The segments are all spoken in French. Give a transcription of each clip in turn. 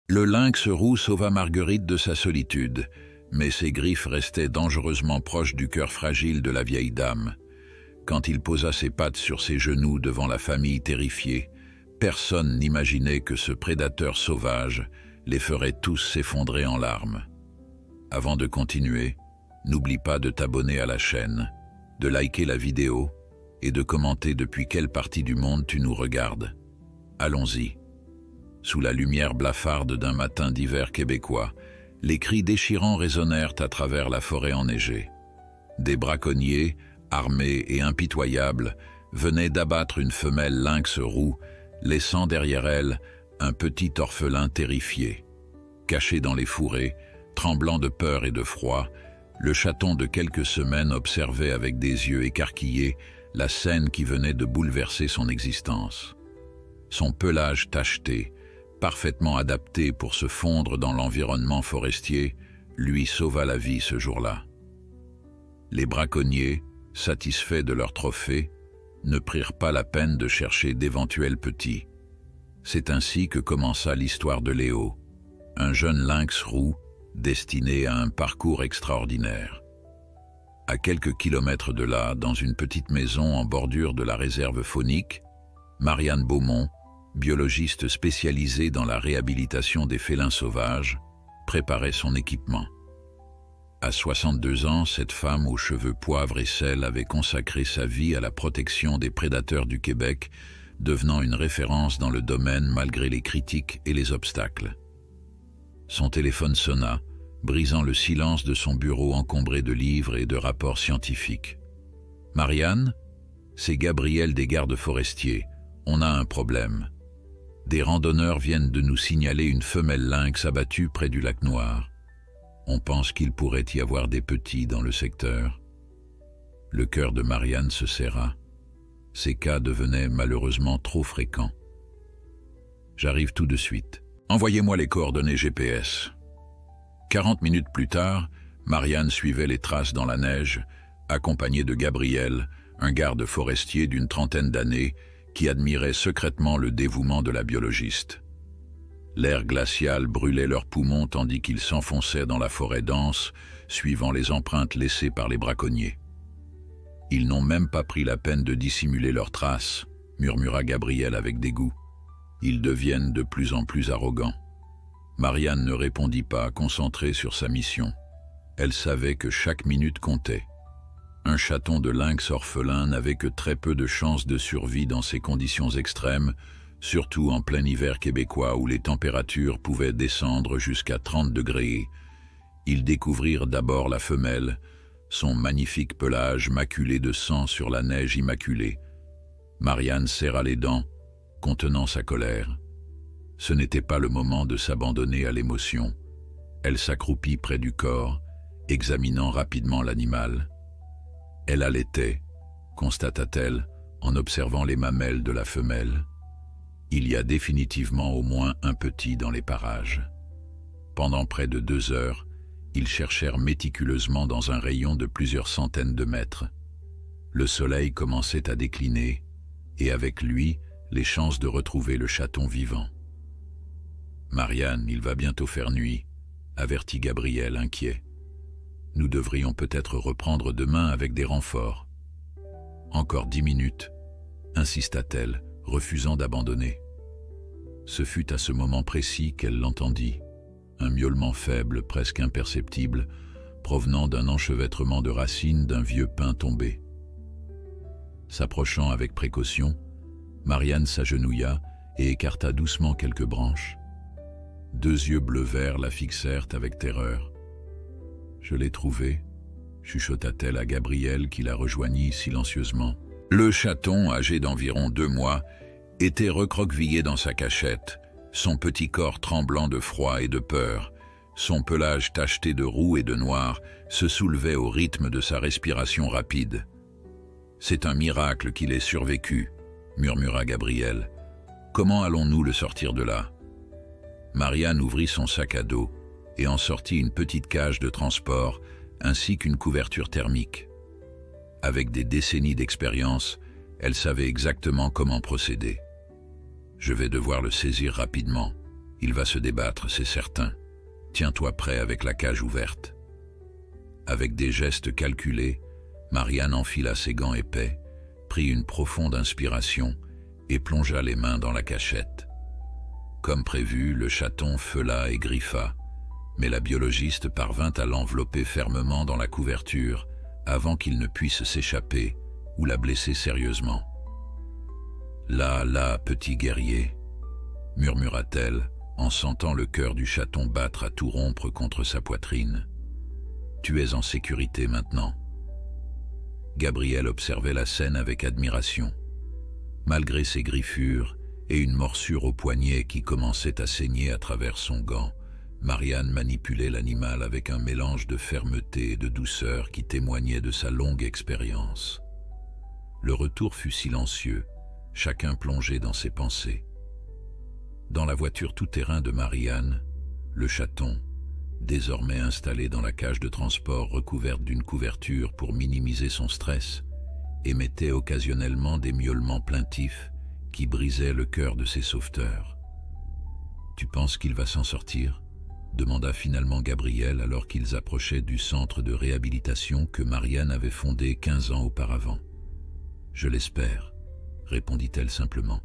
Le lynx roux sauva Marguerite de sa solitude, mais ses griffes restaient dangereusement proches du cœur fragile de la vieille dame. Quand il posa ses pattes sur ses genoux devant la famille terrifiée, personne n'imaginait que ce prédateur sauvage les ferait tous s'effondrer en larmes. Avant de continuer, n'oublie pas de t'abonner à la chaîne, de liker la vidéo et de commenter depuis quelle partie du monde tu nous regardes. Allons-y. Sous la lumière blafarde d'un matin d'hiver québécois, les cris déchirants résonnèrent à travers la forêt enneigée. Des braconniers, armés et impitoyables, venaient d'abattre une femelle lynx roux, laissant derrière elle un petit orphelin terrifié. Caché dans les fourrés, tremblant de peur et de froid, le chaton de quelques semaines observait avec des yeux écarquillés la scène qui venait de bouleverser son existence. Son pelage tacheté, parfaitement adapté pour se fondre dans l'environnement forestier, lui sauva la vie ce jour-là. Les braconniers, satisfaits de leur trophée, ne prirent pas la peine de chercher d'éventuels petits. C'est ainsi que commença l'histoire de Léo, un jeune lynx roux destiné à un parcours extraordinaire. À quelques kilomètres de là, dans une petite maison en bordure de la réserve faunique, Marianne Beaumont, biologiste spécialisée dans la réhabilitation des félins sauvages, préparait son équipement. À 62 ans, cette femme aux cheveux poivre et sel avait consacré sa vie à la protection des prédateurs du Québec, devenant une référence dans le domaine malgré les critiques et les obstacles. Son téléphone sonna, brisant le silence de son bureau encombré de livres et de rapports scientifiques. « Marianne, c'est Gabriel des gardes forestiers. On a un problème. Des randonneurs viennent de nous signaler une femelle lynx abattue près du lac Noir. On pense qu'il pourrait y avoir des petits dans le secteur. » Le cœur de Marianne se serra. Ces cas devenaient malheureusement trop fréquents. « J'arrive tout de suite. Envoyez-moi les coordonnées GPS. » 40 minutes plus tard, Marianne suivait les traces dans la neige, accompagnée de Gabriel, un garde forestier d'une trentaine d'années, qui admirait secrètement le dévouement de la biologiste. L'air glacial brûlait leurs poumons tandis qu'ils s'enfonçaient dans la forêt dense, suivant les empreintes laissées par les braconniers. « Ils n'ont même pas pris la peine de dissimuler leurs traces, » murmura Gabriel avec dégoût. « Ils deviennent de plus en plus arrogants. » Marianne ne répondit pas, concentrée sur sa mission. Elle savait que chaque minute comptait. Un chaton de lynx orphelin n'avait que très peu de chances de survie dans ces conditions extrêmes, surtout en plein hiver québécois où les températures pouvaient descendre jusqu'à 30 degrés. Ils découvrirent d'abord la femelle, son magnifique pelage maculé de sang sur la neige immaculée. Marianne serra les dents, contenant sa colère. Ce n'était pas le moment de s'abandonner à l'émotion. Elle s'accroupit près du corps, examinant rapidement l'animal. Elle allaitait, constata-t-elle, en observant les mamelles de la femelle. Il y a définitivement au moins un petit dans les parages. Pendant près de 2 heures, ils cherchèrent méticuleusement dans un rayon de plusieurs centaines de mètres. Le soleil commençait à décliner, et avec lui, les chances de retrouver le chaton vivant. « Marianne, il va bientôt faire nuit », avertit Gabriel inquiet. « Nous devrions peut-être reprendre demain avec des renforts. »« Encore 10 minutes », insista-t-elle, refusant d'abandonner. Ce fut à ce moment précis qu'elle l'entendit, un miaulement faible, presque imperceptible, provenant d'un enchevêtrement de racines d'un vieux pin tombé. S'approchant avec précaution, Marianne s'agenouilla et écarta doucement quelques branches. 2 yeux bleu-vert la fixèrent avec terreur. « Je l'ai trouvé », chuchota-t-elle à Gabriel qui la rejoignit silencieusement. Le chaton, âgé d'environ 2 mois, était recroquevillé dans sa cachette, son petit corps tremblant de froid et de peur. Son pelage tacheté de roux et de noir se soulevait au rythme de sa respiration rapide. « C'est un miracle qu'il ait survécu », murmura Gabriel. « Comment allons-nous le sortir de là ?» Marianne ouvrit son sac à dos et en sortit une petite cage de transport ainsi qu'une couverture thermique. Avec des décennies d'expérience, elle savait exactement comment procéder. « Je vais devoir le saisir rapidement », Il va se débattre, c'est certain. Tiens-toi prêt avec la cage ouverte. Avec des gestes calculés, Marianne enfila ses gants épais, prit une profonde inspiration et plongea les mains dans la cachette. Comme prévu, le chaton feula et griffa, mais la biologiste parvint à l'envelopper fermement dans la couverture avant qu'il ne puisse s'échapper ou la blesser sérieusement. « Là, petit guerrier », murmura-t-elle en sentant le cœur du chaton battre à tout rompre contre sa poitrine. « Tu es en sécurité maintenant. » Gabriel observait la scène avec admiration. Malgré ses griffures et une morsure au poignet qui commençait à saigner à travers son gant, Marianne manipulait l'animal avec un mélange de fermeté et de douceur qui témoignait de sa longue expérience. Le retour fut silencieux, chacun plongé dans ses pensées. Dans la voiture tout-terrain de Marianne, le chaton, désormais installé dans la cage de transport recouverte d'une couverture pour minimiser son stress, émettait occasionnellement des miaulements plaintifs qui brisaient le cœur de ses sauveteurs. « Tu penses qu'il va s'en sortir ?» demanda finalement Gabriel alors qu'ils approchaient du centre de réhabilitation que Marianne avait fondé 15 ans auparavant. « Je l'espère », répondit-elle simplement.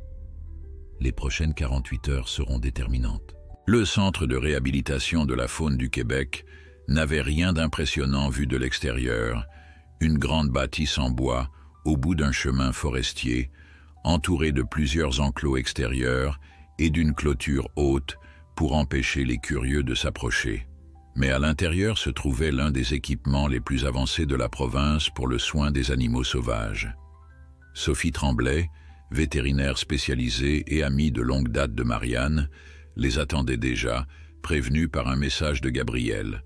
« Les prochaines 48 heures seront déterminantes. » Le centre de réhabilitation de la faune du Québec n'avait rien d'impressionnant vu de l'extérieur, une grande bâtisse en bois au bout d'un chemin forestier, entourée de plusieurs enclos extérieurs et d'une clôture haute pour empêcher les curieux de s'approcher. Mais à l'intérieur se trouvait l'un des équipements les plus avancés de la province pour le soin des animaux sauvages. Sophie Tremblay, vétérinaire spécialisée et amie de longue date de Marianne, les attendait déjà, prévenue par un message de Gabriel.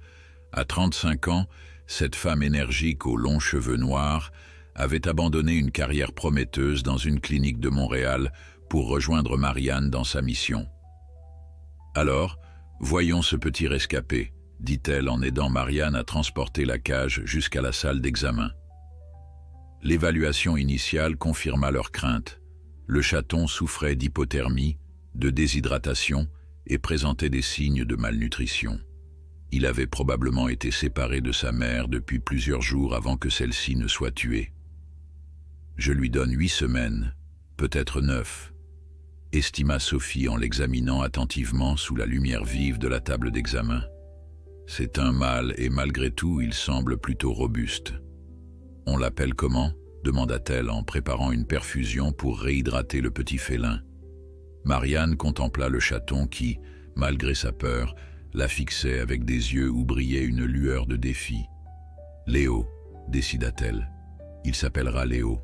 À 35 ans, cette femme énergique aux longs cheveux noirs avait abandonné une carrière prometteuse dans une clinique de Montréal pour rejoindre Marianne dans sa mission. « Alors, voyons ce petit rescapé », dit-elle en aidant Marianne à transporter la cage jusqu'à la salle d'examen. L'évaluation initiale confirma leurs craintes. Le chaton souffrait d'hypothermie, de déshydratation et présentait des signes de malnutrition. Il avait probablement été séparé de sa mère depuis plusieurs jours avant que celle-ci ne soit tuée. « Je lui donne 8 semaines, peut-être 9, estima Sophie en l'examinant attentivement sous la lumière vive de la table d'examen. C'est un mâle et malgré tout il semble plutôt robuste. « On l'appelle comment ?» demanda-t-elle en préparant une perfusion pour réhydrater le petit félin. Marianne contempla le chaton qui, malgré sa peur, la fixait avec des yeux où brillait une lueur de défi. « Léo », décida-t-elle. « Il s'appellera Léo. »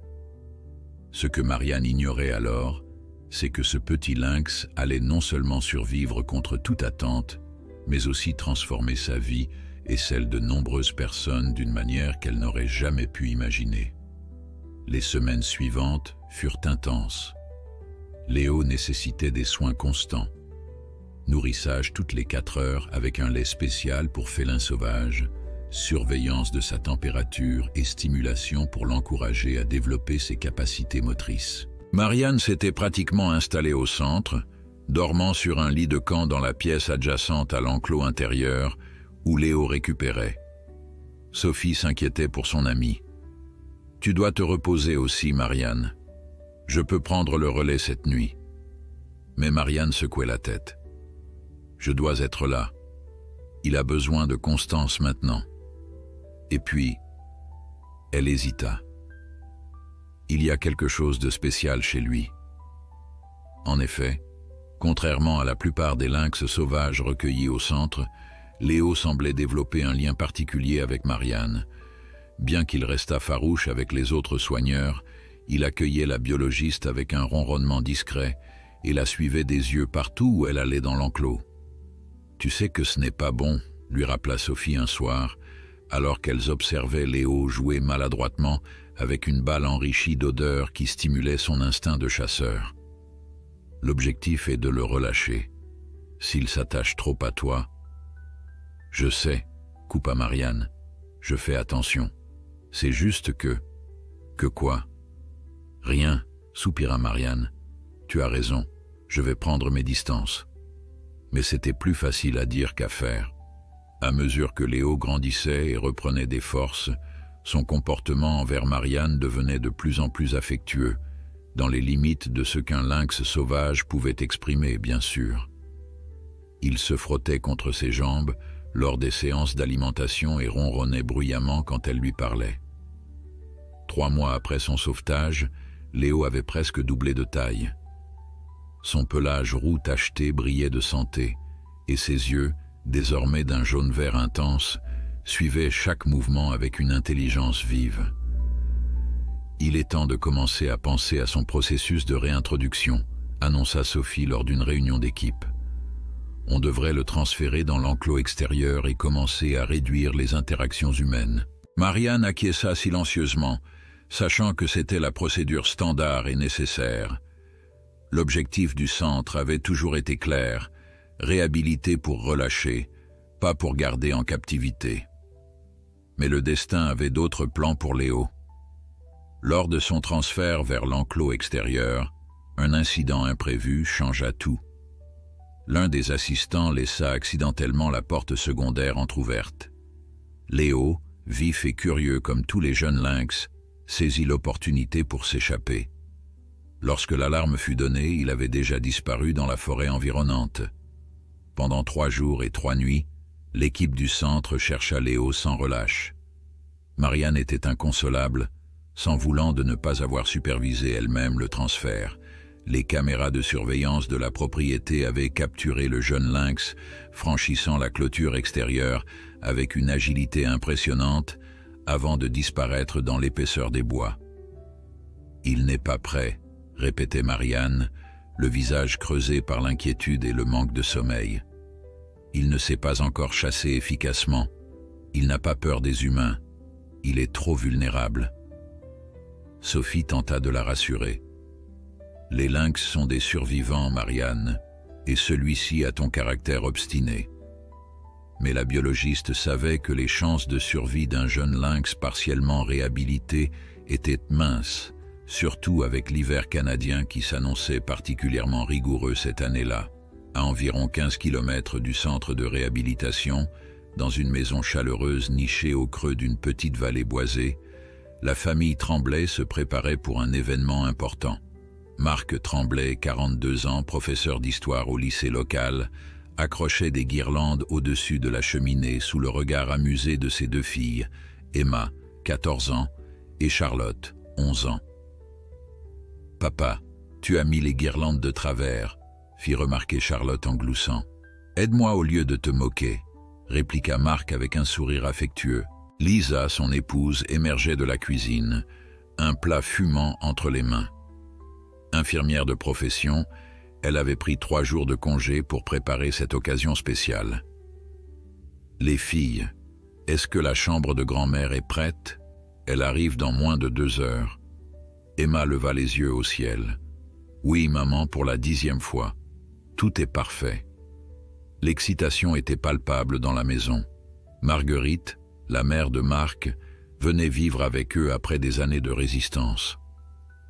Ce que Marianne ignorait alors, c'est que ce petit lynx allait non seulement survivre contre toute attente, mais aussi transformer sa vie et celle de nombreuses personnes d'une manière qu'elle n'aurait jamais pu imaginer. Les semaines suivantes furent intenses. Léo nécessitait des soins constants. Nourrissage toutes les 4 heures avec un lait spécial pour félins sauvages, surveillance de sa température et stimulation pour l'encourager à développer ses capacités motrices. Marianne s'était pratiquement installée au centre, dormant sur un lit de camp dans la pièce adjacente à l'enclos intérieur où Léo récupérait. Sophie s'inquiétait pour son amie. « Tu dois te reposer aussi, Marianne. Je peux prendre le relais cette nuit. » Mais Marianne secouait la tête. « Je dois être là. Il a besoin de constance maintenant. » Et puis, elle hésita. Il y a quelque chose de spécial chez lui. En effet, contrairement à la plupart des lynx sauvages recueillis au centre, Léo semblait développer un lien particulier avec Marianne. Bien qu'il restât farouche avec les autres soigneurs, il accueillait la biologiste avec un ronronnement discret et la suivait des yeux partout où elle allait dans l'enclos. « Tu sais que ce n'est pas bon », lui rappela Sophie un soir, alors qu'elles observaient Léo jouer maladroitement avec une balle enrichie d'odeurs qui stimulait son instinct de chasseur. « L'objectif est de le relâcher. S'il s'attache trop à toi... » « Je sais, » coupa Marianne. « Je fais attention. C'est juste que... » « Que quoi ?»« Rien, » soupira Marianne. « Tu as raison, je vais prendre mes distances. » Mais c'était plus facile à dire qu'à faire. À mesure que Léo grandissait et reprenait des forces, son comportement envers Marianne devenait de plus en plus affectueux, dans les limites de ce qu'un lynx sauvage pouvait exprimer, bien sûr. Il se frottait contre ses jambes lors des séances d'alimentation et ronronnait bruyamment quand elle lui parlait. 3 mois après son sauvetage, Léo avait presque doublé de taille. Son pelage roux tacheté brillait de santé, et ses yeux, désormais d'un jaune-vert intense, suivaient chaque mouvement avec une intelligence vive. Il est temps de commencer à penser à son processus de réintroduction, annonça Sophie lors d'une réunion d'équipe. On devrait le transférer dans l'enclos extérieur et commencer à réduire les interactions humaines. Marianne acquiesça silencieusement, sachant que c'était la procédure standard et nécessaire. L'objectif du centre avait toujours été clair, réhabiliter pour relâcher, pas pour garder en captivité. Mais le destin avait d'autres plans pour Léo. Lors de son transfert vers l'enclos extérieur, un incident imprévu changea tout. L'un des assistants laissa accidentellement la porte secondaire entr'ouverte. Léo, vif et curieux comme tous les jeunes lynx, saisit l'opportunité pour s'échapper. Lorsque l'alarme fut donnée, il avait déjà disparu dans la forêt environnante. Pendant 3 jours et 3 nuits, l'équipe du centre chercha Léo sans relâche. Marianne était inconsolable, s'en voulant de ne pas avoir supervisé elle-même le transfert. Les caméras de surveillance de la propriété avaient capturé le jeune lynx, franchissant la clôture extérieure avec une agilité impressionnante, avant de disparaître dans l'épaisseur des bois. « Il n'est pas prêt », répétait Marianne, le visage creusé par l'inquiétude et le manque de sommeil. « Il ne sait pas encore chasser efficacement. Il n'a pas peur des humains. Il est trop vulnérable. » Sophie tenta de la rassurer. « Les lynx sont des survivants, Marianne, et celui-ci a ton caractère obstiné. » Mais la biologiste savait que les chances de survie d'un jeune lynx partiellement réhabilité étaient minces, surtout avec l'hiver canadien qui s'annonçait particulièrement rigoureux cette année-là. À environ 15 km du centre de réhabilitation, dans une maison chaleureuse nichée au creux d'une petite vallée boisée, la famille Tremblay se préparait pour un événement important. Marc Tremblay, 42 ans, professeur d'histoire au lycée local, accrochait des guirlandes au-dessus de la cheminée sous le regard amusé de ses 2 filles, Emma, 14 ans, et Charlotte, 11 ans. « Papa, tu as mis les guirlandes de travers », fit remarquer Charlotte en gloussant. « Aide-moi au lieu de te moquer », répliqua Marc avec un sourire affectueux. Lisa, son épouse, émergeait de la cuisine, un plat fumant entre les mains. Infirmière de profession, elle avait pris 3 jours de congé pour préparer cette occasion spéciale. « Les filles, est-ce que la chambre de grand-mère est prête? Elle arrive dans moins de 2 heures. » Emma leva les yeux au ciel. « Oui, maman, pour la 10e fois. Tout est parfait. » L'excitation était palpable dans la maison. Marguerite, la mère de Marc, venait vivre avec eux après des années de résistance.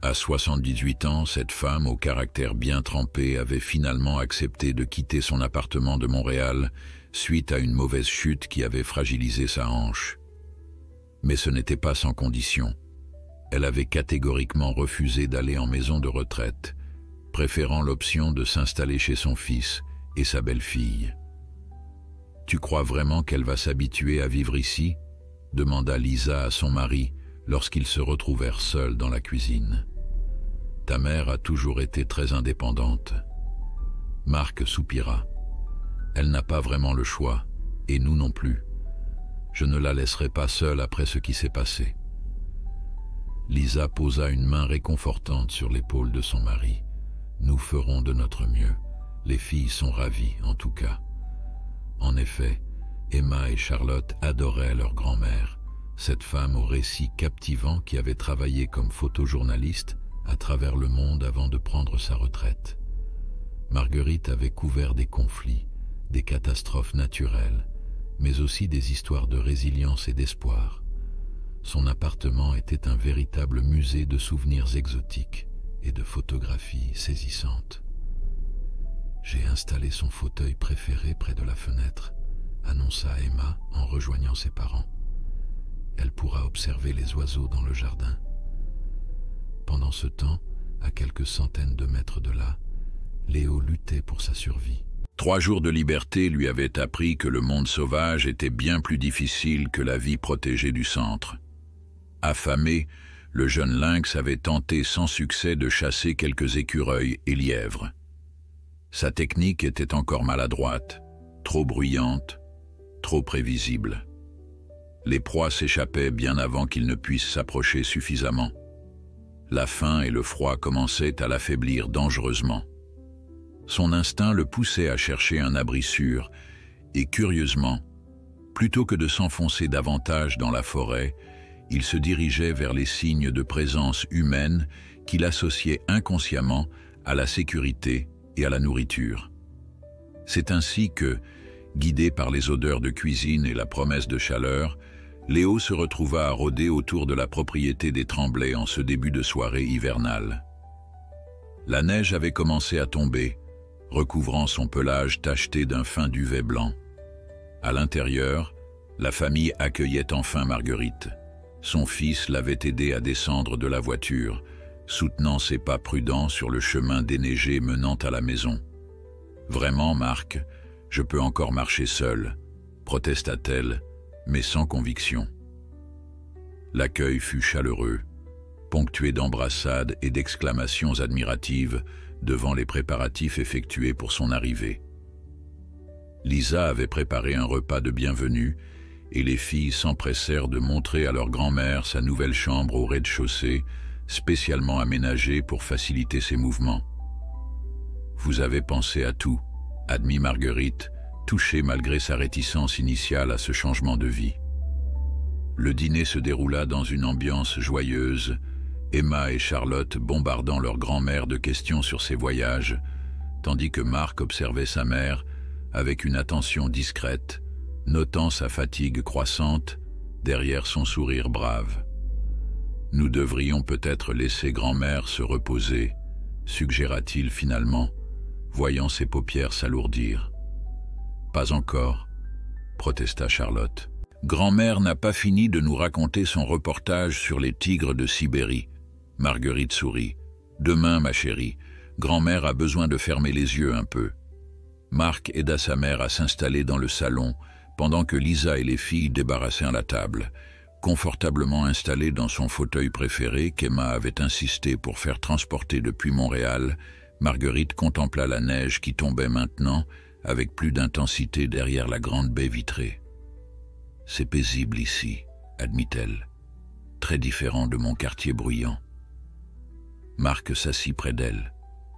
À 78 ans, cette femme au caractère bien trempé avait finalement accepté de quitter son appartement de Montréal suite à une mauvaise chute qui avait fragilisé sa hanche. Mais ce n'était pas sans condition. Elle avait catégoriquement refusé d'aller en maison de retraite, préférant l'option de s'installer chez son fils et sa belle-fille. « Tu crois vraiment qu'elle va s'habituer à vivre ici ?» demanda Lisa à son mari lorsqu'ils se retrouvèrent seuls dans la cuisine. « Ta mère a toujours été très indépendante. » Marc soupira. « Elle n'a pas vraiment le choix, et nous non plus. Je ne la laisserai pas seule après ce qui s'est passé. » Lisa posa une main réconfortante sur l'épaule de son mari. « Nous ferons de notre mieux. Les filles sont ravies, en tout cas. » En effet, Emma et Charlotte adoraient leur grand-mère, cette femme au récit captivant qui avait travaillé comme photojournaliste à travers le monde avant de prendre sa retraite. Marguerite avait couvert des conflits, des catastrophes naturelles, mais aussi des histoires de résilience et d'espoir. Son appartement était un véritable musée de souvenirs exotiques et de photographies saisissantes. J'ai installé son fauteuil préféré près de la fenêtre, annonça Emma en rejoignant ses parents. Elle pourra observer les oiseaux dans le jardin. Pendant ce temps, à quelques centaines de mètres de là, Léo luttait pour sa survie. 3 jours de liberté lui avaient appris que le monde sauvage était bien plus difficile que la vie protégée du centre. Affamé, le jeune lynx avait tenté sans succès de chasser quelques écureuils et lièvres. Sa technique était encore maladroite, trop bruyante, trop prévisible. Les proies s'échappaient bien avant qu'il ne puisse s'approcher suffisamment. La faim et le froid commençaient à l'affaiblir dangereusement. Son instinct le poussait à chercher un abri sûr, et curieusement, plutôt que de s'enfoncer davantage dans la forêt, il se dirigeait vers les signes de présence humaine qu'il associait inconsciemment à la sécurité et à la nourriture. C'est ainsi que, guidé par les odeurs de cuisine et la promesse de chaleur, Léo se retrouva à rôder autour de la propriété des Tremblay en ce début de soirée hivernale. La neige avait commencé à tomber, recouvrant son pelage tacheté d'un fin duvet blanc. À l'intérieur, la famille accueillait enfin Marguerite. Son fils l'avait aidé à descendre de la voiture, soutenant ses pas prudents sur le chemin déneigé menant à la maison. « Vraiment, Marc, je peux encore marcher seule », protesta-t-elle, mais sans conviction. L'accueil fut chaleureux, ponctué d'embrassades et d'exclamations admiratives devant les préparatifs effectués pour son arrivée. Lisa avait préparé un repas de bienvenue et les filles s'empressèrent de montrer à leur grand-mère sa nouvelle chambre au rez-de-chaussée, spécialement aménagée pour faciliter ses mouvements. « Vous avez pensé à tout », admit Marguerite, touchée malgré sa réticence initiale à ce changement de vie. Le dîner se déroula dans une ambiance joyeuse, Emma et Charlotte bombardant leur grand-mère de questions sur ses voyages, tandis que Marc observait sa mère avec une attention discrète, notant sa fatigue croissante derrière son sourire brave. « Nous devrions peut-être laisser grand-mère se reposer », suggéra-t-il finalement, voyant ses paupières s'alourdir. « Pas encore », protesta Charlotte. « Grand-mère n'a pas fini de nous raconter son reportage sur les tigres de Sibérie. » Marguerite sourit. « Demain, ma chérie, grand-mère a besoin de fermer les yeux un peu. » Marc aida sa mère à s'installer dans le salon, pendant que Lisa et les filles débarrassèrent la table. Confortablement installée dans son fauteuil préféré qu'Emma avait insisté pour faire transporter depuis Montréal, Marguerite contempla la neige qui tombait maintenant avec plus d'intensité derrière la grande baie vitrée. « C'est paisible ici, » admit-elle, « très différent de mon quartier bruyant. » Marc s'assit près d'elle.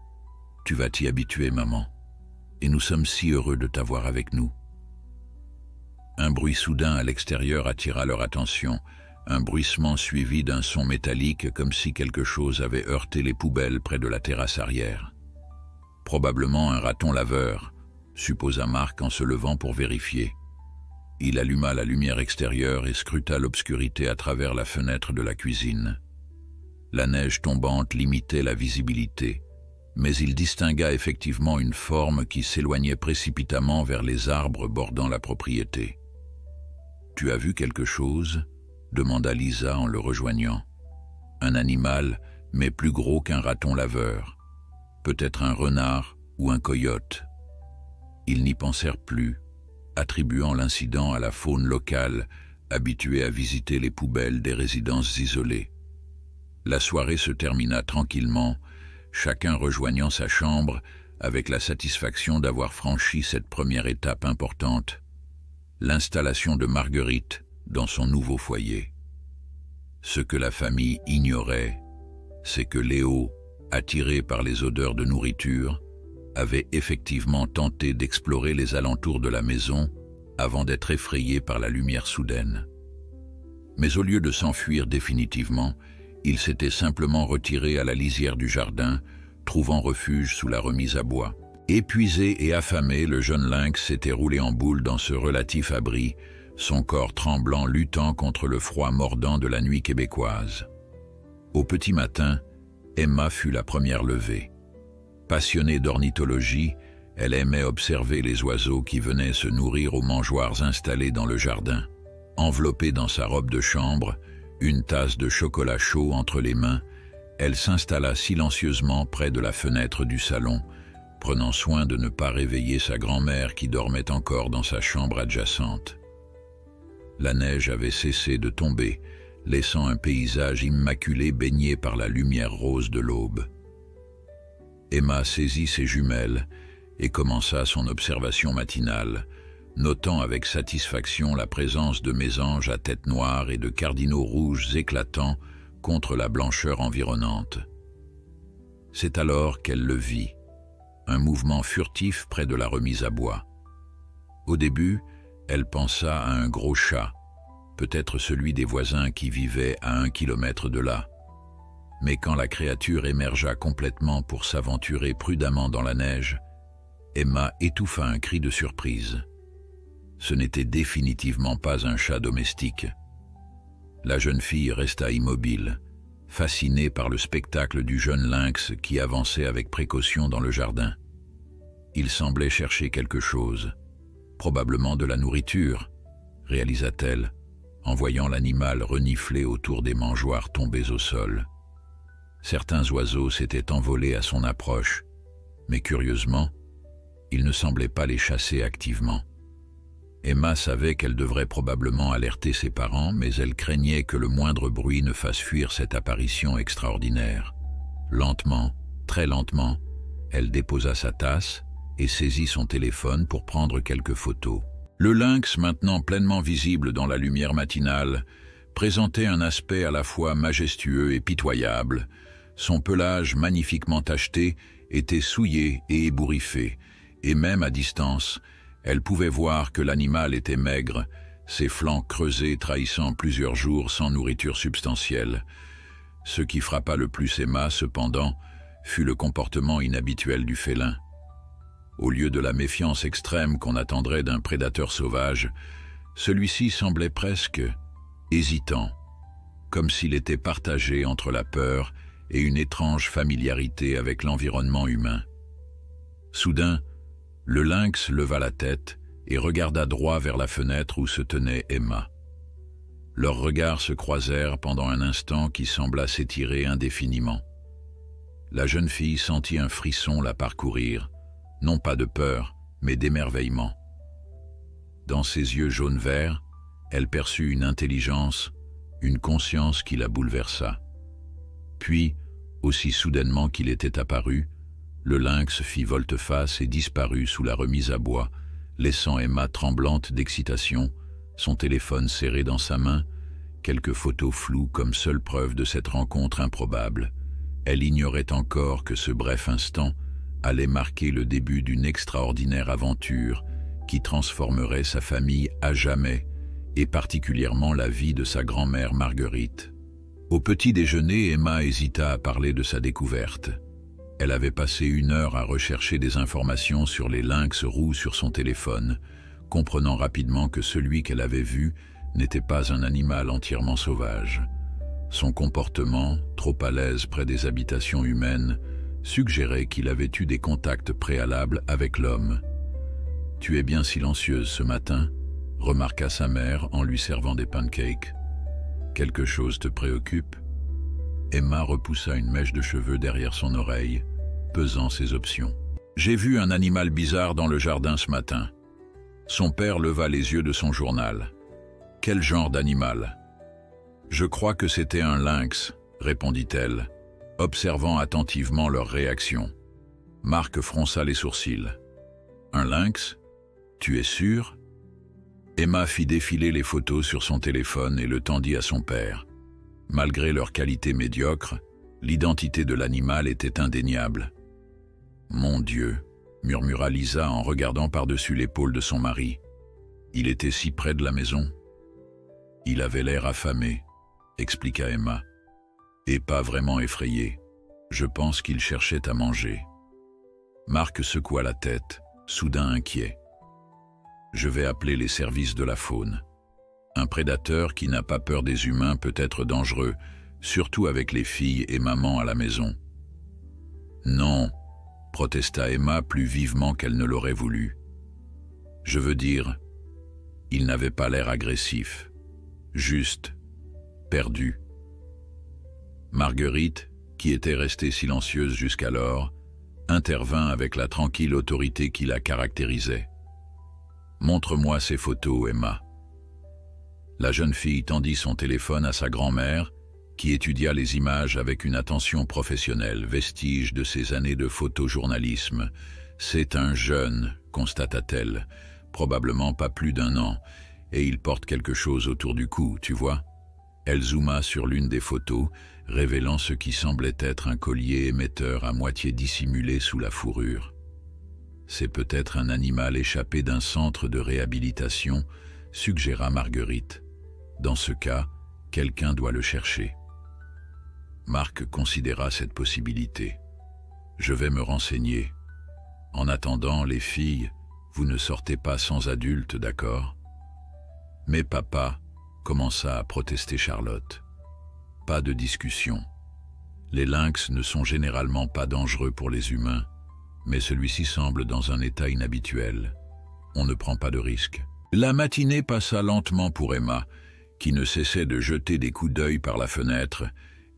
« Tu vas t'y habituer, maman, et nous sommes si heureux de t'avoir avec nous. » Un bruit soudain à l'extérieur attira leur attention, un bruissement suivi d'un son métallique comme si quelque chose avait heurté les poubelles près de la terrasse arrière. « Probablement un raton laveur », supposa Marc en se levant pour vérifier. Il alluma la lumière extérieure et scruta l'obscurité à travers la fenêtre de la cuisine. La neige tombante limitait la visibilité, mais il distingua effectivement une forme qui s'éloignait précipitamment vers les arbres bordant la propriété. « Tu as vu quelque chose ?» demanda Lisa en le rejoignant. « Un animal, mais plus gros qu'un raton laveur. Peut-être un renard ou un coyote. » Ils n'y pensèrent plus, attribuant l'incident à la faune locale, habituée à visiter les poubelles des résidences isolées. La soirée se termina tranquillement, chacun rejoignant sa chambre avec la satisfaction d'avoir franchi cette première étape importante, l'installation de Marguerite dans son nouveau foyer. Ce que la famille ignorait, c'est que Léo, attiré par les odeurs de nourriture, avait effectivement tenté d'explorer les alentours de la maison avant d'être effrayé par la lumière soudaine. Mais au lieu de s'enfuir définitivement, il s'était simplement retiré à la lisière du jardin, trouvant refuge sous la remise à bois. Épuisé et affamé, le jeune lynx s'était roulé en boule dans ce relatif abri, son corps tremblant luttant contre le froid mordant de la nuit québécoise. Au petit matin, Emma fut la première levée. Passionnée d'ornithologie, Elle aimait observer les oiseaux qui venaient se nourrir aux mangeoires installés dans le jardin. Enveloppée dans sa robe de chambre, une tasse de chocolat chaud entre les mains, elle s'installa silencieusement près de la fenêtre du salon, prenant soin de ne pas réveiller sa grand-mère qui dormait encore dans sa chambre adjacente. La neige avait cessé de tomber, laissant un paysage immaculé baigné par la lumière rose de l'aube. Emma saisit ses jumelles et commença son observation matinale, notant avec satisfaction la présence de mésanges à tête noire et de cardinaux rouges éclatants contre la blancheur environnante. C'est alors qu'elle le vit, un mouvement furtif près de la remise à bois. Au début, elle pensa à un gros chat, peut-être celui des voisins qui vivaient à 1 kilomètre de là. Mais quand la créature émergea complètement pour s'aventurer prudemment dans la neige, Emma étouffa un cri de surprise. Ce n'était définitivement pas un chat domestique. La jeune fille resta immobile, fascinée par le spectacle du jeune lynx qui avançait avec précaution dans le jardin. Il semblait chercher quelque chose, probablement de la nourriture, réalisa-t-elle, en voyant l'animal renifler autour des mangeoires tombées au sol. Certains oiseaux s'étaient envolés à son approche, mais curieusement, il ne semblait pas les chasser activement. Emma savait qu'elle devrait probablement alerter ses parents, mais elle craignait que le moindre bruit ne fasse fuir cette apparition extraordinaire. Lentement, très lentement, elle déposa sa tasse et saisit son téléphone pour prendre quelques photos. Le lynx, maintenant pleinement visible dans la lumière matinale, présentait un aspect à la fois majestueux et pitoyable. Son pelage magnifiquement tacheté était souillé et ébouriffé, et même à distance, elle pouvait voir que l'animal était maigre, ses flancs creusés trahissant plusieurs jours sans nourriture substantielle. Ce qui frappa le plus Emma, cependant, fut le comportement inhabituel du félin. Au lieu de la méfiance extrême qu'on attendrait d'un prédateur sauvage, celui-ci semblait presque hésitant, comme s'il était partagé entre la peur et une étrange familiarité avec l'environnement humain. Soudain, le lynx leva la tête et regarda droit vers la fenêtre où se tenait Emma. Leurs regards se croisèrent pendant un instant qui sembla s'étirer indéfiniment. La jeune fille sentit un frisson la parcourir, non pas de peur, mais d'émerveillement. Dans ses yeux jaune-vert, elle perçut une intelligence, une conscience qui la bouleversa. Puis, aussi soudainement qu'il était apparu, le lynx fit volte-face et disparut sous la remise à bois, laissant Emma tremblante d'excitation, son téléphone serré dans sa main, quelques photos floues comme seule preuve de cette rencontre improbable. Elle ignorait encore que ce bref instant allait marquer le début d'une extraordinaire aventure qui transformerait sa famille à jamais, et particulièrement la vie de sa grand-mère Marguerite. Au petit déjeuner, Emma hésita à parler de sa découverte. Elle avait passé 1 heure à rechercher des informations sur les lynx roux sur son téléphone, comprenant rapidement que celui qu'elle avait vu n'était pas un animal entièrement sauvage. Son comportement, trop à l'aise près des habitations humaines, suggérait qu'il avait eu des contacts préalables avec l'homme. « Tu es bien silencieuse ce matin », remarqua sa mère en lui servant des pancakes. « Quelque chose te préoccupe ?» Emma repoussa une mèche de cheveux derrière son oreille, pesant ses options. « J'ai vu un animal bizarre dans le jardin ce matin. » Son père leva les yeux de son journal. « Quel genre d'animal ?»« Je crois que c'était un lynx, » répondit-elle, observant attentivement leur réaction. Marc fronça les sourcils. « Un lynx? Tu es sûr ?» Emma fit défiler les photos sur son téléphone et le tendit à son père. Malgré leur qualité médiocre, l'identité de l'animal était indéniable. « Mon Dieu !» murmura Lisa en regardant par-dessus l'épaule de son mari. Il était si près de la maison. « Il avait l'air affamé », expliqua Emma. « Et pas vraiment effrayé. Je pense qu'il cherchait à manger. » Marc secoua la tête, soudain inquiet. « Je vais appeler les services de la faune. Un prédateur qui n'a pas peur des humains peut être dangereux, surtout avec les filles et maman à la maison. » « Non, protesta Emma plus vivement qu'elle ne l'aurait voulu. Je veux dire, il n'avait pas l'air agressif, juste perdu. Marguerite, qui était restée silencieuse jusqu'alors, intervint avec la tranquille autorité qui la caractérisait. « Montre-moi ces photos, Emma. » La jeune fille tendit son téléphone à sa grand-mère, qui étudia les images avec une attention professionnelle, vestige de ses années de photojournalisme. « C'est un jeune, constata-t-elle, probablement pas plus d'1 an, et il porte quelque chose autour du cou, tu vois ?» Elle zooma sur l'une des photos, révélant ce qui semblait être un collier émetteur à moitié dissimulé sous la fourrure. C'est peut-être un animal échappé d'un centre de réhabilitation, suggéra Marguerite. Dans ce cas, quelqu'un doit le chercher. Marc considéra cette possibilité. Je vais me renseigner. En attendant, les filles, vous ne sortez pas sans adultes, d'accord? Mais papa, commença à protester Charlotte. Pas de discussion. Les lynx ne sont généralement pas dangereux pour les humains, mais celui-ci semble dans un état inhabituel. On ne prend pas de risque. La matinée passa lentement pour Emma, qui ne cessait de jeter des coups d'œil par la fenêtre,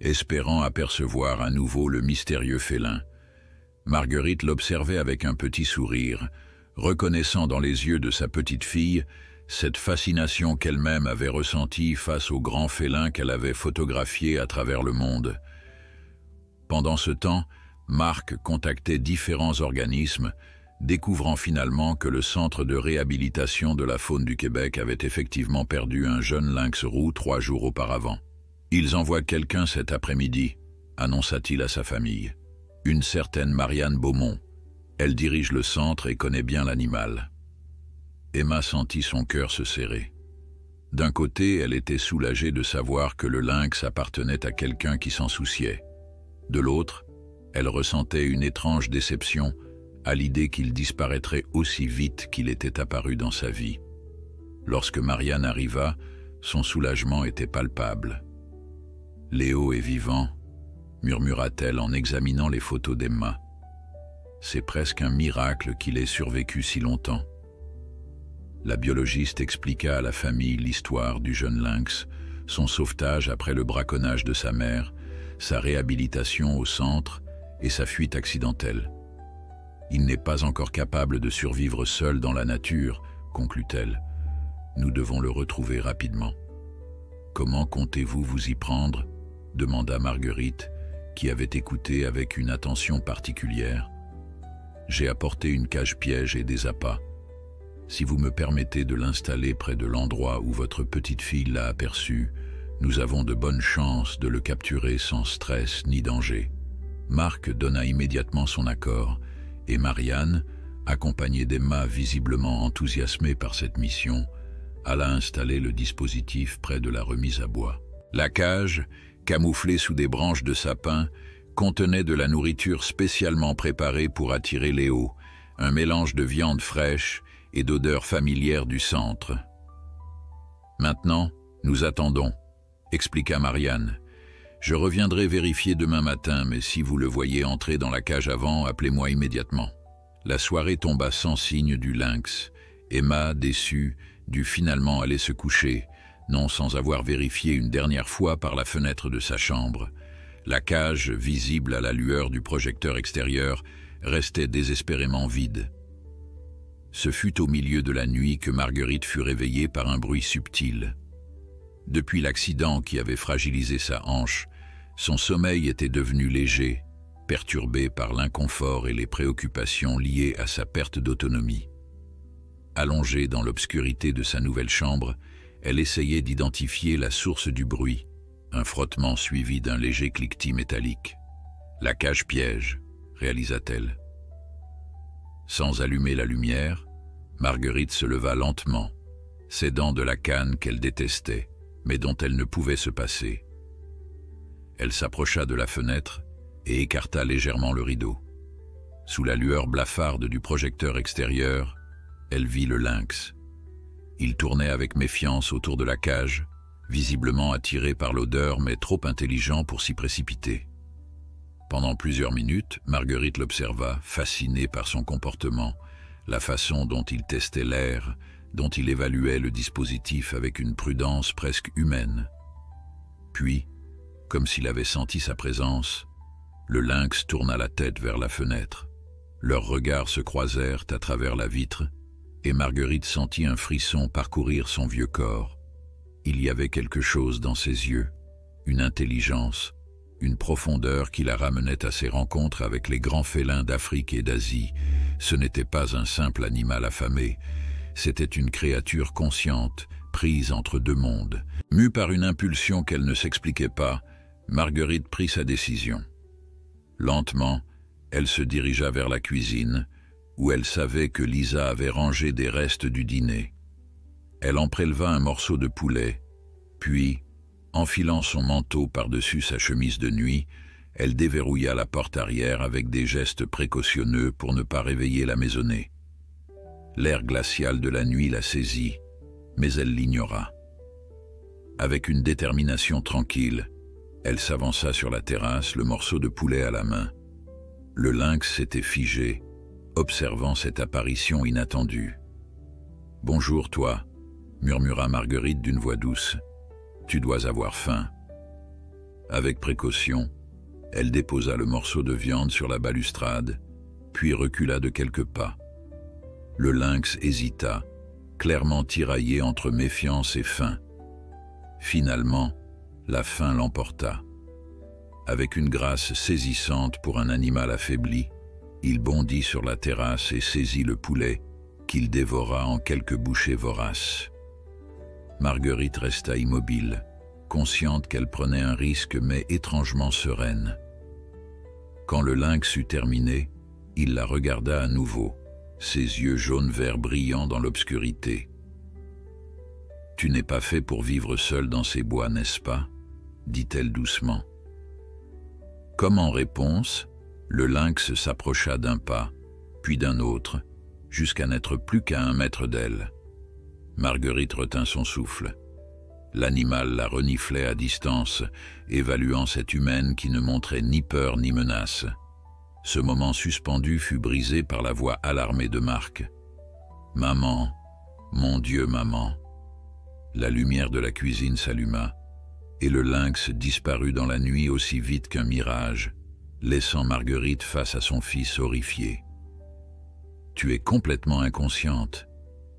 espérant apercevoir à nouveau le mystérieux félin. Marguerite l'observait avec un petit sourire, reconnaissant dans les yeux de sa petite fille cette fascination qu'elle-même avait ressentie face au grand félin qu'elle avait photographié à travers le monde. Pendant ce temps, Marc contactait différents organismes, découvrant finalement que le Centre de réhabilitation de la faune du Québec avait effectivement perdu un jeune lynx roux 3 jours auparavant. « Ils envoient quelqu'un cet après-midi », annonça-t-il à sa famille. « Une certaine Marianne Beaumont. Elle dirige le centre et connaît bien l'animal. » Emma sentit son cœur se serrer. D'un côté, elle était soulagée de savoir que le lynx appartenait à quelqu'un qui s'en souciait. De l'autre, elle ressentait une étrange déception à l'idée qu'il disparaîtrait aussi vite qu'il était apparu dans sa vie. Lorsque Marianne arriva, son soulagement était palpable. « Léo est vivant », murmura-t-elle en examinant les photos d'Emma. « C'est presque un miracle qu'il ait survécu si longtemps. » La biologiste expliqua à la famille l'histoire du jeune lynx, son sauvetage après le braconnage de sa mère, sa réhabilitation au centre et sa fuite accidentelle. « Il n'est pas encore capable de survivre seul dans la nature, » conclut-elle. « Nous devons le retrouver rapidement. »« Comment comptez-vous vous y prendre ?» demanda Marguerite, qui avait écouté avec une attention particulière. « J'ai apporté une cage-piège et des appâts. Si vous me permettez de l'installer près de l'endroit où votre petite fille l'a aperçu, nous avons de bonnes chances de le capturer sans stress ni danger. » Marc donna immédiatement son accord, et Marianne, accompagnée d'Emma visiblement enthousiasmée par cette mission, alla installer le dispositif près de la remise à bois. La cage, camouflée sous des branches de sapin, contenait de la nourriture spécialement préparée pour attirer Léo, un mélange de viande fraîche et d'odeurs familières du centre. « Maintenant, nous attendons », expliqua Marianne. « Je reviendrai vérifier demain matin, mais si vous le voyez entrer dans la cage avant, appelez-moi immédiatement. » La soirée tomba sans signe du lynx. Emma, déçue, dut finalement aller se coucher, non sans avoir vérifié une dernière fois par la fenêtre de sa chambre. La cage, visible à la lueur du projecteur extérieur, restait désespérément vide. Ce fut au milieu de la nuit que Marguerite fut réveillée par un bruit subtil. Depuis l'accident qui avait fragilisé sa hanche, son sommeil était devenu léger, perturbé par l'inconfort et les préoccupations liées à sa perte d'autonomie. Allongée dans l'obscurité de sa nouvelle chambre, elle essayait d'identifier la source du bruit, un frottement suivi d'un léger cliquetis métallique. « La cage piège », réalisa-t-elle. Sans allumer la lumière, Marguerite se leva lentement, s'aidant de la canne qu'elle détestait, mais dont elle ne pouvait se passer. Elle s'approcha de la fenêtre et écarta légèrement le rideau. Sous la lueur blafarde du projecteur extérieur, elle vit le lynx. Il tournait avec méfiance autour de la cage, visiblement attiré par l'odeur mais trop intelligent pour s'y précipiter. Pendant plusieurs minutes, Marguerite l'observa, fascinée par son comportement, la façon dont il testait l'air, dont il évaluait le dispositif avec une prudence presque humaine. Puis, comme s'il avait senti sa présence, le lynx tourna la tête vers la fenêtre. Leurs regards se croisèrent à travers la vitre, et Marguerite sentit un frisson parcourir son vieux corps. Il y avait quelque chose dans ses yeux, une intelligence, une profondeur qui la ramenait à ses rencontres avec les grands félins d'Afrique et d'Asie. Ce n'était pas un simple animal affamé, c'était une créature consciente, prise entre deux mondes. Mue par une impulsion qu'elle ne s'expliquait pas, Marguerite prit sa décision. Lentement, elle se dirigea vers la cuisine, où elle savait que Lisa avait rangé des restes du dîner. Elle en préleva un morceau de poulet, puis, enfilant son manteau par-dessus sa chemise de nuit, elle déverrouilla la porte arrière avec des gestes précautionneux pour ne pas réveiller la maisonnée. L'air glacial de la nuit la saisit, mais elle l'ignora. Avec une détermination tranquille, elle s'avança sur la terrasse, le morceau de poulet à la main. Le lynx s'était figé, observant cette apparition inattendue. « Bonjour, toi », murmura Marguerite d'une voix douce. « Tu dois avoir faim. » Avec précaution, elle déposa le morceau de viande sur la balustrade, puis recula de quelques pas. Le lynx hésita, clairement tiraillé entre méfiance et faim. Finalement, la faim l'emporta. Avec une grâce saisissante pour un animal affaibli, il bondit sur la terrasse et saisit le poulet, qu'il dévora en quelques bouchées voraces. Marguerite resta immobile, consciente qu'elle prenait un risque mais étrangement sereine. Quand le lynx eut terminé, il la regarda à nouveau, ses yeux jaune-vert brillants dans l'obscurité. « Tu n'es pas fait pour vivre seul dans ces bois, n'est-ce pas ?» dit-elle doucement. Comme en réponse, le lynx s'approcha d'un pas, puis d'un autre, jusqu'à n'être plus qu'à 1 mètre d'elle. Marguerite retint son souffle. L'animal la reniflait à distance, évaluant cette humaine qui ne montrait ni peur ni menace. Ce moment suspendu fut brisé par la voix alarmée de Marc. « Maman, mon Dieu, maman !» La lumière de la cuisine s'alluma, et le lynx disparut dans la nuit aussi vite qu'un mirage, laissant Marguerite face à son fils horrifié. « Tu es complètement inconsciente !»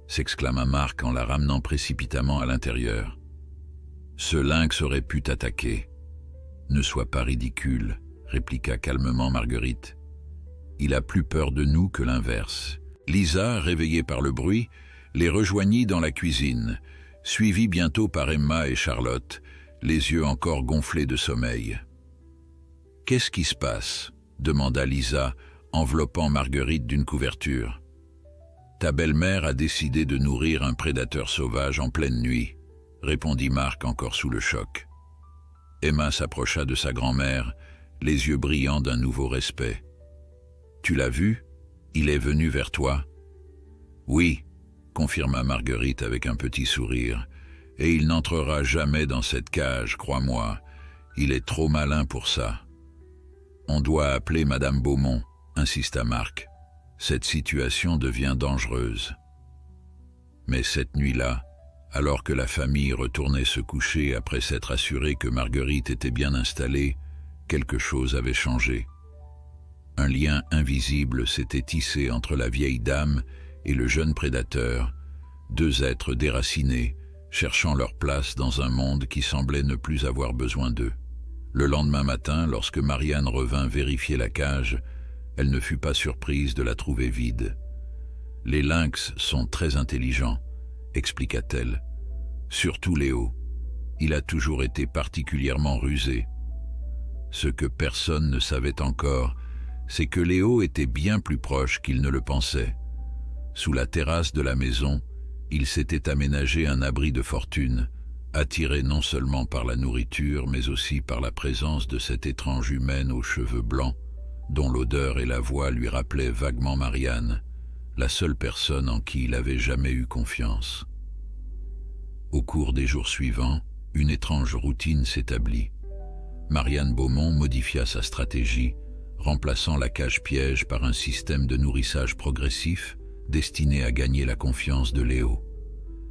s'exclama Marc en la ramenant précipitamment à l'intérieur. « Ce lynx aurait pu t'attaquer. »« Ne sois pas ridicule, » répliqua calmement Marguerite. « Il a plus peur de nous que l'inverse. » Lisa, réveillée par le bruit, les rejoignit dans la cuisine, suivie bientôt par Emma et Charlotte, les yeux encore gonflés de sommeil. « Qu'est-ce qui se passe ?» demanda Lisa, enveloppant Marguerite d'une couverture. « Ta belle-mère a décidé de nourrir un prédateur sauvage en pleine nuit, » répondit Marc encore sous le choc. Emma s'approcha de sa grand-mère, les yeux brillants d'un nouveau respect. « Tu l'as vu? Il est venu vers toi ?»« Oui, » confirma Marguerite avec un petit sourire, « et il n'entrera jamais dans cette cage, crois-moi. Il est trop malin pour ça. »« On doit appeler Madame Beaumont, » insista Marc. « Cette situation devient dangereuse. » Mais cette nuit-là, alors que la famille retournait se coucher après s'être assurée que Marguerite était bien installée, quelque chose avait changé. Un lien invisible s'était tissé entre la vieille dame et le jeune prédateur, 2 êtres déracinés, cherchant leur place dans un monde qui semblait ne plus avoir besoin d'eux. Le lendemain matin, lorsque Marianne revint vérifier la cage, elle ne fut pas surprise de la trouver vide. « Les lynx sont très intelligents, » expliqua-t-elle. « Surtout Léo. Il a toujours été particulièrement rusé. » Ce que personne ne savait encore, c'est que Léo était bien plus proche qu'il ne le pensait. Sous la terrasse de la maison, il s'était aménagé un abri de fortune, attiré non seulement par la nourriture, mais aussi par la présence de cette étrange humaine aux cheveux blancs, dont l'odeur et la voix lui rappelaient vaguement Marianne, la seule personne en qui il avait jamais eu confiance. Au cours des jours suivants, une étrange routine s'établit. Marianne Beaumont modifia sa stratégie, remplaçant la cage-piège par un système de nourrissage progressif destiné à gagner la confiance de Léo.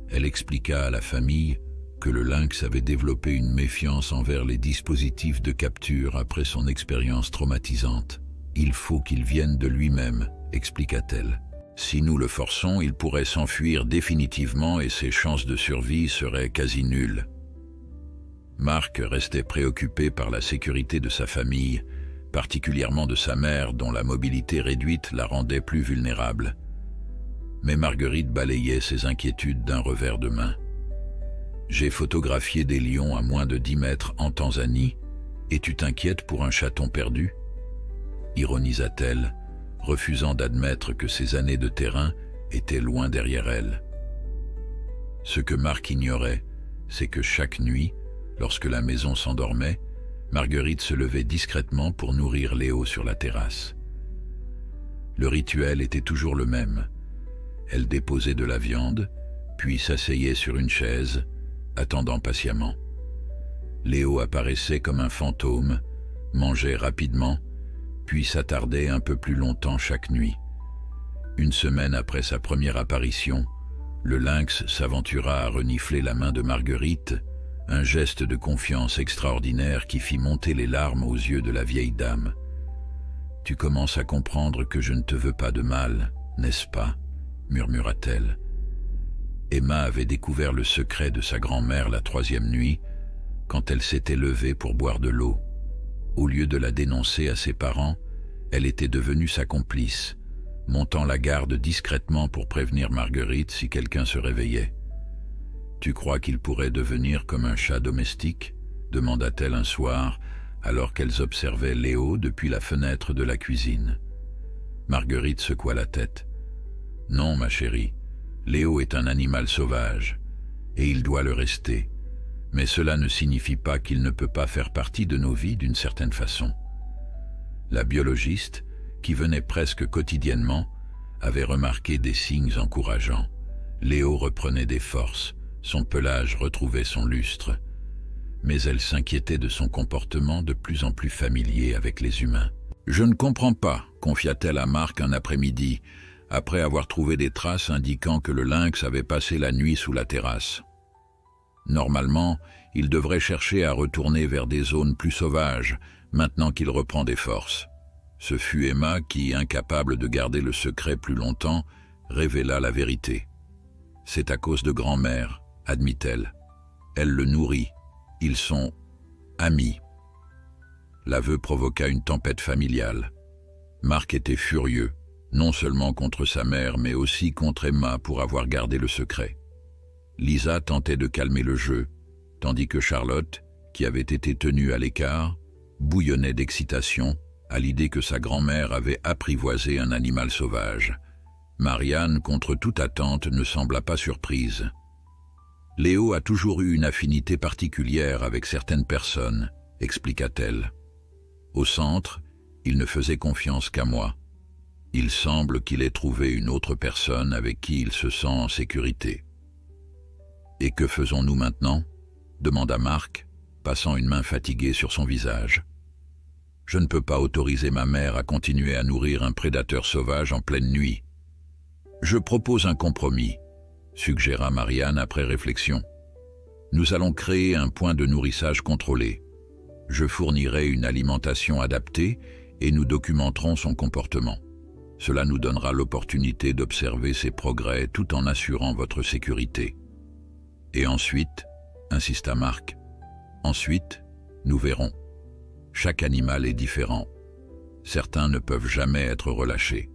Elle expliqua à la famille que le lynx avait développé une méfiance envers les dispositifs de capture après son expérience traumatisante. « Il faut qu'il vienne de lui-même », expliqua-t-elle. « Si nous le forçons, il pourrait s'enfuir définitivement et ses chances de survie seraient quasi nulles. » Marc restait préoccupé par la sécurité de sa famille, particulièrement de sa mère dont la mobilité réduite la rendait plus vulnérable. Mais Marguerite balayait ses inquiétudes d'un revers de main. « J'ai photographié des lions à moins de 10 mètres en Tanzanie, et tu t'inquiètes pour un chaton perdu ?» ironisa-t-elle, refusant d'admettre que ses années de terrain étaient loin derrière elle. Ce que Marc ignorait, c'est que chaque nuit, lorsque la maison s'endormait, Marguerite se levait discrètement pour nourrir Léo sur la terrasse. Le rituel était toujours le même. Elle déposait de la viande, puis s'asseyait sur une chaise, attendant patiemment. Léo apparaissait comme un fantôme, mangeait rapidement, puis s'attardait un peu plus longtemps chaque nuit. Une semaine après sa première apparition, le lynx s'aventura à renifler la main de Marguerite, un geste de confiance extraordinaire qui fit monter les larmes aux yeux de la vieille dame. « Tu commences à comprendre que je ne te veux pas de mal, n'est-ce pas ?» murmura-t-elle. Emma avait découvert le secret de sa grand-mère la 3e nuit, quand elle s'était levée pour boire de l'eau. Au lieu de la dénoncer à ses parents, elle était devenue sa complice, montant la garde discrètement pour prévenir Marguerite si quelqu'un se réveillait. « Tu crois qu'il pourrait devenir comme un chat domestique ?» demanda-t-elle un soir, alors qu'elles observaient Léo depuis la fenêtre de la cuisine. Marguerite secoua la tête. « Non, ma chérie, Léo est un animal sauvage, et il doit le rester. Mais cela ne signifie pas qu'il ne peut pas faire partie de nos vies d'une certaine façon. » La biologiste, qui venait presque quotidiennement, avait remarqué des signes encourageants. Léo reprenait des forces, son pelage retrouvait son lustre. Mais elle s'inquiétait de son comportement de plus en plus familier avec les humains. « Je ne comprends pas », confia-t-elle à Marc un après-midi, après avoir trouvé des traces indiquant que le lynx avait passé la nuit sous la terrasse. Normalement, il devrait chercher à retourner vers des zones plus sauvages, maintenant qu'il reprend des forces. Ce fut Emma qui, incapable de garder le secret plus longtemps, révéla la vérité. « C'est à cause de grand-mère », admit-elle. « Elle le nourrit. Ils sont amis. » L'aveu provoqua une tempête familiale. Marc était furieux, non seulement contre sa mère, mais aussi contre Emma pour avoir gardé le secret. Lisa tentait de calmer le jeu, tandis que Charlotte, qui avait été tenue à l'écart, bouillonnait d'excitation à l'idée que sa grand-mère avait apprivoisé un animal sauvage. Marianne, contre toute attente, ne sembla pas surprise. Léo a toujours eu une affinité particulière avec certaines personnes, expliqua-t-elle. Au centre, il ne faisait confiance qu'à moi. Il semble qu'il ait trouvé une autre personne avec qui il se sent en sécurité. « Et que faisons-nous maintenant ?» demanda Marc, passant une main fatiguée sur son visage. « Je ne peux pas autoriser ma mère à continuer à nourrir un prédateur sauvage en pleine nuit. Je propose un compromis, » suggéra Marianne après réflexion. « Nous allons créer un point de nourrissage contrôlé. Je fournirai une alimentation adaptée et nous documenterons son comportement. Cela nous donnera l'opportunité d'observer ses progrès tout en assurant votre sécurité. » « Et ensuite, insista Marc, ensuite, nous verrons. Chaque animal est différent. Certains ne peuvent jamais être relâchés.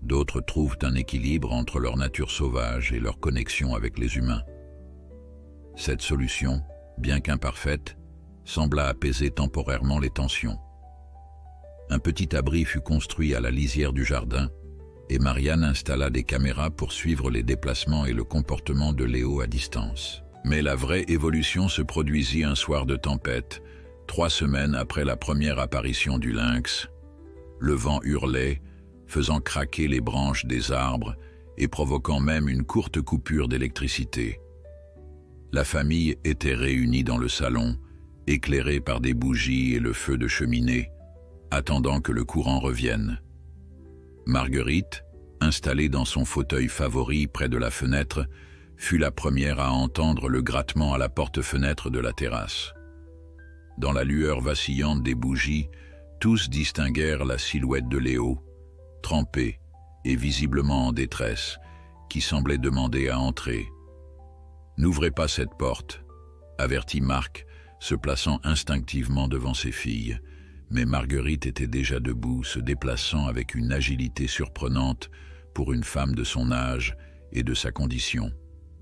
D'autres trouvent un équilibre entre leur nature sauvage et leur connexion avec les humains. Cette solution, bien qu'imparfaite, sembla apaiser temporairement les tensions. Un petit abri fut construit à la lisière du jardin, et Marianne installa des caméras pour suivre les déplacements et le comportement de Léo à distance. Mais la vraie évolution se produisit un soir de tempête, 3 semaines après la première apparition du lynx. Le vent hurlait, faisant craquer les branches des arbres et provoquant même une courte coupure d'électricité. La famille était réunie dans le salon, éclairée par des bougies et le feu de cheminée, attendant que le courant revienne. Marguerite, installée dans son fauteuil favori près de la fenêtre, fut la première à entendre le grattement à la porte-fenêtre de la terrasse. Dans la lueur vacillante des bougies, tous distinguèrent la silhouette de Léo, trempé et visiblement en détresse, qui semblait demander à entrer. « N'ouvrez pas cette porte », avertit Marc, se plaçant instinctivement devant ses filles, mais Marguerite était déjà debout, se déplaçant avec une agilité surprenante pour une femme de son âge et de sa condition.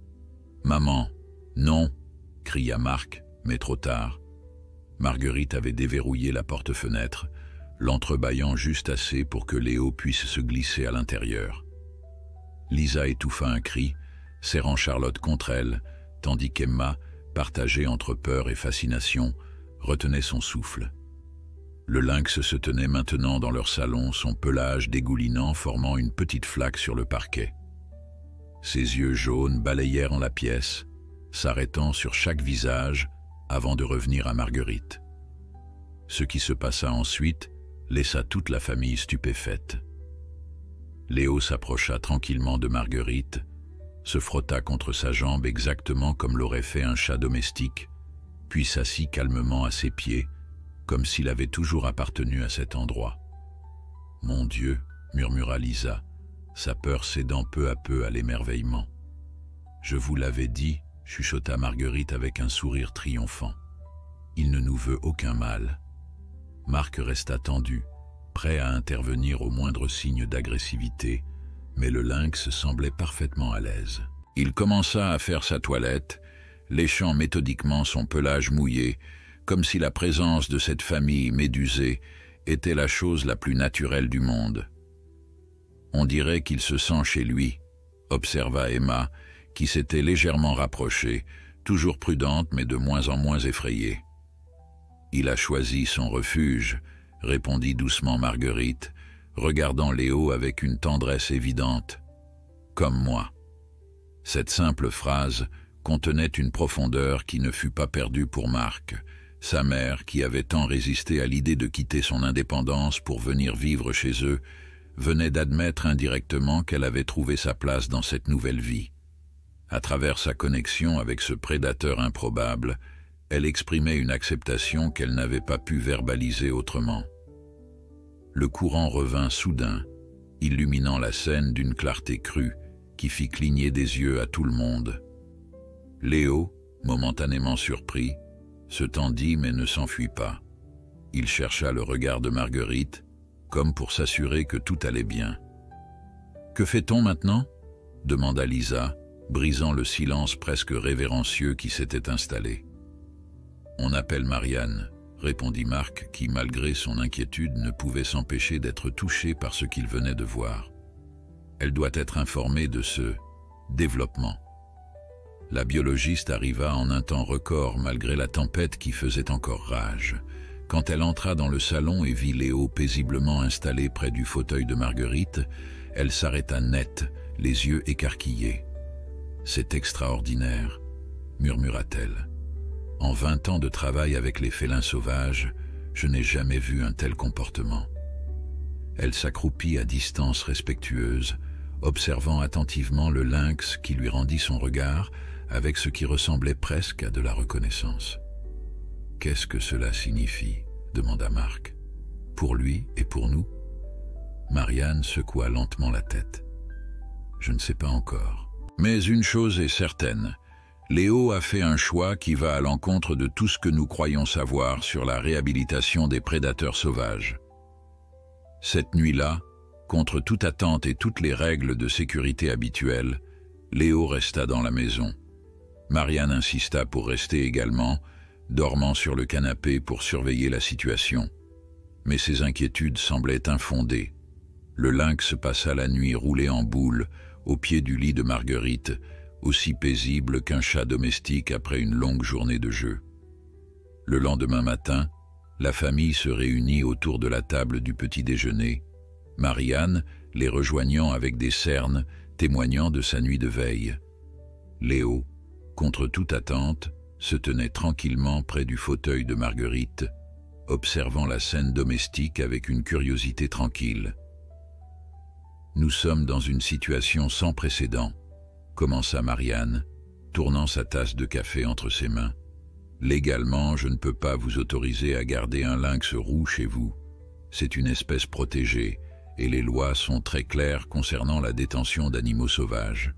« Maman, non !» cria Marc, mais trop tard. Marguerite avait déverrouillé la porte-fenêtre, l'entrebâillant juste assez pour que Léo puisse se glisser à l'intérieur. Lisa étouffa un cri, serrant Charlotte contre elle, tandis qu'Emma, partagée entre peur et fascination, retenait son souffle. Le lynx se tenait maintenant dans leur salon, son pelage dégoulinant formant une petite flaque sur le parquet. Ses yeux jaunes balayèrent la pièce, s'arrêtant sur chaque visage avant de revenir à Marguerite. Ce qui se passa ensuite laissa toute la famille stupéfaite. Léo s'approcha tranquillement de Marguerite, se frotta contre sa jambe exactement comme l'aurait fait un chat domestique, puis s'assit calmement à ses pieds, comme s'il avait toujours appartenu à cet endroit. « Mon Dieu !» murmura Lisa, sa peur cédant peu à peu à l'émerveillement. « Je vous l'avais dit » chuchota Marguerite avec un sourire triomphant. « Il ne nous veut aucun mal. » Marc resta tendu, prêt à intervenir au moindre signe d'agressivité, mais le lynx semblait parfaitement à l'aise. Il commença à faire sa toilette, léchant méthodiquement son pelage mouillé, comme si la présence de cette famille médusée était la chose la plus naturelle du monde. « On dirait qu'il se sent chez lui », observa Emma, qui s'était légèrement rapprochée, toujours prudente mais de moins en moins effrayée. « Il a choisi son refuge », répondit doucement Marguerite, regardant Léo avec une tendresse évidente. « Comme moi ». Cette simple phrase contenait une profondeur qui ne fut pas perdue pour Marc, sa mère, qui avait tant résisté à l'idée de quitter son indépendance pour venir vivre chez eux, venait d'admettre indirectement qu'elle avait trouvé sa place dans cette nouvelle vie. À travers sa connexion avec ce prédateur improbable, elle exprimait une acceptation qu'elle n'avait pas pu verbaliser autrement. Le courant revint soudain, illuminant la scène d'une clarté crue qui fit cligner des yeux à tout le monde. Léo, momentanément surpris, se tendit mais ne s'enfuit pas. Il chercha le regard de Marguerite, comme pour s'assurer que tout allait bien. « Que fait-on maintenant » demanda Lisa, brisant le silence presque révérencieux qui s'était installé. « On appelle Marianne », répondit Marc, qui, malgré son inquiétude, ne pouvait s'empêcher d'être touché par ce qu'il venait de voir. Elle doit être informée de ce développement. La biologiste arriva en un temps record malgré la tempête qui faisait encore rage. Quand elle entra dans le salon et vit Léo paisiblement installé près du fauteuil de Marguerite, elle s'arrêta net, les yeux écarquillés. « C'est extraordinaire », murmura-t-elle. « En 20 ans de travail avec les félins sauvages, je n'ai jamais vu un tel comportement. » Elle s'accroupit à distance respectueuse, observant attentivement le lynx qui lui rendit son regard avec ce qui ressemblait presque à de la reconnaissance. « Qu'est-ce que cela signifie ?» demanda Marc. « Pour lui et pour nous ?» Marianne secoua lentement la tête. « Je ne sais pas encore. Mais une chose est certaine, Léo a fait un choix qui va à l'encontre de tout ce que nous croyons savoir sur la réhabilitation des prédateurs sauvages. Cette nuit-là, contre toute attente et toutes les règles de sécurité habituelles, Léo resta dans la maison. Marianne insista pour rester également, dormant sur le canapé pour surveiller la situation. Mais ses inquiétudes semblaient infondées. Le lynx passa la nuit roulé en boule, au pied du lit de Marguerite, aussi paisible qu'un chat domestique après une longue journée de jeu. Le lendemain matin, la famille se réunit autour de la table du petit déjeuner, Marianne les rejoignant avec des cernes témoignant de sa nuit de veille. Léo, contre toute attente, se tenait tranquillement près du fauteuil de Marguerite, observant la scène domestique avec une curiosité tranquille. « Nous sommes dans une situation sans précédent, » commença Marianne, tournant sa tasse de café entre ses mains. « Légalement, je ne peux pas vous autoriser à garder un lynx roux chez vous. C'est une espèce protégée, et les lois sont très claires concernant la détention d'animaux sauvages. »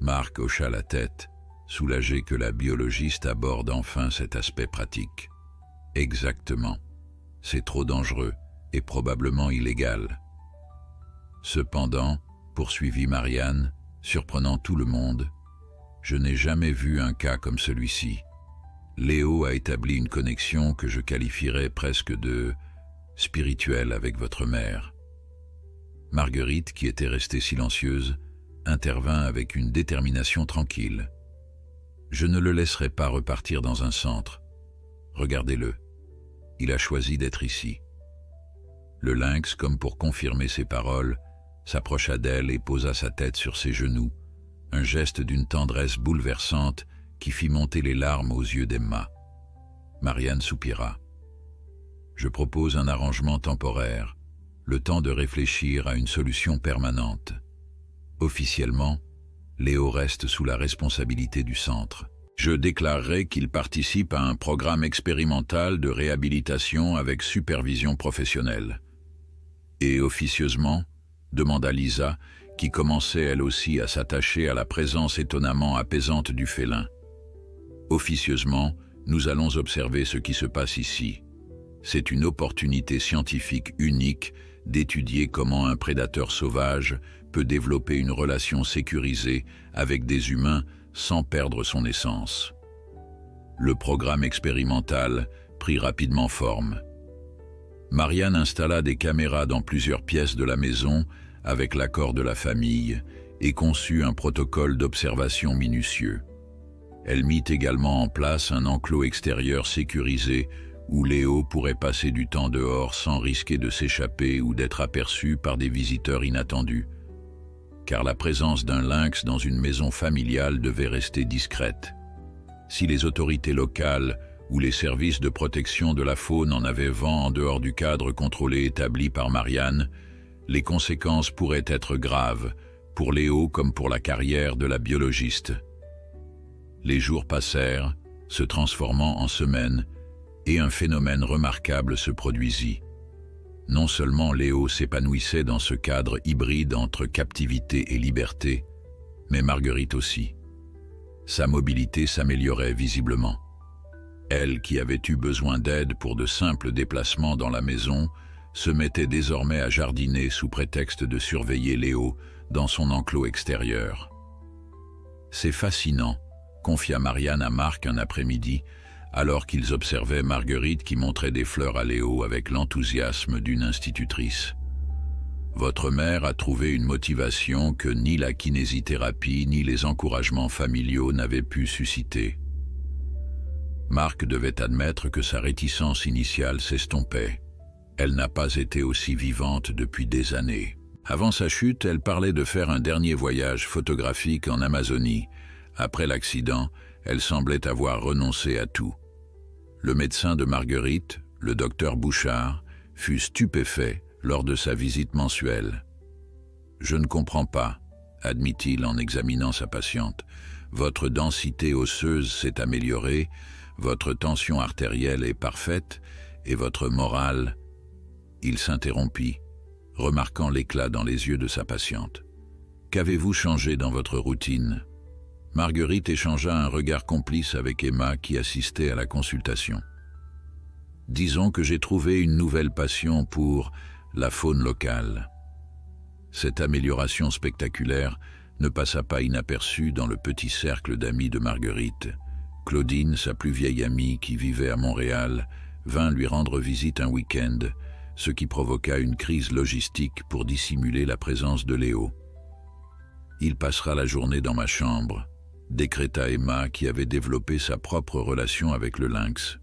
Marc hocha la tête, soulagé que la biologiste aborde enfin cet aspect pratique. « Exactement. C'est trop dangereux et probablement illégal. » Cependant, poursuivit Marianne, surprenant tout le monde, je n'ai jamais vu un cas comme celui-ci. Léo a établi une connexion que je qualifierais presque de spirituelle avec votre mère. Marguerite, qui était restée silencieuse, intervint avec une détermination tranquille. Je ne le laisserai pas repartir dans un centre. Regardez-le. Il a choisi d'être ici. Le lynx, comme pour confirmer ses paroles, s'approcha d'elle et posa sa tête sur ses genoux, un geste d'une tendresse bouleversante qui fit monter les larmes aux yeux d'Emma. Marianne soupira. « Je propose un arrangement temporaire, le temps de réfléchir à une solution permanente. Officiellement, Léo reste sous la responsabilité du centre. Je déclarerai qu'il participe à un programme expérimental de réhabilitation avec supervision professionnelle. » Et officieusement, demanda Lisa, qui commençait elle aussi à s'attacher à la présence étonnamment apaisante du félin. Officieusement, nous allons observer ce qui se passe ici. C'est une opportunité scientifique unique d'étudier comment un prédateur sauvage peut développer une relation sécurisée avec des humains sans perdre son essence. Le programme expérimental prit rapidement forme. Marianne installa des caméras dans plusieurs pièces de la maison avec l'accord de la famille et conçut un protocole d'observation minutieux. Elle mit également en place un enclos extérieur sécurisé où Léo pourrait passer du temps dehors sans risquer de s'échapper ou d'être aperçu par des visiteurs inattendus, car la présence d'un lynx dans une maison familiale devait rester discrète. Si les autorités locales ou les services de protection de la faune en avaient vent en dehors du cadre contrôlé établi par Marianne, les conséquences pourraient être graves, pour Léo comme pour la carrière de la biologiste. Les jours passèrent, se transformant en semaines, et un phénomène remarquable se produisit. Non seulement Léo s'épanouissait dans ce cadre hybride entre captivité et liberté, mais Marguerite aussi. Sa mobilité s'améliorait visiblement. Elle, qui avait eu besoin d'aide pour de simples déplacements dans la maison, se mettait désormais à jardiner sous prétexte de surveiller Léo dans son enclos extérieur. « C'est fascinant », confia Marianne à Marc un après-midi, alors qu'ils observaient Marguerite qui montrait des fleurs à Léo avec l'enthousiasme d'une institutrice. « Votre mère a trouvé une motivation que ni la kinésithérapie ni les encouragements familiaux n'avaient pu susciter. » Marc devait admettre que sa réticence initiale s'estompait. Elle n'a pas été aussi vivante depuis des années. Avant sa chute, elle parlait de faire un dernier voyage photographique en Amazonie. Après l'accident, elle semblait avoir renoncé à tout. Le médecin de Marguerite, le docteur Bouchard, fut stupéfait lors de sa visite mensuelle. « Je ne comprends pas », admit-il en examinant sa patiente. « Votre densité osseuse s'est améliorée, votre tension artérielle est parfaite et votre morale... » Il s'interrompit, remarquant l'éclat dans les yeux de sa patiente. « Qu'avez-vous changé dans votre routine ?» Marguerite échangea un regard complice avec Emma qui assistait à la consultation. « Disons que j'ai trouvé une nouvelle passion pour la faune locale. » Cette amélioration spectaculaire ne passa pas inaperçue dans le petit cercle d'amis de Marguerite. Claudine, sa plus vieille amie qui vivait à Montréal, vint lui rendre visite un week-end, ce qui provoqua une crise logistique pour dissimuler la présence de Léo. « Il passera la journée dans ma chambre », décréta Emma qui avait développé sa propre relation avec le lynx.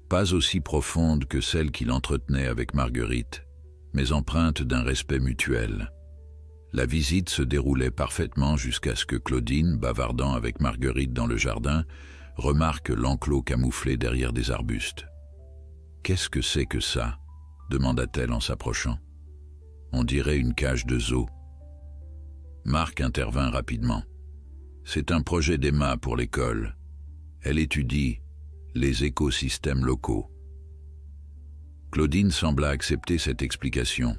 Pas aussi profonde que celle qu'il entretenait avec Marguerite, mais empreinte d'un respect mutuel. La visite se déroulait parfaitement jusqu'à ce que Claudine, bavardant avec Marguerite dans le jardin, remarque l'enclos camouflé derrière des arbustes. « Qu'est-ce que c'est que ça ?» demanda-t-elle en s'approchant. « On dirait une cage de zoo. » Marc intervint rapidement. « C'est un projet d'Emma pour l'école. Elle étudie les écosystèmes locaux. » Claudine sembla accepter cette explication,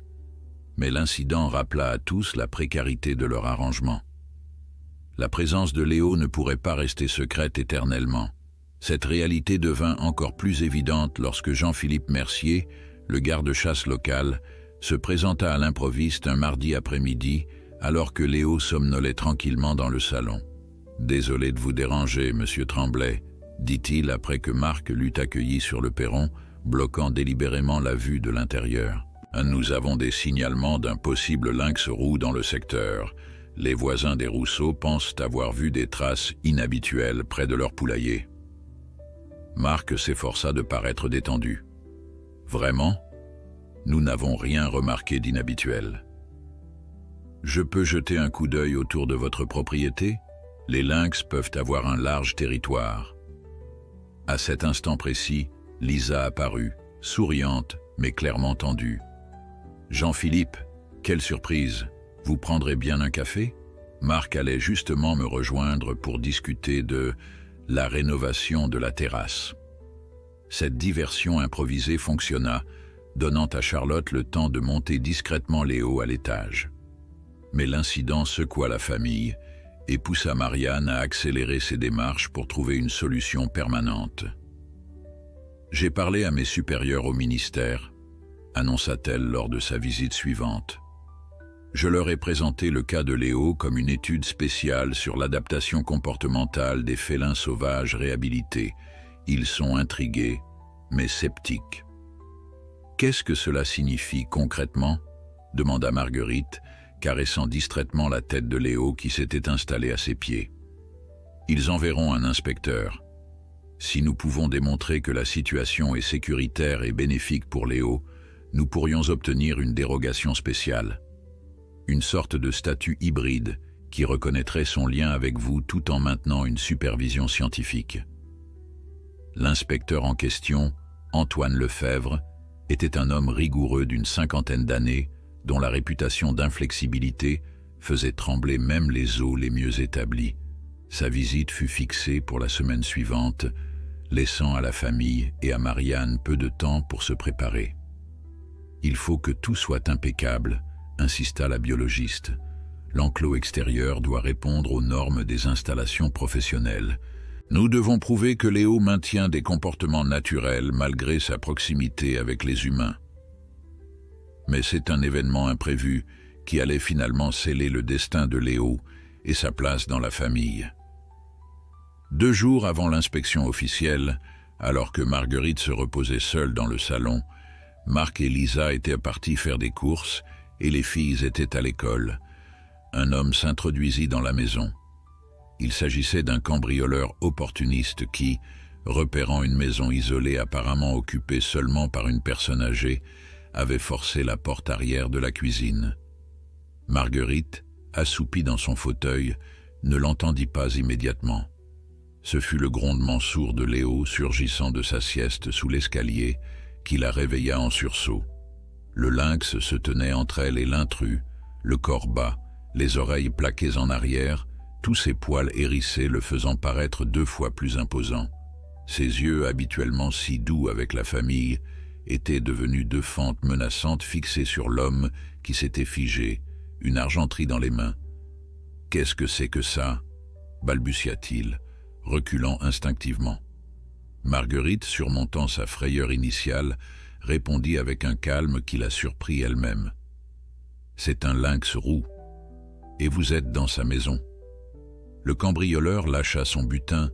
mais l'incident rappela à tous la précarité de leur arrangement. La présence de Léo ne pourrait pas rester secrète éternellement. Cette réalité devint encore plus évidente lorsque Jean-Philippe Mercier, le garde-chasse local, se présenta à l'improviste un mardi après-midi alors que Léo somnolait tranquillement dans le salon. « Désolé de vous déranger, monsieur Tremblay », dit-il après que Marc l'eut accueilli sur le perron, bloquant délibérément la vue de l'intérieur. « Nous avons des signalements d'un possible lynx roux dans le secteur. Les voisins des Rousseau pensent avoir vu des traces inhabituelles près de leur poulailler. » Marc s'efforça de paraître détendu. « Vraiment ? Nous n'avons rien remarqué d'inhabituel. » « Je peux jeter un coup d'œil autour de votre propriété ? Les lynx peuvent avoir un large territoire. » À cet instant précis, Lisa apparut, souriante mais clairement tendue. « Jean-Philippe, quelle surprise! Vous prendrez bien un café ? » Marc allait justement me rejoindre pour discuter de la rénovation de la terrasse. Cette diversion improvisée fonctionna, donnant à Charlotte le temps de monter discrètement Léo à l'étage. Mais l'incident secoua la famille et poussa Marianne à accélérer ses démarches pour trouver une solution permanente. « J'ai parlé à mes supérieurs au ministère », annonça-t-elle lors de sa visite suivante. « Je leur ai présenté le cas de Léo comme une étude spéciale sur l'adaptation comportementale des félins sauvages réhabilités. Ils sont intrigués, mais sceptiques. »« Qu'est-ce que cela signifie concrètement ?» demanda Marguerite, caressant distraitement la tête de Léo qui s'était installé à ses pieds. « Ils enverront un inspecteur. Si nous pouvons démontrer que la situation est sécuritaire et bénéfique pour Léo, nous pourrions obtenir une dérogation spéciale. Une sorte de statut hybride qui reconnaîtrait son lien avec vous tout en maintenant une supervision scientifique. » L'inspecteur en question, Antoine Lefebvre, était un homme rigoureux d'une 50aine d'années, dont la réputation d'inflexibilité faisait trembler même les os les mieux établis. Sa visite fut fixée pour la semaine suivante, laissant à la famille et à Marianne peu de temps pour se préparer. « Il faut que tout soit impeccable », insista la biologiste. « L'enclos extérieur doit répondre aux normes des installations professionnelles. Nous devons prouver que Léo maintient des comportements naturels malgré sa proximité avec les humains. » Mais c'est un événement imprévu qui allait finalement sceller le destin de Léo et sa place dans la famille. 2 jours avant l'inspection officielle, alors que Marguerite se reposait seule dans le salon, Marc et Lisa étaient partis faire des courses et les filles étaient à l'école. Un homme s'introduisit dans la maison. Il s'agissait d'un cambrioleur opportuniste qui, repérant une maison isolée apparemment occupée seulement par une personne âgée, avait forcé la porte arrière de la cuisine. Marguerite, assoupie dans son fauteuil, ne l'entendit pas immédiatement. Ce fut le grondement sourd de Léo surgissant de sa sieste sous l'escalier qui la réveilla en sursaut. Le lynx se tenait entre elle et l'intrus, le corps bas, les oreilles plaquées en arrière, tous ses poils hérissés le faisant paraître 2 fois plus imposant. Ses yeux, habituellement si doux avec la famille, étaient devenus 2 fentes menaçantes fixées sur l'homme qui s'était figé, une argenterie dans les mains. « Qu'est-ce que c'est que ça ?» balbutia-t-il, reculant instinctivement. Marguerite, surmontant sa frayeur initiale, répondit avec un calme qui la surprit elle-même. « C'est un lynx roux. Et vous êtes dans sa maison. » Le cambrioleur lâcha son butin,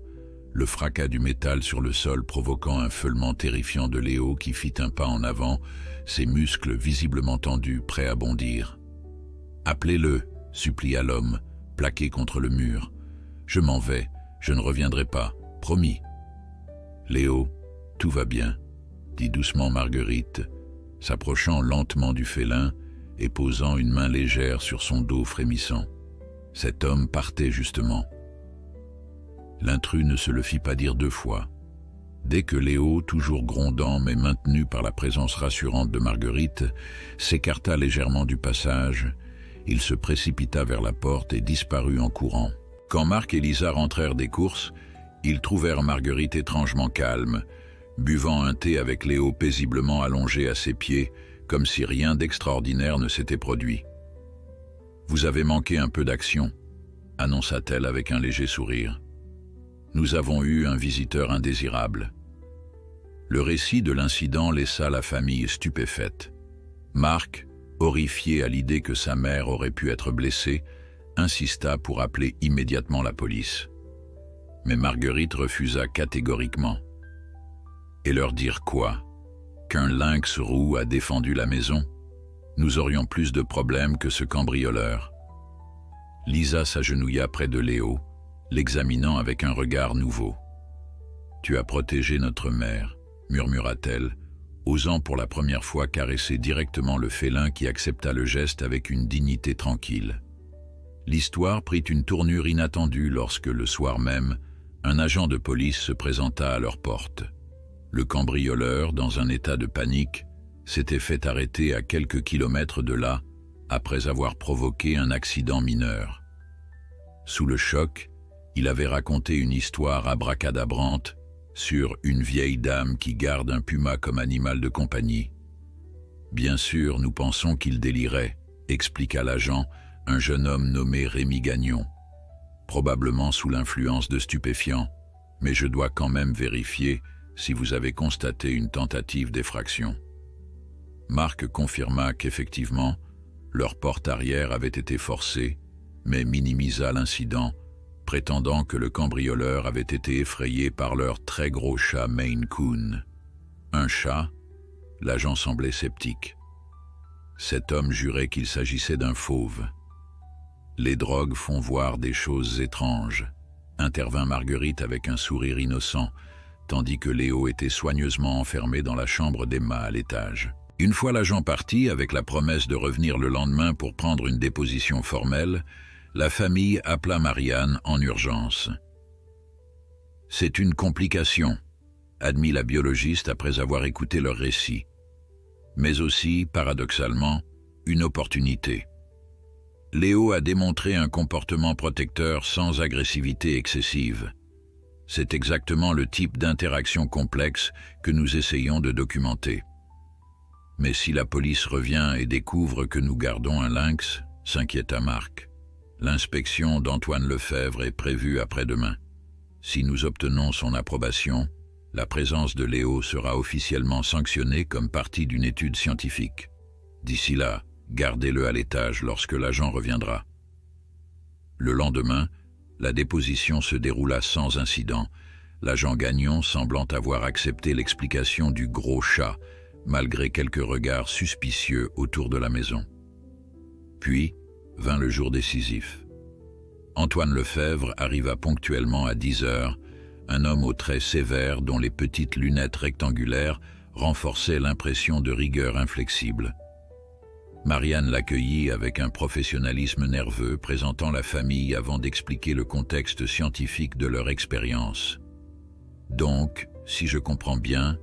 le fracas du métal sur le sol provoquant un feulement terrifiant de Léo qui fit un pas en avant, ses muscles visiblement tendus, prêts à bondir. « Appelez-le » supplia l'homme, plaqué contre le mur. « Je m'en vais, je ne reviendrai pas, promis. »« Léo, tout va bien, » dit doucement Marguerite, s'approchant lentement du félin et posant une main légère sur son dos frémissant. Cet homme partait justement. L'intrus ne se le fit pas dire 2 fois. Dès que Léo, toujours grondant mais maintenu par la présence rassurante de Marguerite, s'écarta légèrement du passage, il se précipita vers la porte et disparut en courant. Quand Marc et Lisa rentrèrent des courses, ils trouvèrent Marguerite étrangement calme, buvant un thé avec Léo paisiblement allongé à ses pieds, comme si rien d'extraordinaire ne s'était produit. « Vous avez manqué un peu d'action », annonça-t-elle avec un léger sourire. « Nous avons eu un visiteur indésirable. » Le récit de l'incident laissa la famille stupéfaite. Marc, horrifié à l'idée que sa mère aurait pu être blessée, insista pour appeler immédiatement la police. Mais Marguerite refusa catégoriquement. Et leur dire quoi? Qu'un lynx roux a défendu la maison? Nous aurions plus de problèmes que ce cambrioleur. Lisa s'agenouilla près de Léo, l'examinant avec un regard nouveau. « Tu as protégé notre mère », murmura-t-elle, osant pour la première fois caresser directement le félin qui accepta le geste avec une dignité tranquille. L'histoire prit une tournure inattendue lorsque, le soir même, un agent de police se présenta à leur porte. Le cambrioleur, dans un état de panique, s'était fait arrêter à quelques kilomètres de là, après avoir provoqué un accident mineur. Sous le choc, il avait raconté une histoire abracadabrante sur une vieille dame qui garde un puma comme animal de compagnie. « Bien sûr, nous pensons qu'il délirait », expliqua l'agent, un jeune homme nommé Rémi Gagnon, probablement sous l'influence de stupéfiants, mais je dois quand même vérifier si vous avez constaté une tentative d'effraction. Marc confirma qu'effectivement, leur porte arrière avait été forcée, mais minimisa l'incident, prétendant que le cambrioleur avait été effrayé par leur très gros chat Maine Coon. Un chat? L'agent semblait sceptique. Cet homme jurait qu'il s'agissait d'un fauve. Les drogues font voir des choses étranges, intervint Marguerite avec un sourire innocent, tandis que Léo était soigneusement enfermé dans la chambre d'Emma à l'étage. Une fois l'agent parti, avec la promesse de revenir le lendemain pour prendre une déposition formelle, la famille appela Marianne en urgence. « C'est une complication », admit la biologiste après avoir écouté leur récit, mais aussi, paradoxalement, une opportunité. Léo a démontré un comportement protecteur sans agressivité excessive. C'est exactement le type d'interaction complexe que nous essayons de documenter. Mais si la police revient et découvre que nous gardons un lynx, s'inquiéta Marc. L'inspection d'Antoine Lefebvre est prévue après-demain. Si nous obtenons son approbation, la présence de Léo sera officiellement sanctionnée comme partie d'une étude scientifique. D'ici là, gardez-le à l'étage lorsque l'agent reviendra. Le lendemain, la déposition se déroula sans incident, l'agent Gagnon semblant avoir accepté l'explication du gros chat, malgré quelques regards suspicieux autour de la maison. Puis vint le jour décisif. Antoine Lefebvre arriva ponctuellement à 10 heures, un homme aux traits sévères dont les petites lunettes rectangulaires renforçaient l'impression de rigueur inflexible. Marianne l'accueillit avec un professionnalisme nerveux, présentant la famille avant d'expliquer le contexte scientifique de leur expérience. « Donc, si je comprends bien, »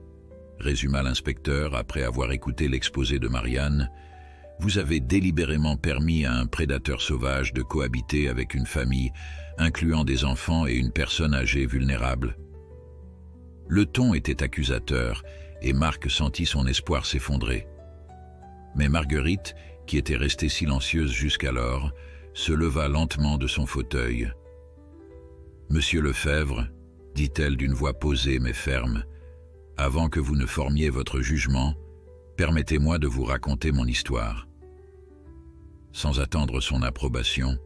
résuma l'inspecteur après avoir écouté l'exposé de Marianne, « vous avez délibérément permis à un prédateur sauvage de cohabiter avec une famille, incluant des enfants et une personne âgée vulnérable. » Le ton était accusateur, et Marc sentit son espoir s'effondrer. Mais Marguerite, qui était restée silencieuse jusqu'alors, se leva lentement de son fauteuil. « Monsieur Lefebvre, dit-elle d'une voix posée mais ferme, avant que vous ne formiez votre jugement, permettez-moi de vous raconter mon histoire. » Sans attendre son approbation,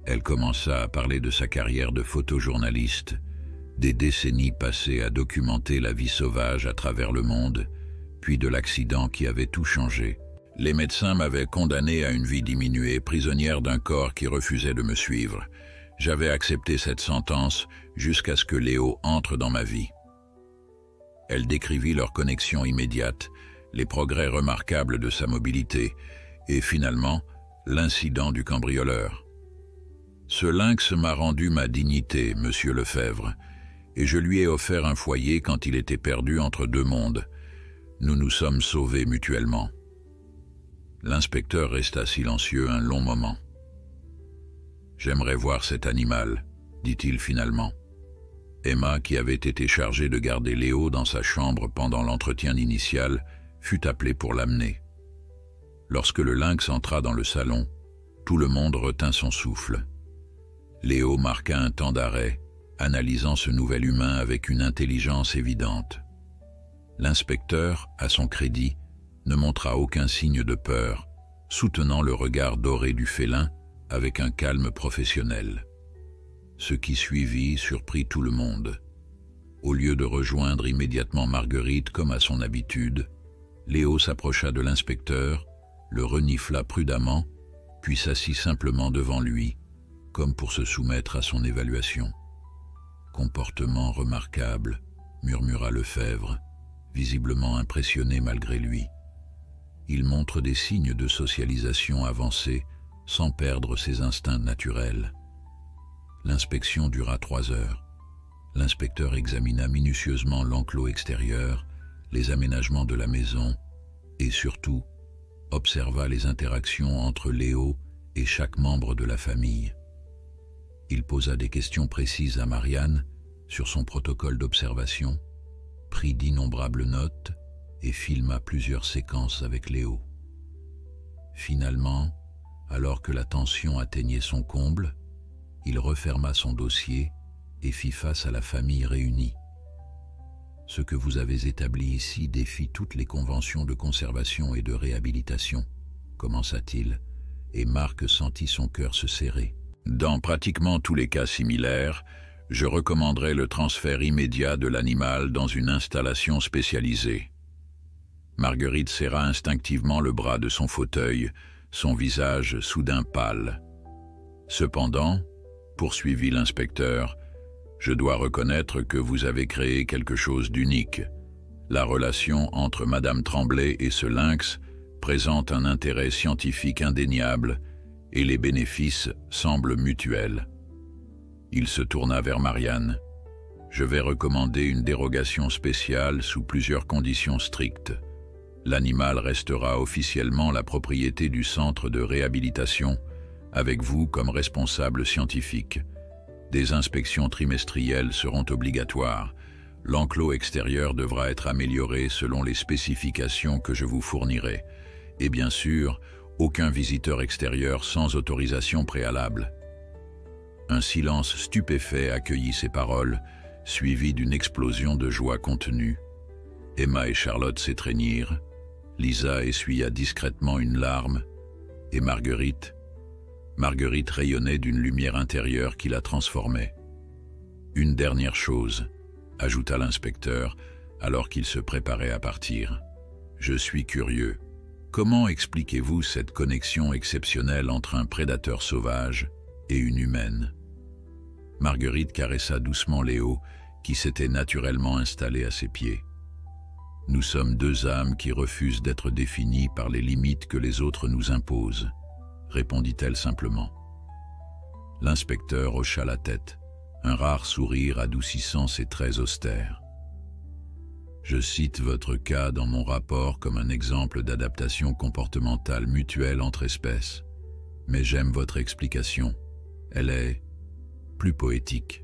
elle commença à parler de sa carrière de photojournaliste, des décennies passées à documenter la vie sauvage à travers le monde, puis de l'accident qui avait tout changé. Les médecins m'avaient condamné à une vie diminuée, prisonnière d'un corps qui refusait de me suivre. J'avais accepté cette sentence jusqu'à ce que Léo entre dans ma vie. Elle décrivit leur connexion immédiate, les progrès remarquables de sa mobilité et finalement l'incident du cambrioleur. Ce lynx m'a rendu ma dignité, monsieur Lefebvre, et je lui ai offert un foyer quand il était perdu entre deux mondes. Nous nous sommes sauvés mutuellement. » L'inspecteur resta silencieux un long moment. « J'aimerais voir cet animal, » dit-il finalement. Emma, qui avait été chargée de garder Léo dans sa chambre pendant l'entretien initial, fut appelée pour l'amener. Lorsque le lynx entra dans le salon, tout le monde retint son souffle. Léo marqua un temps d'arrêt, analysant ce nouvel humain avec une intelligence évidente. L'inspecteur, à son crédit, ne montra aucun signe de peur, soutenant le regard doré du félin avec un calme professionnel. Ce qui suivit surprit tout le monde. Au lieu de rejoindre immédiatement Marguerite comme à son habitude, Léo s'approcha de l'inspecteur, le renifla prudemment, puis s'assit simplement devant lui, comme pour se soumettre à son évaluation. « Comportement remarquable », murmura Lefebvre, visiblement impressionné malgré lui. « Il montre des signes de socialisation avancée sans perdre ses instincts naturels. » L'inspection dura 3 heures. L'inspecteur examina minutieusement l'enclos extérieur, les aménagements de la maison et surtout observa les interactions entre Léo et chaque membre de la famille. Il posa des questions précises à Marianne sur son protocole d'observation, prit d'innombrables notes et filma plusieurs séquences avec Léo. Finalement, alors que la tension atteignait son comble, il referma son dossier et fit face à la famille réunie. « Ce que vous avez établi ici défie toutes les conventions de conservation et de réhabilitation, » commença-t-il, et Marc sentit son cœur se serrer. « Dans pratiquement tous les cas similaires, je recommanderais le transfert immédiat de l'animal dans une installation spécialisée. » Marguerite serra instinctivement le bras de son fauteuil, son visage soudain pâle. « Cependant, » poursuivit l'inspecteur, « je dois reconnaître que vous avez créé quelque chose d'unique. La relation entre Madame Tremblay et ce lynx présente un intérêt scientifique indéniable et les bénéfices semblent mutuels. » Il se tourna vers Marianne. « Je vais recommander une dérogation spéciale sous plusieurs conditions strictes. L'animal restera officiellement la propriété du centre de réhabilitation, avec vous comme responsable scientifique. Des inspections trimestrielles seront obligatoires. L'enclos extérieur devra être amélioré selon les spécifications que je vous fournirai. Et bien sûr, aucun visiteur extérieur sans autorisation préalable. » Un silence stupéfait accueillit ces paroles, suivi d'une explosion de joie contenue. Emma et Charlotte s'étreignirent, Lisa essuya discrètement une larme, et Marguerite rayonnait d'une lumière intérieure qui la transformait. « Une dernière chose, » ajouta l'inspecteur, alors qu'il se préparait à partir. « Je suis curieux. Comment expliquez-vous cette connexion exceptionnelle entre un prédateur sauvage et une humaine ?» Marguerite caressa doucement Léo, qui s'était naturellement installé à ses pieds. « Nous sommes 2 âmes qui refusent d'être définies par les limites que les autres nous imposent, » répondit-elle simplement. L'inspecteur hocha la tête, un rare sourire adoucissant ses traits austères. « Je cite votre cas dans mon rapport comme un exemple d'adaptation comportementale mutuelle entre espèces, mais j'aime votre explication. Elle est plus poétique. »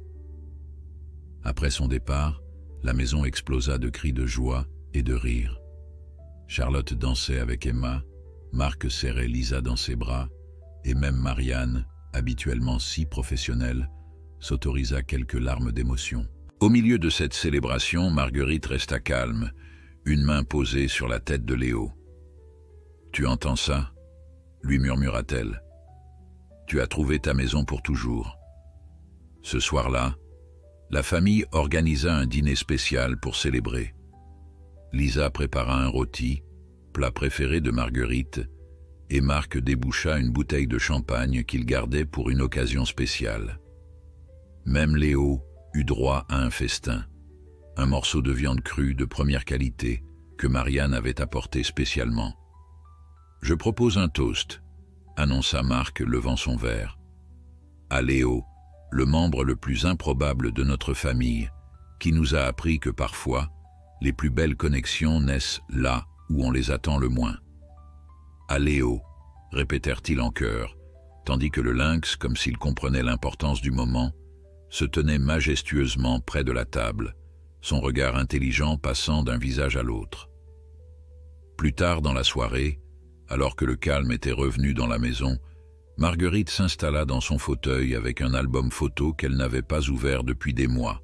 Après son départ, la maison explosa de cris de joie et de rire. Charlotte dansait avec Emma, Marc serrait Lisa dans ses bras, et même Marianne, habituellement si professionnelle, s'autorisa quelques larmes d'émotion. Au milieu de cette célébration, Marguerite resta calme, une main posée sur la tête de Léo. « Tu entends ça ?» lui murmura-t-elle. « Tu as trouvé ta maison pour toujours. » Ce soir-là, la famille organisa un dîner spécial pour célébrer. Lisa prépara un rôti, plat préféré de Marguerite, et Marc déboucha une bouteille de champagne qu'il gardait pour une occasion spéciale. Même Léo eut droit à un festin, un morceau de viande crue de première qualité que Marianne avait apporté spécialement. « Je propose un toast », annonça Marc levant son verre. à Léo, le membre le plus improbable de notre famille, qui nous a appris que parfois, les plus belles connexions naissent là où on les attend le moins. À Léo, répétèrent-ils en chœur, tandis que le lynx, comme s'il comprenait l'importance du moment, se tenait majestueusement près de la table, son regard intelligent passant d'un visage à l'autre. Plus tard dans la soirée, alors que le calme était revenu dans la maison, Marguerite s'installa dans son fauteuil avec un album photo qu'elle n'avait pas ouvert depuis des mois.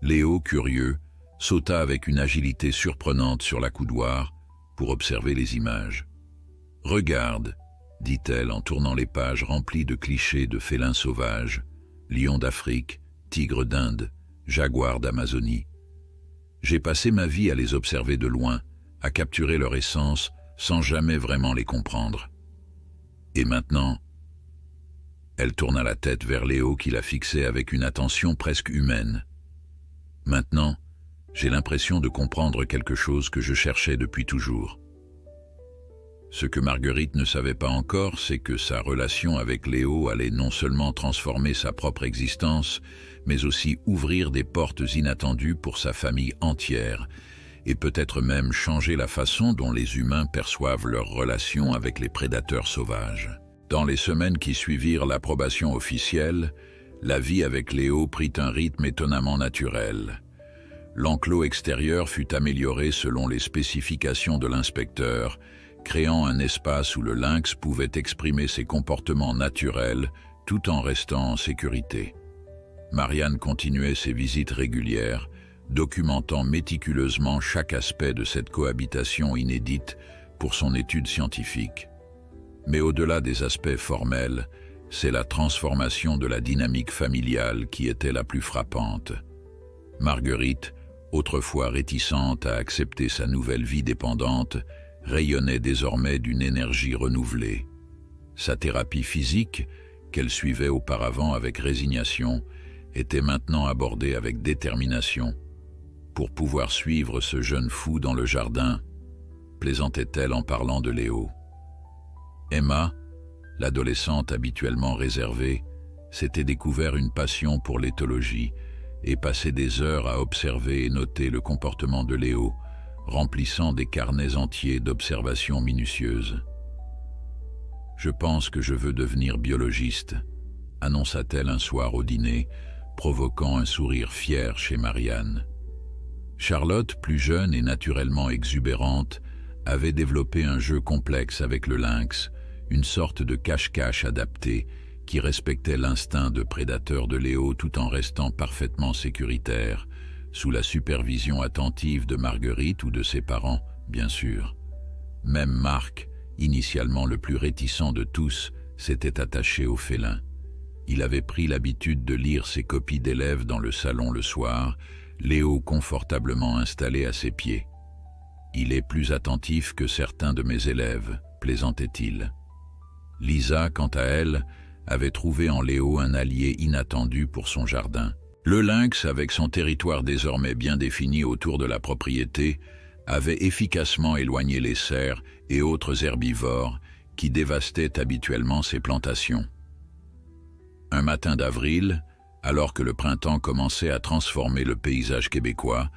Léo, curieux, sauta avec une agilité surprenante sur la coudoir pour observer les images. « Regarde », dit-elle en tournant les pages remplies de clichés de félins sauvages, lions d'Afrique, tigres d'Inde, jaguars d'Amazonie. J'ai passé ma vie à les observer de loin, à capturer leur essence sans jamais vraiment les comprendre. Et maintenant, elle tourna la tête vers Léo qui la fixait avec une attention presque humaine. Maintenant, j'ai l'impression de comprendre quelque chose que je cherchais depuis toujours. Ce que Marguerite ne savait pas encore, c'est que sa relation avec Léo allait non seulement transformer sa propre existence, mais aussi ouvrir des portes inattendues pour sa famille entière, et peut-être même changer la façon dont les humains perçoivent leur relation avec les prédateurs sauvages. Dans les semaines qui suivirent l'approbation officielle, la vie avec Léo prit un rythme étonnamment naturel. L'enclos extérieur fut amélioré selon les spécifications de l'inspecteur, créant un espace où le lynx pouvait exprimer ses comportements naturels tout en restant en sécurité. Marianne continuait ses visites régulières, documentant méticuleusement chaque aspect de cette cohabitation inédite pour son étude scientifique. Mais au-delà des aspects formels, c'est la transformation de la dynamique familiale qui était la plus frappante. Marguerite, autrefois réticente à accepter sa nouvelle vie dépendante, rayonnait désormais d'une énergie renouvelée. Sa thérapie physique, qu'elle suivait auparavant avec résignation, était maintenant abordée avec détermination. Pour pouvoir suivre ce jeune fou dans le jardin, plaisantait-elle en parlant de Léo. Emma, l'adolescente habituellement réservée, s'était découvert une passion pour l'éthologie et passait des heures à observer et noter le comportement de Léo, remplissant des carnets entiers d'observations minutieuses. « Je pense que je veux devenir biologiste », annonça-t-elle un soir au dîner, provoquant un sourire fier chez Marianne. Charlotte, plus jeune et naturellement exubérante, avait développé un jeu complexe avec le lynx, une sorte de cache-cache adapté qui respectait l'instinct de prédateur de Léo tout en restant parfaitement sécuritaire, sous la supervision attentive de Marguerite ou de ses parents, bien sûr. Même Marc, initialement le plus réticent de tous, s'était attaché au félin. Il avait pris l'habitude de lire ses copies d'élèves dans le salon le soir, Léo confortablement installé à ses pieds. « Il est plus attentif que certains de mes élèves », plaisantait-il. Lisa, quant à elle, avait trouvé en Léo un allié inattendu pour son jardin. Le lynx, avec son territoire désormais bien défini autour de la propriété, avait efficacement éloigné les cerfs et autres herbivores qui dévastaient habituellement ses plantations. Un matin d'avril, alors que le printemps commençait à transformer le paysage québécois,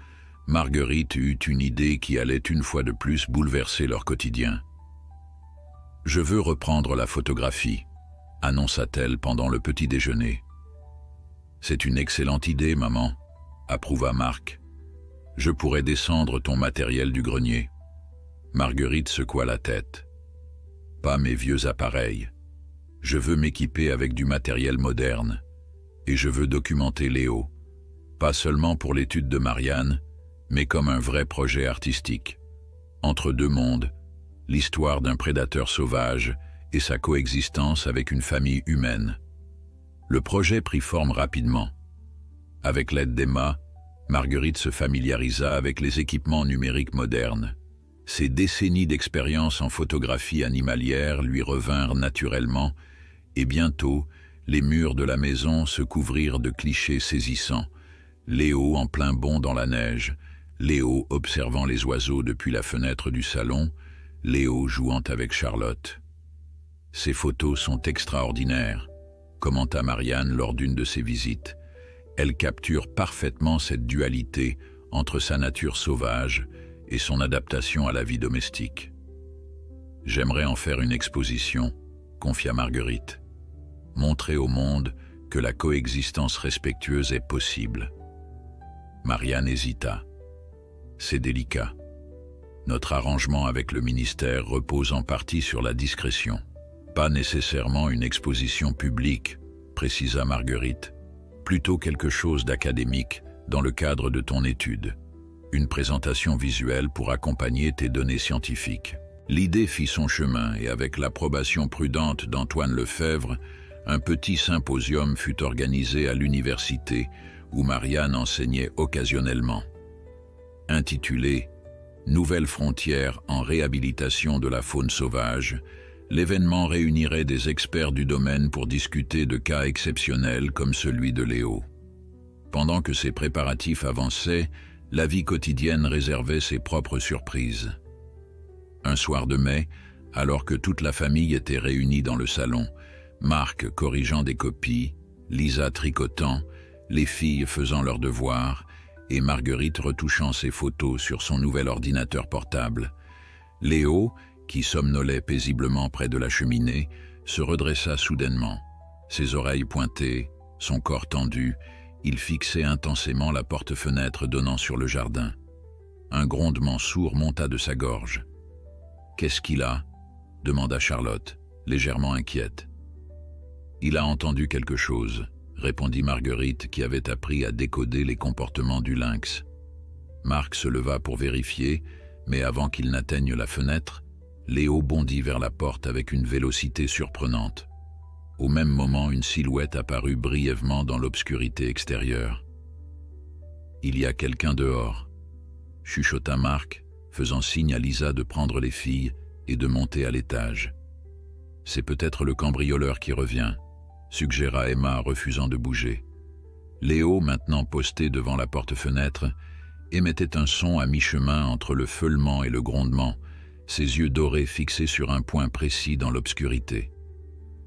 Marguerite eut une idée qui allait une fois de plus bouleverser leur quotidien. « Je veux reprendre la photographie », annonça-t-elle pendant le petit déjeuner. « C'est une excellente idée, maman », approuva Marc. « Je pourrais descendre ton matériel du grenier. » Marguerite secoua la tête. « Pas mes vieux appareils. Je veux m'équiper avec du matériel moderne. Et je veux documenter Léo, pas seulement pour l'étude de Marianne, mais comme un vrai projet artistique. Entre deux mondes, l'histoire d'un prédateur sauvage et sa coexistence avec une famille humaine. Le projet prit forme rapidement. Avec l'aide d'Emma, Marguerite se familiarisa avec les équipements numériques modernes. Ses décennies d'expérience en photographie animalière lui revinrent naturellement, et bientôt, les murs de la maison se couvrirent de clichés saisissants. Léo en plein bond dans la neige, Léo observant les oiseaux depuis la fenêtre du salon, Léo jouant avec Charlotte. Ces photos sont extraordinaires, commenta Marianne lors d'une de ses visites. Elle capture parfaitement cette dualité entre sa nature sauvage et son adaptation à la vie domestique. J'aimerais en faire une exposition, confia Marguerite. Montrer au monde que la coexistence respectueuse est possible. Marianne hésita. C'est délicat. Notre arrangement avec le ministère repose en partie sur la discrétion. Pas nécessairement une exposition publique, précisa Marguerite. Plutôt quelque chose d'académique dans le cadre de ton étude. Une présentation visuelle pour accompagner tes données scientifiques. L'idée fit son chemin et avec l'approbation prudente d'Antoine Lefebvre, un petit symposium fut organisé à l'université où Marianne enseignait occasionnellement. Intitulé « Nouvelles frontières en réhabilitation de la faune sauvage », l'événement réunirait des experts du domaine pour discuter de cas exceptionnels comme celui de Léo. Pendant que ces préparatifs avançaient, la vie quotidienne réservait ses propres surprises. Un soir de mai, alors que toute la famille était réunie dans le salon, Marc corrigeant des copies, Lisa tricotant, les filles faisant leurs devoirs et Marguerite retouchant ses photos sur son nouvel ordinateur portable, Léo, qui somnolait paisiblement près de la cheminée, se redressa soudainement. Ses oreilles pointées, son corps tendu, il fixait intensément la porte-fenêtre donnant sur le jardin. Un grondement sourd monta de sa gorge. « Qu'est-ce qu'il a » demanda Charlotte, légèrement inquiète. « Il a entendu quelque chose », répondit Marguerite qui avait appris à décoder les comportements du lynx. Marc se leva pour vérifier, mais avant qu'il n'atteigne la fenêtre, Léo bondit vers la porte avec une vélocité surprenante. Au même moment, une silhouette apparut brièvement dans l'obscurité extérieure. « Il y a quelqu'un dehors », chuchota Marc, faisant signe à Lisa de prendre les filles et de monter à l'étage. « C'est peut-être le cambrioleur qui revient », suggéra Emma, refusant de bouger. Léo, maintenant posté devant la porte-fenêtre, émettait un son à mi-chemin entre le feulement et le grondement, ses yeux dorés fixés sur un point précis dans l'obscurité.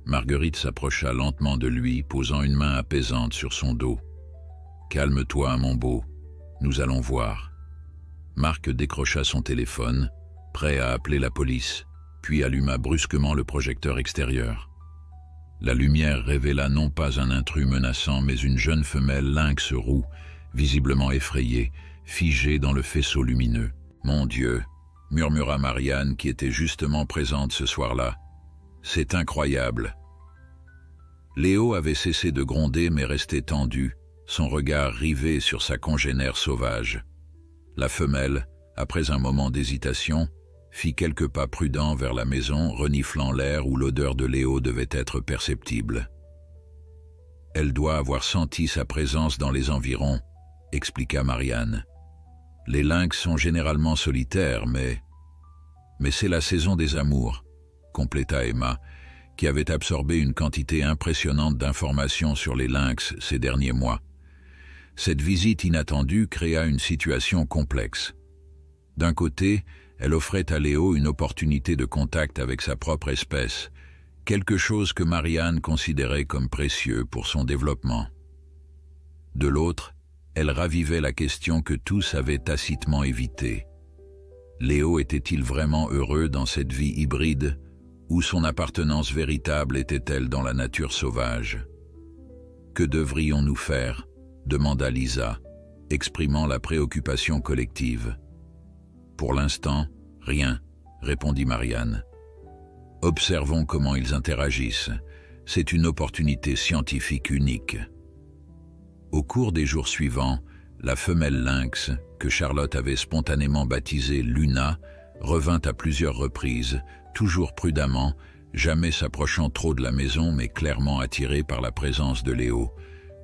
Marguerite s'approcha lentement de lui, posant une main apaisante sur son dos. « Calme-toi, mon beau, nous allons voir. » Marc décrocha son téléphone, prêt à appeler la police, puis alluma brusquement le projecteur extérieur. La lumière révéla non pas un intrus menaçant, mais une jeune femelle lynx roux, visiblement effrayée, figée dans le faisceau lumineux. « Mon Dieu !» murmura Marianne qui était justement présente ce soir-là. « C'est incroyable !» Léo avait cessé de gronder mais restait tendu, son regard rivé sur sa congénère sauvage. La femelle, après un moment d'hésitation, fit quelques pas prudents vers la maison, reniflant l'air où l'odeur de Léo devait être perceptible. « Elle doit avoir senti sa présence dans les environs, » expliqua Marianne. « Les lynx sont généralement solitaires, mais c'est la saison des amours, » compléta Emma, qui avait absorbé une quantité impressionnante d'informations sur les lynx ces derniers mois. Cette visite inattendue créa une situation complexe. D'un côté, elle offrait à Léo une opportunité de contact avec sa propre espèce, quelque chose que Marianne considérait comme précieux pour son développement. De l'autre, elle ravivait la question que tous avaient tacitement évitée. Léo était-il vraiment heureux dans cette vie hybride, ou son appartenance véritable était-elle dans la nature sauvage? « Que devrions-nous faire ?» demanda Lisa, exprimant la préoccupation collective. « Pour l'instant, rien », répondit Marianne. « Observons comment ils interagissent. C'est une opportunité scientifique unique. » Au cours des jours suivants, la femelle lynx, que Charlotte avait spontanément baptisée Luna, revint à plusieurs reprises, toujours prudemment, jamais s'approchant trop de la maison mais clairement attirée par la présence de Léo.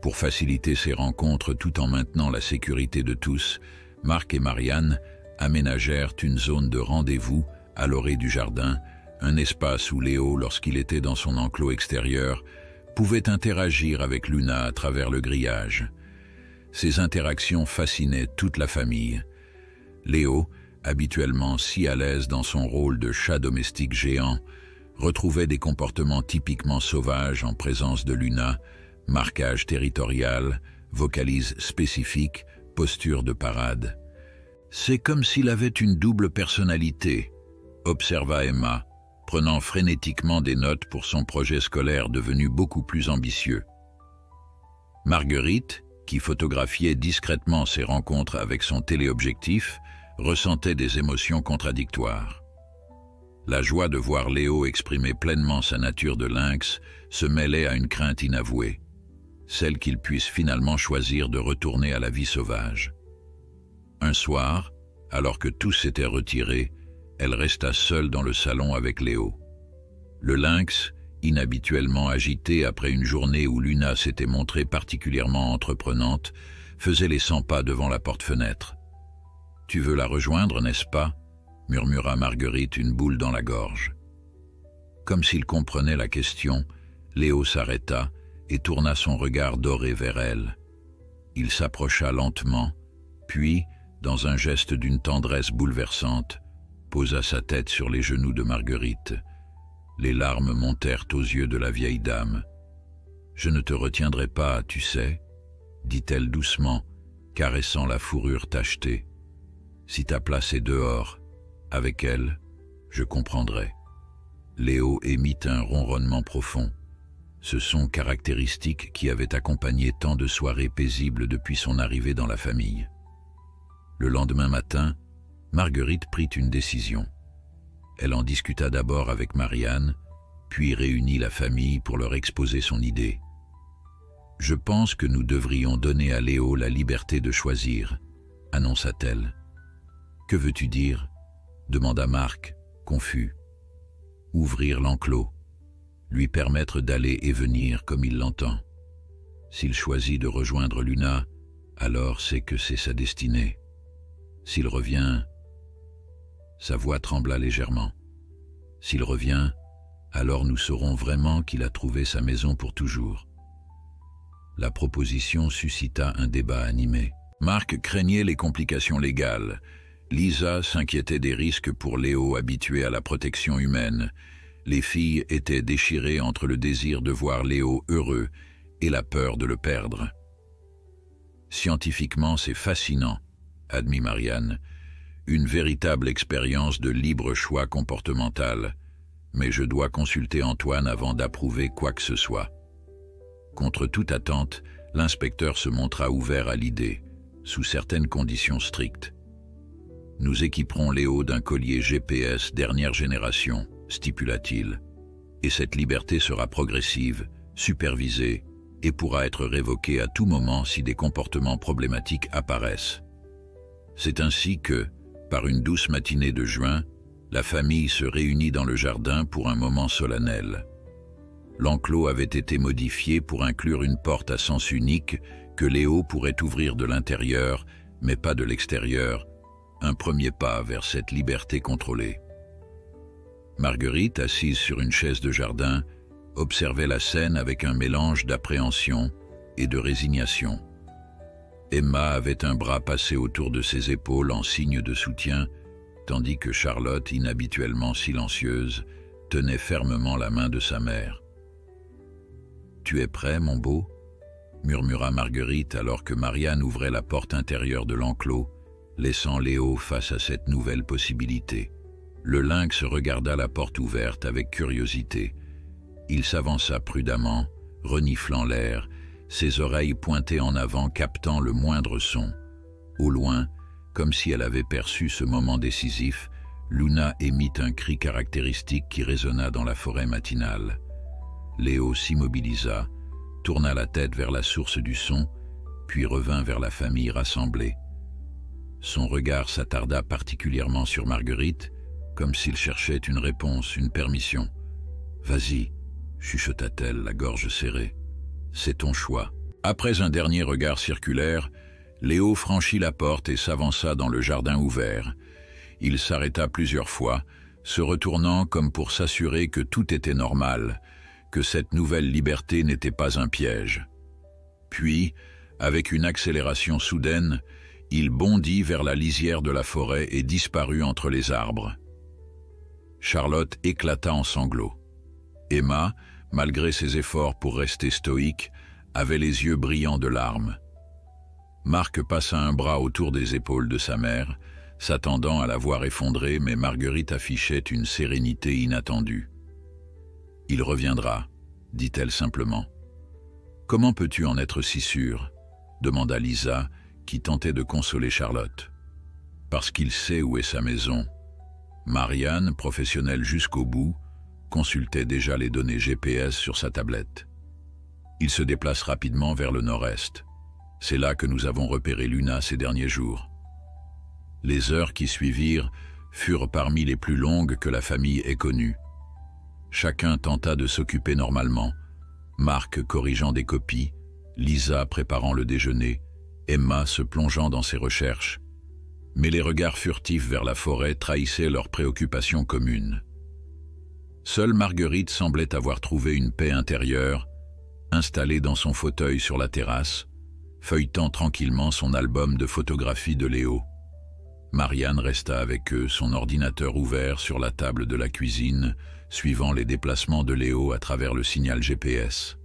Pour faciliter ces rencontres tout en maintenant la sécurité de tous, Marc et Marianne aménagèrent une zone de rendez-vous à l'orée du jardin, un espace où Léo, lorsqu'il était dans son enclos extérieur, pouvait interagir avec Luna à travers le grillage. Ces interactions fascinaient toute la famille. Léo, habituellement si à l'aise dans son rôle de chat domestique géant, retrouvait des comportements typiquement sauvages en présence de Luna, marquage territorial, vocalise spécifique, posture de parade. « C'est comme s'il avait une double personnalité », observa Emma, prenant frénétiquement des notes pour son projet scolaire devenu beaucoup plus ambitieux. Marguerite, qui photographiait discrètement ses rencontres avec son téléobjectif, ressentait des émotions contradictoires. La joie de voir Léo exprimer pleinement sa nature de lynx se mêlait à une crainte inavouée, celle qu'il puisse finalement choisir de retourner à la vie sauvage. Un soir, alors que tous s'étaient retirés, elle resta seule dans le salon avec Léo. Le lynx, inhabituellement agité après une journée où Luna s'était montrée particulièrement entreprenante, faisait les 100 pas devant la porte-fenêtre. « Tu veux la rejoindre, n'est-ce pas ?» murmura Marguerite, une boule dans la gorge. Comme s'il comprenait la question, Léo s'arrêta et tourna son regard doré vers elle. Il s'approcha lentement, puis, dans un geste d'une tendresse bouleversante, posa sa tête sur les genoux de Marguerite. Les larmes montèrent aux yeux de la vieille dame. « Je ne te retiendrai pas, tu sais, » dit-elle doucement, caressant la fourrure tachetée. « Si ta place est dehors, avec elle, je comprendrai. » Léo émit un ronronnement profond, ce son caractéristique qui avait accompagné tant de soirées paisibles depuis son arrivée dans la famille. Le lendemain matin, Marguerite prit une décision. Elle en discuta d'abord avec Marianne, puis réunit la famille pour leur exposer son idée. « Je pense que nous devrions donner à Léo la liberté de choisir, » annonça-t-elle. « Que veux-tu dire ?» demanda Marc, confus. « Ouvrir l'enclos, lui permettre d'aller et venir comme il l'entend. S'il choisit de rejoindre Luna, alors c'est que c'est sa destinée. S'il revient... » Sa voix trembla légèrement. « S'il revient, alors nous saurons vraiment qu'il a trouvé sa maison pour toujours. » La proposition suscita un débat animé. Marc craignait les complications légales. Lisa s'inquiétait des risques pour Léo habitué à la protection humaine. Les filles étaient déchirées entre le désir de voir Léo heureux et la peur de le perdre. « Scientifiquement, c'est fascinant, » admit Marianne. « Une véritable expérience de libre choix comportemental. Mais je dois consulter Antoine avant d'approuver quoi que ce soit. » Contre toute attente, l'inspecteur se montra ouvert à l'idée, sous certaines conditions strictes. « Nous équiperons Léo d'un collier GPS dernière génération, » stipula-t-il, « et cette liberté sera progressive, supervisée, et pourra être révoquée à tout moment si des comportements problématiques apparaissent. » C'est ainsi que, par une douce matinée de juin, la famille se réunit dans le jardin pour un moment solennel. L'enclos avait été modifié pour inclure une porte à sens unique que Léo pourrait ouvrir de l'intérieur, mais pas de l'extérieur, un premier pas vers cette liberté contrôlée. Marguerite, assise sur une chaise de jardin, observait la scène avec un mélange d'appréhension et de résignation. Emma avait un bras passé autour de ses épaules en signe de soutien, tandis que Charlotte, inhabituellement silencieuse, tenait fermement la main de sa mère. « Tu es prêt, mon beau ?» murmura Marguerite alors que Marianne ouvrait la porte intérieure de l'enclos, laissant Léo face à cette nouvelle possibilité. Le lynx regarda la porte ouverte avec curiosité. Il s'avança prudemment, reniflant l'air, ses oreilles pointées en avant captant le moindre son. Au loin, comme si elle avait perçu ce moment décisif, Luna émit un cri caractéristique qui résonna dans la forêt matinale. Léo s'immobilisa, tourna la tête vers la source du son, puis revint vers la famille rassemblée. Son regard s'attarda particulièrement sur Marguerite, comme s'il cherchait une réponse, une permission. « Vas-y », chuchota-t-elle, la gorge serrée. « C'est ton choix. » Après un dernier regard circulaire, Léo franchit la porte et s'avança dans le jardin ouvert. Il s'arrêta plusieurs fois, se retournant comme pour s'assurer que tout était normal, que cette nouvelle liberté n'était pas un piège. Puis, avec une accélération soudaine, il bondit vers la lisière de la forêt et disparut entre les arbres. Charlotte éclata en sanglots. Emma, malgré ses efforts pour rester stoïque, avait les yeux brillants de larmes. Marc passa un bras autour des épaules de sa mère, s'attendant à la voir effondrée, mais Marguerite affichait une sérénité inattendue. « Il reviendra », dit-elle simplement. « Comment peux-tu en être si sûre ?» demanda Lisa, qui tentait de consoler Charlotte. « Parce qu'il sait où est sa maison. » Marianne, professionnelle jusqu'au bout, consultait déjà les données GPS sur sa tablette. Il se déplace rapidement vers le nord-est. C'est là que nous avons repéré Luna ces derniers jours. Les heures qui suivirent furent parmi les plus longues que la famille ait connues. Chacun tenta de s'occuper normalement, Marc corrigeant des copies, Lisa préparant le déjeuner, Emma se plongeant dans ses recherches. Mais les regards furtifs vers la forêt trahissaient leurs préoccupations communes. Seule Marguerite semblait avoir trouvé une paix intérieure, installée dans son fauteuil sur la terrasse, feuilletant tranquillement son album de photographies de Léo. Marianne resta avec eux, son ordinateur ouvert sur la table de la cuisine, suivant les déplacements de Léo à travers le signal GPS.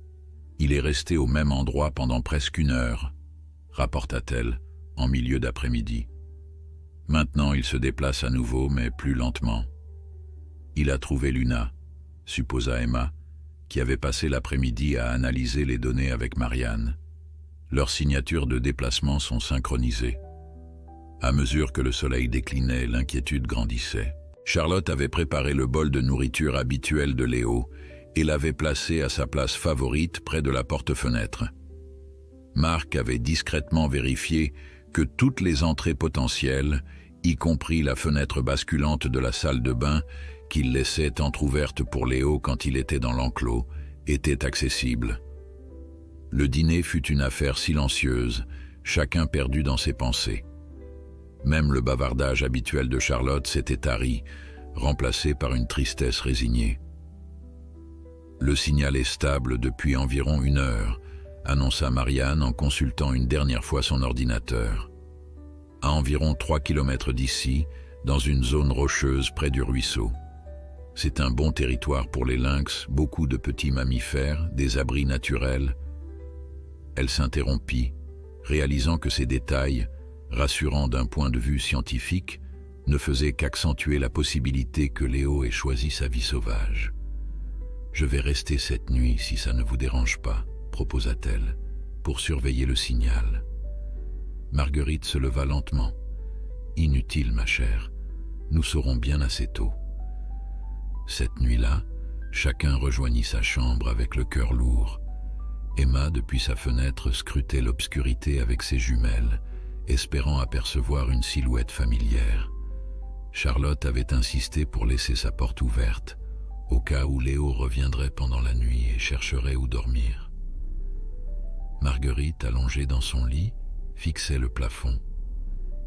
« Il est resté au même endroit pendant presque 1 heure, » rapporta-t-elle, en milieu d'après-midi. Maintenant, il se déplace à nouveau, mais plus lentement. « Il a trouvé Luna », supposa Emma, qui avait passé l'après-midi à analyser les données avec Marianne. Leurs signatures de déplacement sont synchronisées. À mesure que le soleil déclinait, l'inquiétude grandissait. Charlotte avait préparé le bol de nourriture habituel de Léo et l'avait placé à sa place favorite près de la porte-fenêtre. Marc avait discrètement vérifié que toutes les entrées potentielles, y compris la fenêtre basculante de la salle de bain qu'il laissait entr'ouverte pour Léo quand il était dans l'enclos, étaient accessibles. Le dîner fut une affaire silencieuse, chacun perdu dans ses pensées. Même le bavardage habituel de Charlotte s'était tari, remplacé par une tristesse résignée. « Le signal est stable depuis environ 1 heure », annonça Marianne en consultant une dernière fois son ordinateur. « À environ 3 kilomètres d'ici, dans une zone rocheuse près du ruisseau. C'est un bon territoire pour les lynx, beaucoup de petits mammifères, des abris naturels. » Elle s'interrompit, réalisant que ces détails, rassurants d'un point de vue scientifique, ne faisaient qu'accentuer la possibilité que Léo ait choisi sa vie sauvage. « Je vais rester cette nuit si ça ne vous dérange pas, » proposa-t-elle, pour surveiller le signal. Marguerite se leva lentement. « Inutile, ma chère, nous serons bien assez tôt. » Cette nuit-là, chacun rejoignit sa chambre avec le cœur lourd. Emma, depuis sa fenêtre, scrutait l'obscurité avec ses jumelles, espérant apercevoir une silhouette familière. Charlotte avait insisté pour laisser sa porte ouverte, au cas où Léo reviendrait pendant la nuit et chercherait où dormir. Marguerite, allongée dans son lit, fixait le plafond.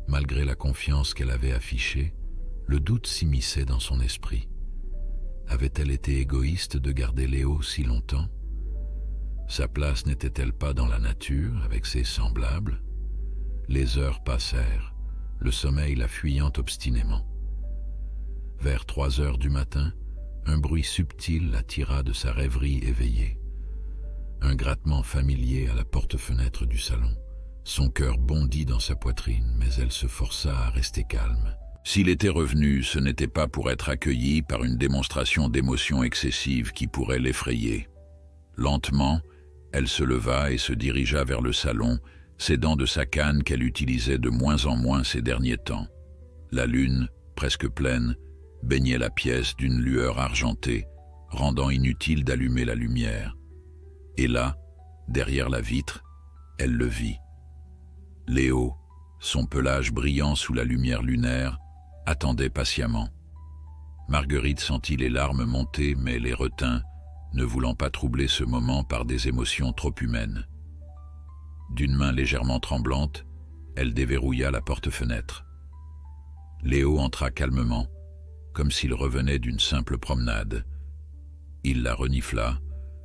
Malgré la confiance qu'elle avait affichée, le doute s'immisçait dans son esprit. Avait-elle été égoïste de garder Léo si longtemps? Sa place n'était-elle pas dans la nature, avec ses semblables? Les heures passèrent, le sommeil la fuyant obstinément. Vers 3 heures du matin, un bruit subtil la tira de sa rêverie éveillée. Un grattement familier à la porte-fenêtre du salon. Son cœur bondit dans sa poitrine, mais elle se força à rester calme. S'il était revenu, ce n'était pas pour être accueilli par une démonstration d'émotion excessive qui pourrait l'effrayer. Lentement, elle se leva et se dirigea vers le salon, s'aidant de sa canne qu'elle utilisait de moins en moins ces derniers temps. La lune, presque pleine, baignait la pièce d'une lueur argentée, rendant inutile d'allumer la lumière. Et là, derrière la vitre, elle le vit. Léo, son pelage brillant sous la lumière lunaire, attendait patiemment. Marguerite sentit les larmes monter, mais les retint, ne voulant pas troubler ce moment par des émotions trop humaines. D'une main légèrement tremblante, elle déverrouilla la porte-fenêtre. Léo entra calmement, comme s'il revenait d'une simple promenade. Il la renifla,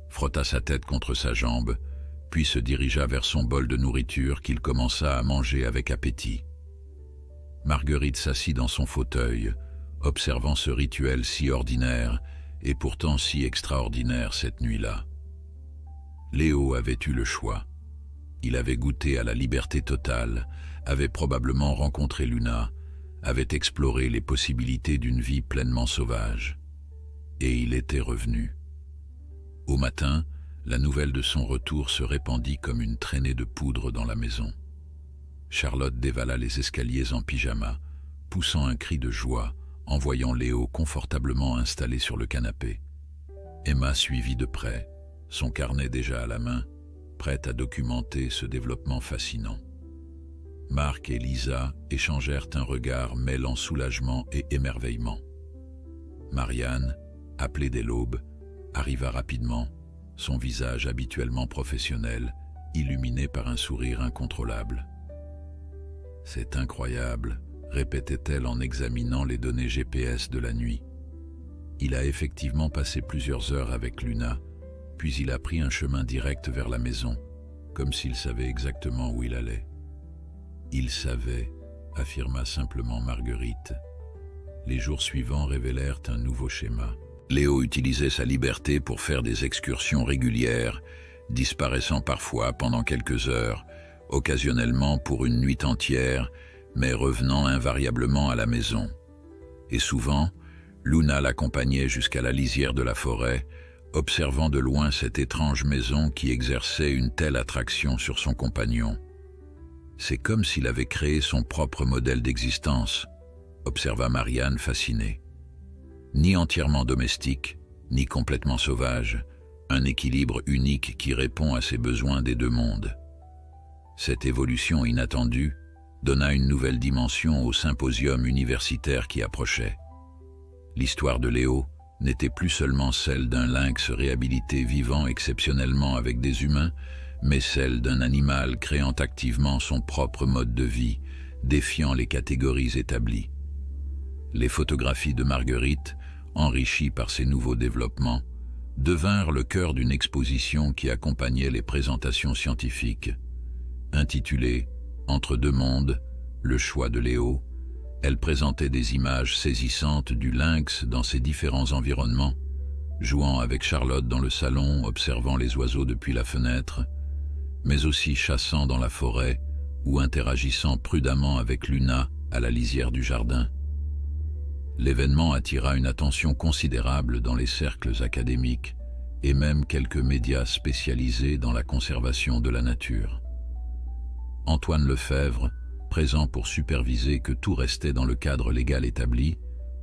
frotta sa tête contre sa jambe, puis se dirigea vers son bol de nourriture qu'il commença à manger avec appétit. Marguerite s'assit dans son fauteuil, observant ce rituel si ordinaire, et pourtant si extraordinaire cette nuit-là. Léo avait eu le choix. Il avait goûté à la liberté totale, avait probablement rencontré Luna, avait exploré les possibilités d'une vie pleinement sauvage. Et il était revenu. Au matin, la nouvelle de son retour se répandit comme une traînée de poudre dans la maison. Charlotte dévala les escaliers en pyjama, poussant un cri de joie en voyant Léo confortablement installé sur le canapé. Emma suivit de près, son carnet déjà à la main, prête à documenter ce développement fascinant. Marc et Lisa échangèrent un regard mêlant soulagement et émerveillement. Marianne, appelée dès l'aube, arriva rapidement, son visage habituellement professionnel, illuminé par un sourire incontrôlable. « C'est incroyable », répétait-elle en examinant les données GPS de la nuit. Il a effectivement passé plusieurs heures avec Luna, puis il a pris un chemin direct vers la maison, comme s'il savait exactement où il allait. « Il savait », affirma simplement Marguerite. Les jours suivants révélèrent un nouveau schéma. Léo utilisait sa liberté pour faire des excursions régulières, disparaissant parfois pendant quelques heures, occasionnellement pour une nuit entière, mais revenant invariablement à la maison. Et souvent, Luna l'accompagnait jusqu'à la lisière de la forêt, observant de loin cette étrange maison qui exerçait une telle attraction sur son compagnon. C'est comme s'il avait créé son propre modèle d'existence, observa Marianne fascinée. Ni entièrement domestique, ni complètement sauvage, un équilibre unique qui répond à ses besoins des deux mondes. Cette évolution inattendue donna une nouvelle dimension au symposium universitaire qui approchait. L'histoire de Léo n'était plus seulement celle d'un lynx réhabilité vivant exceptionnellement avec des humains, mais celle d'un animal créant activement son propre mode de vie, défiant les catégories établies. Les photographies de Marguerite, enrichies par ces nouveaux développements, devinrent le cœur d'une exposition qui accompagnait les présentations scientifiques. Intitulée « Entre deux mondes, le choix de Léo », elle présentait des images saisissantes du lynx dans ses différents environnements, jouant avec Charlotte dans le salon, observant les oiseaux depuis la fenêtre, mais aussi chassant dans la forêt ou interagissant prudemment avec Luna à la lisière du jardin. L'événement attira une attention considérable dans les cercles académiques et même quelques médias spécialisés dans la conservation de la nature. Antoine Lefebvre, présent pour superviser que tout restait dans le cadre légal établi,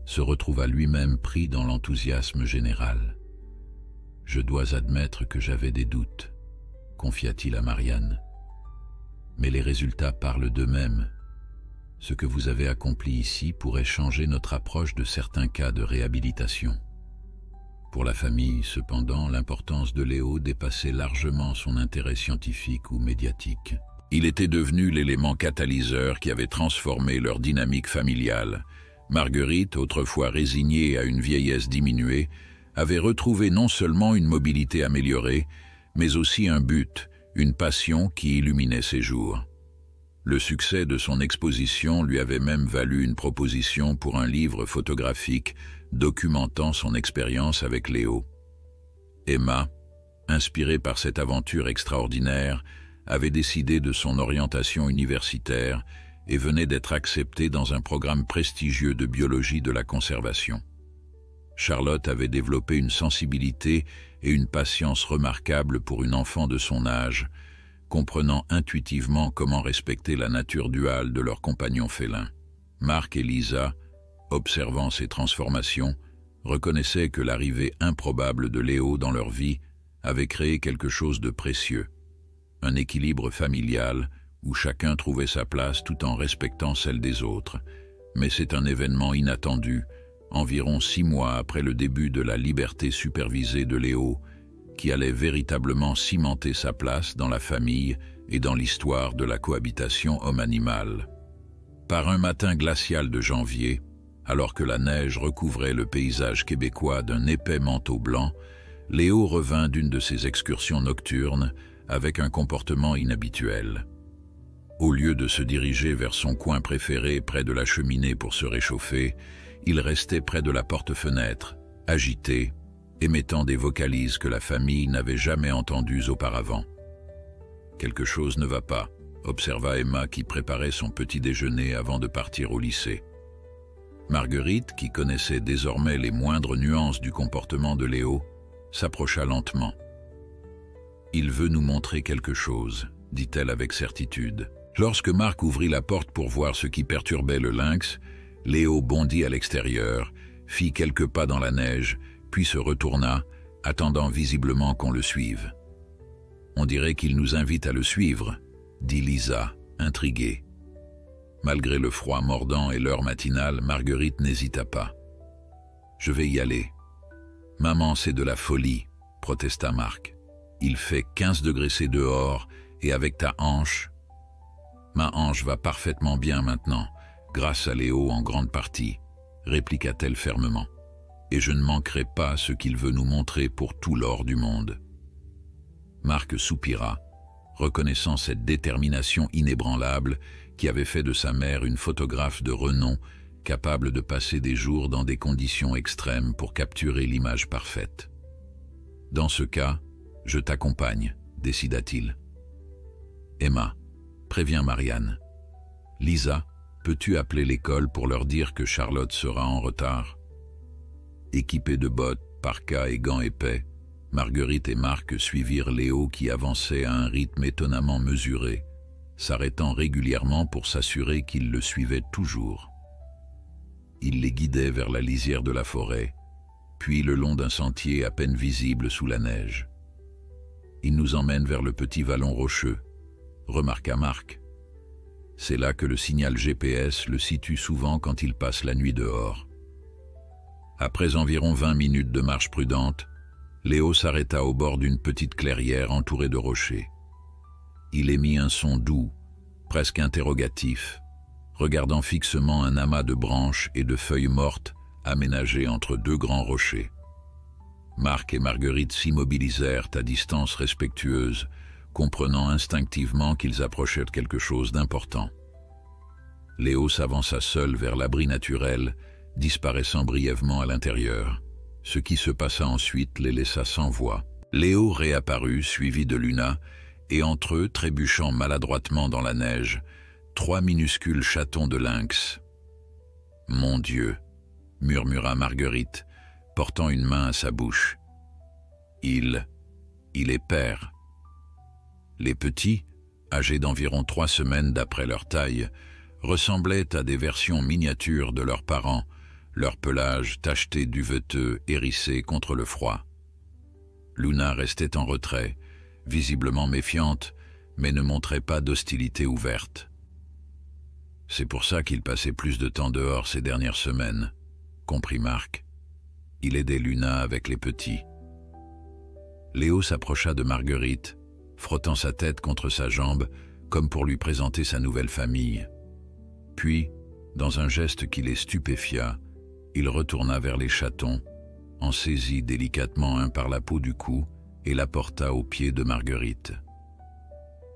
se retrouva lui-même pris dans l'enthousiasme général. « Je dois admettre que j'avais des doutes », confia-t-il à Marianne. « Mais les résultats parlent d'eux-mêmes. Ce que vous avez accompli ici pourrait changer notre approche de certains cas de réhabilitation. » Pour la famille, cependant, l'importance de Léo dépassait largement son intérêt scientifique ou médiatique. Il était devenu l'élément catalyseur qui avait transformé leur dynamique familiale. Marguerite, autrefois résignée à une vieillesse diminuée, avait retrouvé non seulement une mobilité améliorée, mais aussi un but, une passion qui illuminait ses jours. Le succès de son exposition lui avait même valu une proposition pour un livre photographique documentant son expérience avec Léo. Emma, inspirée par cette aventure extraordinaire, avait décidé de son orientation universitaire et venait d'être acceptée dans un programme prestigieux de biologie de la conservation. Charlotte avait développé une sensibilité et une patience remarquables pour une enfant de son âge, comprenant intuitivement comment respecter la nature duale de leurs compagnons félins. Marc et Lisa, observant ces transformations, reconnaissaient que l'arrivée improbable de Léo dans leur vie avait créé quelque chose de précieux. Un équilibre familial où chacun trouvait sa place tout en respectant celle des autres. Mais c'est un événement inattendu, environ 6 mois après le début de la liberté supervisée de Léo, qui allait véritablement cimenter sa place dans la famille et dans l'histoire de la cohabitation homme-animal. Par un matin glacial de janvier, alors que la neige recouvrait le paysage québécois d'un épais manteau blanc, Léo revint d'une de ses excursions nocturnes avec un comportement inhabituel. Au lieu de se diriger vers son coin préféré près de la cheminée pour se réchauffer, il restait près de la porte-fenêtre, agité, émettant des vocalises que la famille n'avait jamais entendues auparavant. « Quelque chose ne va pas », observa Emma qui préparait son petit déjeuner avant de partir au lycée. Marguerite, qui connaissait désormais les moindres nuances du comportement de Léo, s'approcha lentement. « Il veut nous montrer quelque chose », dit-elle avec certitude. Lorsque Marc ouvrit la porte pour voir ce qui perturbait le lynx, Léo bondit à l'extérieur, fit quelques pas dans la neige, puis se retourna, attendant visiblement qu'on le suive. « On dirait qu'il nous invite à le suivre », dit Lisa, intriguée. Malgré le froid mordant et l'heure matinale, Marguerite n'hésita pas. « Je vais y aller. »« Maman, c'est de la folie », protesta Marc. « Il fait 15 degrés C dehors, et avec ta hanche... » « Ma hanche va parfaitement bien maintenant, grâce à Léo en grande partie, » répliqua-t-elle fermement. « Et je ne manquerai pas ce qu'il veut nous montrer pour tout l'or du monde. » Marc soupira, reconnaissant cette détermination inébranlable qui avait fait de sa mère une photographe de renom, capable de passer des jours dans des conditions extrêmes pour capturer l'image parfaite. « Dans ce cas, je t'accompagne, » décida-t-il. « Emma, préviens Marianne. Lisa, peux-tu appeler l'école pour leur dire que Charlotte sera en retard ?» Équipés de bottes, parkas et gants épais, Marguerite et Marc suivirent Léo qui avançait à un rythme étonnamment mesuré, s'arrêtant régulièrement pour s'assurer qu'il le suivait toujours. Il les guidait vers la lisière de la forêt, puis le long d'un sentier à peine visible sous la neige. « Il nous emmène vers le petit vallon rocheux », remarqua Marc. C'est là que le signal GPS le situe souvent quand il passe la nuit dehors. Après environ 20 minutes de marche prudente, Léo s'arrêta au bord d'une petite clairière entourée de rochers. Il émit un son doux, presque interrogatif, regardant fixement un amas de branches et de feuilles mortes aménagées entre deux grands rochers. Marc et Marguerite s'immobilisèrent à distance respectueuse, comprenant instinctivement qu'ils approchaient de quelque chose d'important. Léo s'avança seul vers l'abri naturel, disparaissant brièvement à l'intérieur. Ce qui se passa ensuite les laissa sans voix. Léo réapparut, suivi de Luna, et entre eux, trébuchant maladroitement dans la neige, 3 minuscules chatons de lynx. « Mon Dieu !» murmura Marguerite, portant une main à sa bouche. « Il est père. » Les petits, âgés d'environ 3 semaines d'après leur taille, ressemblaient à des versions miniatures de leurs parents, leur pelage tacheté duveteux hérissé contre le froid. Luna restait en retrait, visiblement méfiante, mais ne montrait pas d'hostilité ouverte. C'est pour ça qu'il passait plus de temps dehors ces dernières semaines, comprit Marc. Il aidait Luna avec les petits. Léo s'approcha de Marguerite, frottant sa tête contre sa jambe, comme pour lui présenter sa nouvelle famille. Puis, dans un geste qui les stupéfia, il retourna vers les chatons, en saisit délicatement un par la peau du cou et l'apporta aux pieds de Marguerite.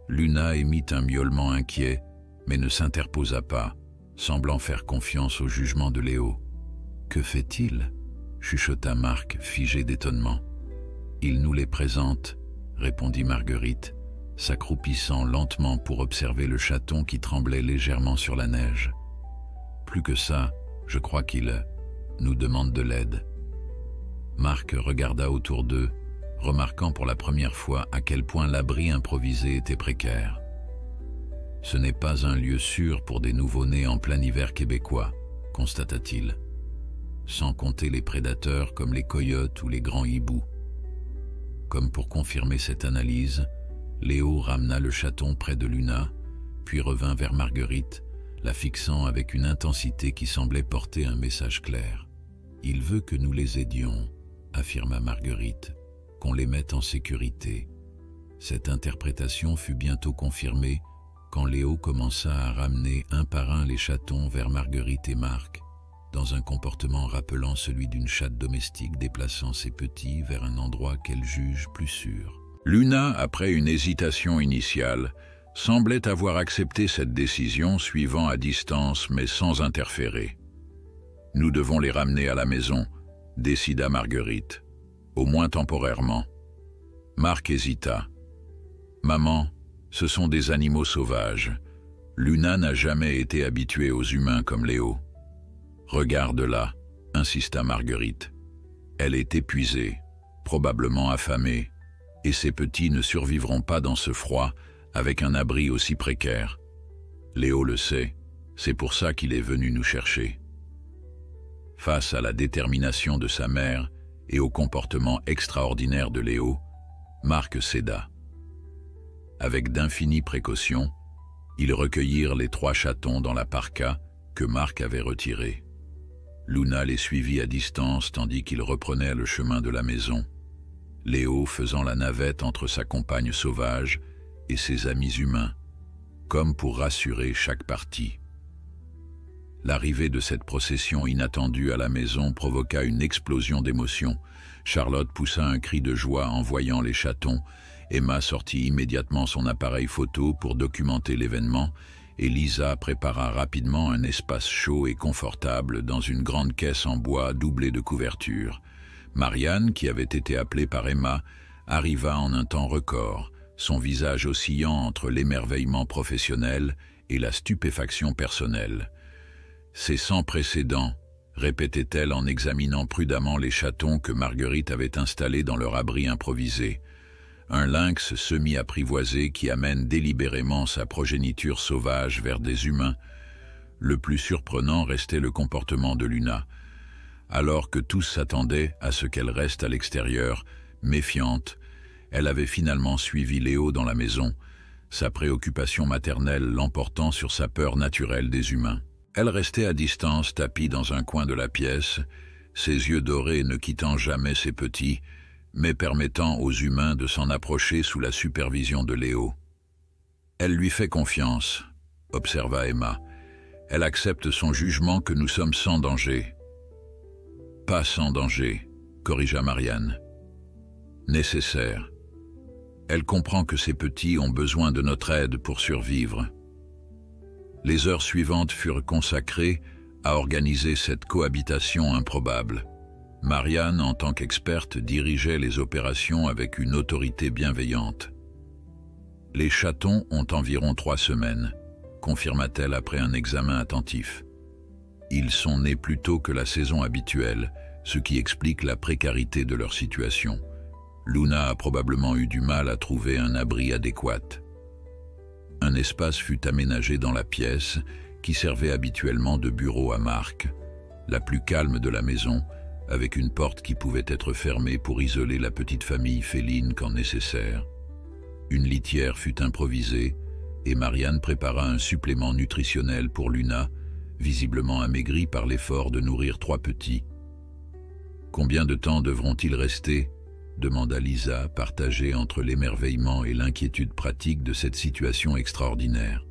Luna émit un miaulement inquiet, mais ne s'interposa pas, semblant faire confiance au jugement de Léo. « Que fait-il » chuchota Marc, figé d'étonnement. « Il nous les présente », répondit Marguerite, s'accroupissant lentement pour observer le chaton qui tremblait légèrement sur la neige. « Plus que ça, je crois qu'il nous demande de l'aide. » Marc regarda autour d'eux, remarquant pour la première fois à quel point l'abri improvisé était précaire. « Ce n'est pas un lieu sûr pour des nouveau-nés en plein hiver québécois, » constata-t-il, sans compter les prédateurs comme les coyotes ou les grands hiboux. Comme pour confirmer cette analyse, Léo ramena le chaton près de Luna, puis revint vers Marguerite, la fixant avec une intensité qui semblait porter un message clair. « Il veut que nous les aidions », affirma Marguerite, « qu'on les mette en sécurité. » Cette interprétation fut bientôt confirmée quand Léo commença à ramener un par un les chatons vers Marguerite et Marc, dans un comportement rappelant celui d'une chatte domestique déplaçant ses petits vers un endroit qu'elle juge plus sûr. Luna, après une hésitation initiale, semblait avoir accepté cette décision, suivant à distance mais sans interférer. « Nous devons les ramener à la maison », décida Marguerite. au moins temporairement. Marc hésita. « Maman, ce sont des animaux sauvages. Luna n'a jamais été habituée aux humains comme Léo. »« Regarde-la, » insista Marguerite. « Elle est épuisée, probablement affamée, et ses petits ne survivront pas dans ce froid avec un abri aussi précaire. Léo le sait, c'est pour ça qu'il est venu nous chercher. » Face à la détermination de sa mère et au comportement extraordinaire de Léo, Marc céda. Avec d'infinies précautions, ils recueillirent les 3 chatons dans la parka que Marc avait retirée. Luna les suivit à distance tandis qu'ils reprenaient le chemin de la maison, Léo faisant la navette entre sa compagne sauvage et ses amis humains, comme pour rassurer chaque partie. L'arrivée de cette procession inattendue à la maison provoqua une explosion d'émotions. Charlotte poussa un cri de joie en voyant les chatons. Emma sortit immédiatement son appareil photo pour documenter l'événement et Lisa prépara rapidement un espace chaud et confortable dans une grande caisse en bois doublée de couvertures. Marianne, qui avait été appelée par Emma, arriva en un temps record, son visage oscillant entre l'émerveillement professionnel et la stupéfaction personnelle. « C'est sans précédent », répétait-elle en examinant prudemment les chatons que Marguerite avait installés dans leur abri improvisé. Un lynx semi-apprivoisé qui amène délibérément sa progéniture sauvage vers des humains. Le plus surprenant restait le comportement de Luna. Alors que tous s'attendaient à ce qu'elle reste à l'extérieur, méfiante, elle avait finalement suivi Léo dans la maison, sa préoccupation maternelle l'emportant sur sa peur naturelle des humains. Elle restait à distance, tapie dans un coin de la pièce, ses yeux dorés ne quittant jamais ses petits, mais permettant aux humains de s'en approcher sous la supervision de Léo. « Elle lui fait confiance », observa Emma. « Elle accepte son jugement que nous sommes sans danger. »« Pas sans danger », corrigea Marianne. « Nécessaire. Elle comprend que ses petits ont besoin de notre aide pour survivre. » Les heures suivantes furent consacrées à organiser cette cohabitation improbable. Marianne, en tant qu'experte, dirigeait les opérations avec une autorité bienveillante. « Les chatons ont environ 3 semaines, » confirma-t-elle après un examen attentif. « Ils sont nés plus tôt que la saison habituelle, ce qui explique la précarité de leur situation. Luna a probablement eu du mal à trouver un abri adéquat. » Un espace fut aménagé dans la pièce qui servait habituellement de bureau à Marc, la plus calme de la maison, avec une porte qui pouvait être fermée pour isoler la petite famille féline quand nécessaire. Une litière fut improvisée et Marianne prépara un supplément nutritionnel pour Luna, visiblement amaigrie par l'effort de nourrir 3 petits. « Combien de temps devront-ils rester ?» demanda Lisa, partagée entre l'émerveillement et l'inquiétude pratique de cette situation extraordinaire.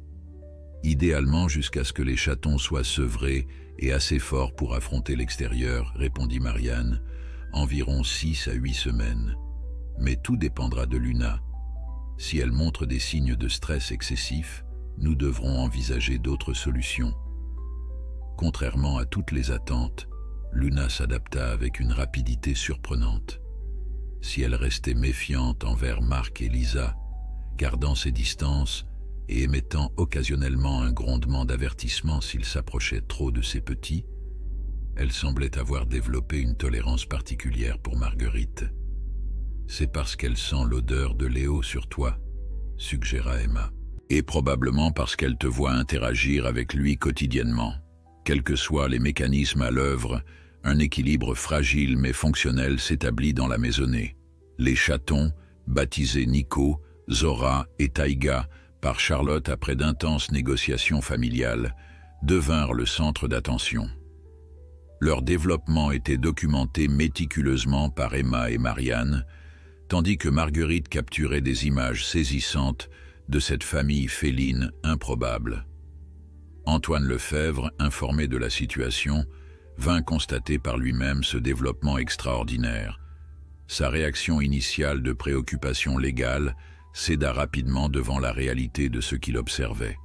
« Idéalement jusqu'à ce que les chatons soient sevrés et assez forts pour affronter l'extérieur, » répondit Marianne, « environ 6 à 8 semaines. Mais tout dépendra de Luna. Si elle montre des signes de stress excessif, nous devrons envisager d'autres solutions. » Contrairement à toutes les attentes, Luna s'adapta avec une rapidité surprenante. Si elle restait méfiante envers Marc et Lisa, gardant ses distances et émettant occasionnellement un grondement d'avertissement s'il s'approchait trop de ses petits, elle semblait avoir développé une tolérance particulière pour Marguerite. « C'est parce qu'elle sent l'odeur de Léo sur toi », suggéra Emma. « Et probablement parce qu'elle te voit interagir avec lui quotidiennement. Quels que soient les mécanismes à l'œuvre, un équilibre fragile mais fonctionnel s'établit dans la maisonnée. Les chatons, baptisés Nico, Zora et Taïga par Charlotte après d'intenses négociations familiales, devinrent le centre d'attention. Leur développement était documenté méticuleusement par Emma et Marianne, tandis que Marguerite capturait des images saisissantes de cette famille féline improbable. Antoine Lefebvre, informé de la situation, vint constater par lui-même ce développement extraordinaire. Sa réaction initiale de préoccupation légale céda rapidement devant la réalité de ce qu'il observait.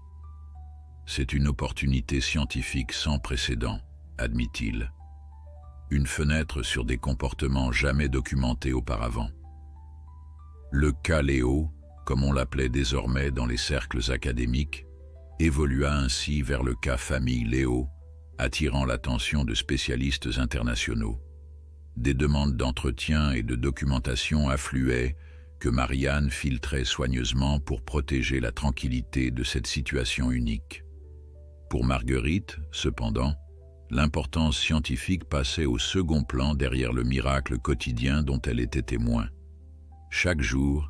« C'est une opportunité scientifique sans précédent, admit-il. une fenêtre sur des comportements jamais documentés auparavant. Le cas Léo, comme on l'appelait désormais dans les cercles académiques, évolua ainsi vers le cas famille Léo, attirant l'attention de spécialistes internationaux. Des demandes d'entretien et de documentation affluaient, que Marianne filtrait soigneusement pour protéger la tranquillité de cette situation unique. Pour Marguerite, cependant, l'importance scientifique passait au second plan derrière le miracle quotidien dont elle était témoin. Chaque jour,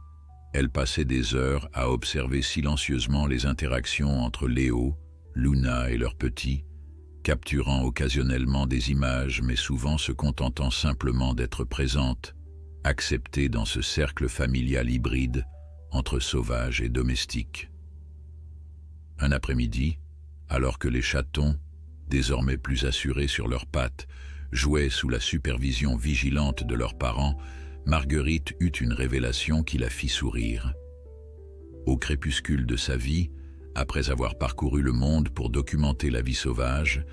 elle passait des heures à observer silencieusement les interactions entre Léo, Luna et leurs petits, capturant occasionnellement des images mais souvent se contentant simplement d'être présente, acceptée dans ce cercle familial hybride entre sauvage et domestique. Un après-midi, alors que les chatons, désormais plus assurés sur leurs pattes, jouaient sous la supervision vigilante de leurs parents, Marguerite eut une révélation qui la fit sourire. Au crépuscule de sa vie, après avoir parcouru le monde pour documenter la vie sauvage,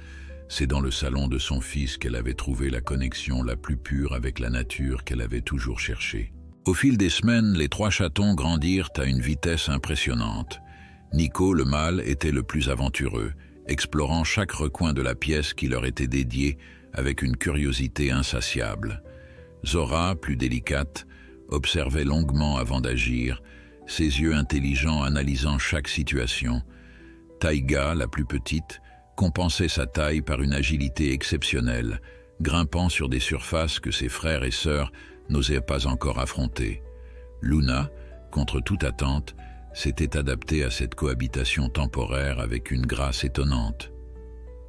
c'est dans le salon de son fils qu'elle avait trouvé la connexion la plus pure avec la nature qu'elle avait toujours cherchée. Au fil des semaines, les 3 chatons grandirent à une vitesse impressionnante. Nico, le mâle, était le plus aventureux, explorant chaque recoin de la pièce qui leur était dédiée avec une curiosité insatiable. Zora, plus délicate, observait longuement avant d'agir, ses yeux intelligents analysant chaque situation. Taïga, la plus petite, compensait sa taille par une agilité exceptionnelle, grimpant sur des surfaces que ses frères et sœurs n'osaient pas encore affronter. Luna, contre toute attente, s'était adaptée à cette cohabitation temporaire avec une grâce étonnante.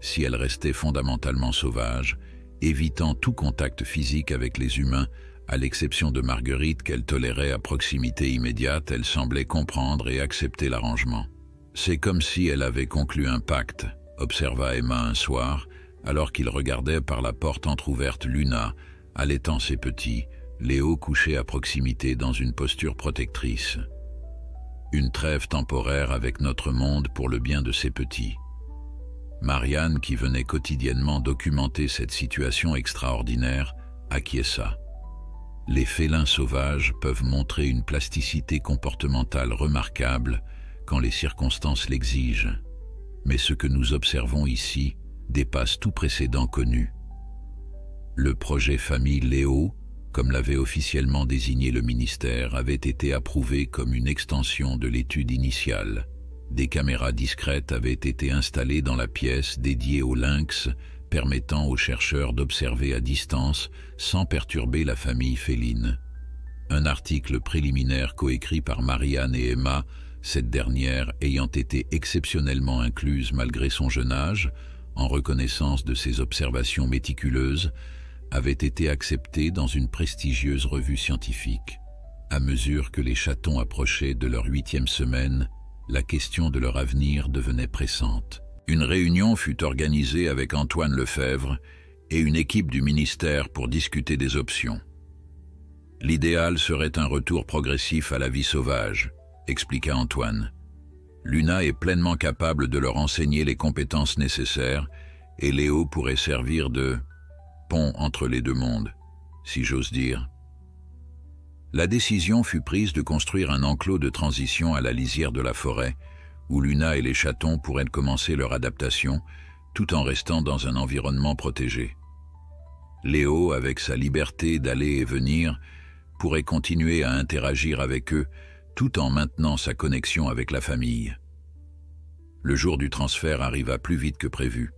Si elle restait fondamentalement sauvage, évitant tout contact physique avec les humains, à l'exception de Marguerite qu'elle tolérait à proximité immédiate, elle semblait comprendre et accepter l'arrangement. C'est comme si elle avait conclu un pacte, observa Emma un soir, alors qu'il regardait par la porte entr'ouverte Luna, allaitant ses petits, Léo couché à proximité dans une posture protectrice. Une trêve temporaire avec notre monde pour le bien de ses petits. Marianne, qui venait quotidiennement documenter cette situation extraordinaire, acquiesça. Les félins sauvages peuvent montrer une plasticité comportementale remarquable quand les circonstances l'exigent. Mais ce que nous observons ici dépasse tout précédent connu. Le projet famille Léo, comme l'avait officiellement désigné le ministère, avait été approuvé comme une extension de l'étude initiale. Des caméras discrètes avaient été installées dans la pièce dédiée au lynx, permettant aux chercheurs d'observer à distance sans perturber la famille féline. Un article préliminaire coécrit par Marianne et Emma, cette dernière ayant été exceptionnellement incluse malgré son jeune âge, en reconnaissance de ses observations méticuleuses, avait été accepté dans une prestigieuse revue scientifique. À mesure que les chatons approchaient de leur 8e semaine, la question de leur avenir devenait pressante. Une réunion fut organisée avec Antoine Lefebvre et une équipe du ministère pour discuter des options. L'idéal serait un retour progressif à la vie sauvage, expliqua Antoine. Luna est pleinement capable de leur enseigner les compétences nécessaires et Léo pourrait servir de pont entre les deux mondes, si j'ose dire. La décision fut prise de construire un enclos de transition à la lisière de la forêt, où Luna et les chatons pourraient commencer leur adaptation, tout en restant dans un environnement protégé. Léo, avec sa liberté d'aller et venir, pourrait continuer à interagir avec eux, tout en maintenant sa connexion avec la famille. Le jour du transfert arriva plus vite que prévu.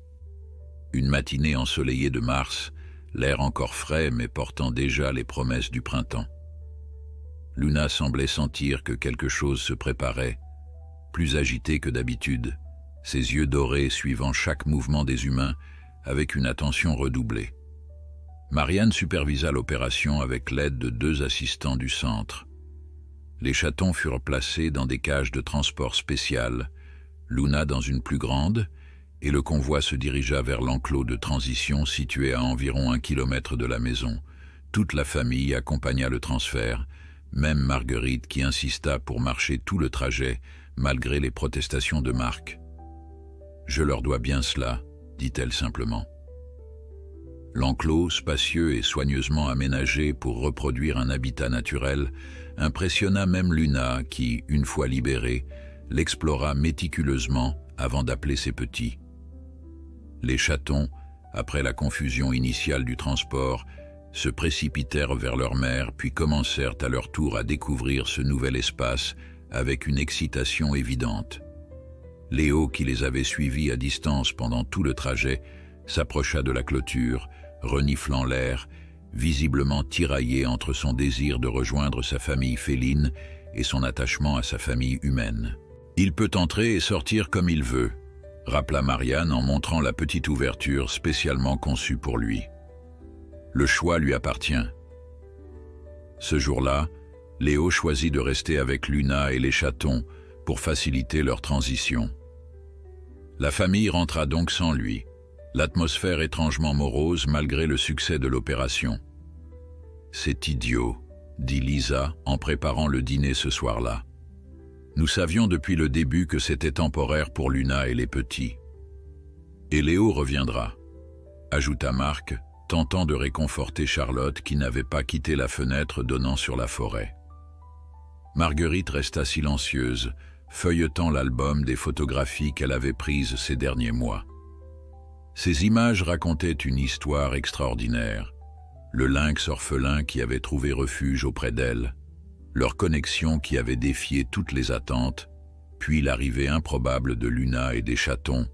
Une matinée ensoleillée de mars, l'air encore frais mais portant déjà les promesses du printemps. Luna semblait sentir que quelque chose se préparait, plus agité que d'habitude, ses yeux dorés suivant chaque mouvement des humains avec une attention redoublée. Marianne supervisa l'opération avec l'aide de 2 assistants du centre. Les chatons furent placés dans des cages de transport spéciales, Luna dans une plus grande, et le convoi se dirigea vers l'enclos de transition situé à environ 1 kilomètre de la maison. Toute la famille accompagna le transfert, même Marguerite qui insista pour marcher tout le trajet, malgré les protestations de Marc. « Je leur dois bien cela », dit-elle simplement. L'enclos, spacieux et soigneusement aménagé pour reproduire un habitat naturel, impressionna même Luna qui, une fois libérée, l'explora méticuleusement avant d'appeler ses petits. Les chatons, après la confusion initiale du transport, se précipitèrent vers leur mère puis commencèrent à leur tour à découvrir ce nouvel espace avec une excitation évidente. Léo, qui les avait suivis à distance pendant tout le trajet, s'approcha de la clôture, reniflant l'air, visiblement tiraillé entre son désir de rejoindre sa famille féline et son attachement à sa famille humaine. « Il peut entrer et sortir comme il veut », rappela Marianne en montrant la petite ouverture spécialement conçue pour lui. Le choix lui appartient. Ce jour-là, Léo choisit de rester avec Luna et les chatons pour faciliter leur transition. La famille rentra donc sans lui, l'atmosphère étrangement morose malgré le succès de l'opération. « C'est idiot », dit Lisa en préparant le dîner ce soir-là. « Nous savions depuis le début que c'était temporaire pour Luna et les petits. »« Et Léo reviendra », ajouta Marc, tentant de réconforter Charlotte qui n'avait pas quitté la fenêtre donnant sur la forêt. Marguerite resta silencieuse, feuilletant l'album des photographies qu'elle avait prises ces derniers mois. Ces images racontaient une histoire extraordinaire. Le lynx orphelin qui avait trouvé refuge auprès d'elle, leur connexion qui avait défié toutes les attentes, puis l'arrivée improbable de Luna et des chatons,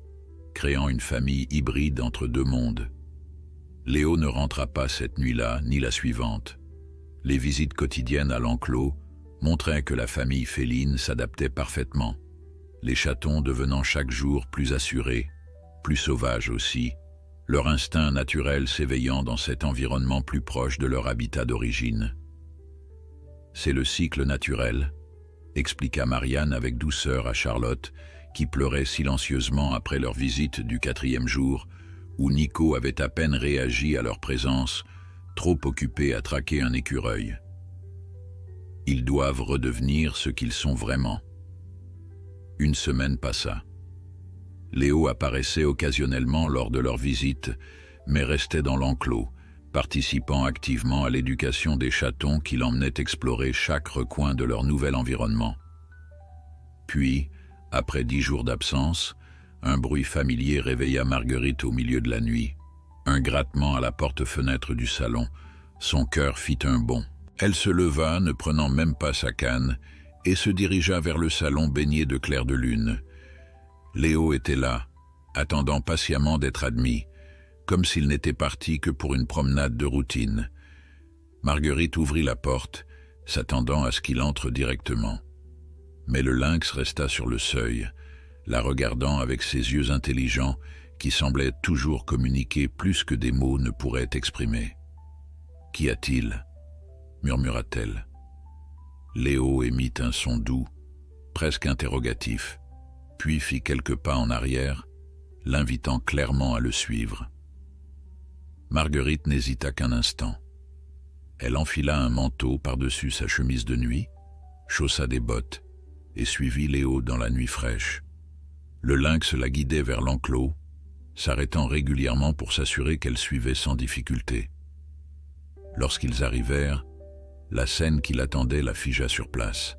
créant une famille hybride entre deux mondes. Léo ne rentra pas cette nuit-là, ni la suivante. Les visites quotidiennes à l'enclos montraient que la famille féline s'adaptait parfaitement, les chatons devenant chaque jour plus assurés, plus sauvages aussi, leur instinct naturel s'éveillant dans cet environnement plus proche de leur habitat d'origine. « C'est le cycle naturel », expliqua Marianne avec douceur à Charlotte, qui pleurait silencieusement après leur visite du 4e jour, où Nico avait à peine réagi à leur présence, trop occupé à traquer un écureuil. Ils doivent redevenir ce qu'ils sont vraiment. Une semaine passa. Léo apparaissait occasionnellement lors de leur visite, mais restait dans l'enclos, participant activement à l'éducation des chatons qui l'emmenaient explorer chaque recoin de leur nouvel environnement. Puis, après 10 jours d'absence, un bruit familier réveilla Marguerite au milieu de la nuit. Un grattement à la porte-fenêtre du salon. Son cœur fit un bond. Elle se leva, ne prenant même pas sa canne, et se dirigea vers le salon baigné de clair de lune. Léo était là, attendant patiemment d'être admis, comme s'il n'était parti que pour une promenade de routine. Marguerite ouvrit la porte, s'attendant à ce qu'il entre directement. Mais le lynx resta sur le seuil, la regardant avec ses yeux intelligents qui semblaient toujours communiquer plus que des mots ne pourraient exprimer. « Qu'y a-t-il » murmura-t-elle. Léo émit un son doux, presque interrogatif, puis fit quelques pas en arrière, l'invitant clairement à le suivre. Marguerite n'hésita qu'un instant. Elle enfila un manteau par-dessus sa chemise de nuit, chaussa des bottes et suivit Léo dans la nuit fraîche. Le lynx la guidait vers l'enclos, s'arrêtant régulièrement pour s'assurer qu'elle suivait sans difficulté. Lorsqu'ils arrivèrent, la scène qui l'attendait la figea sur place.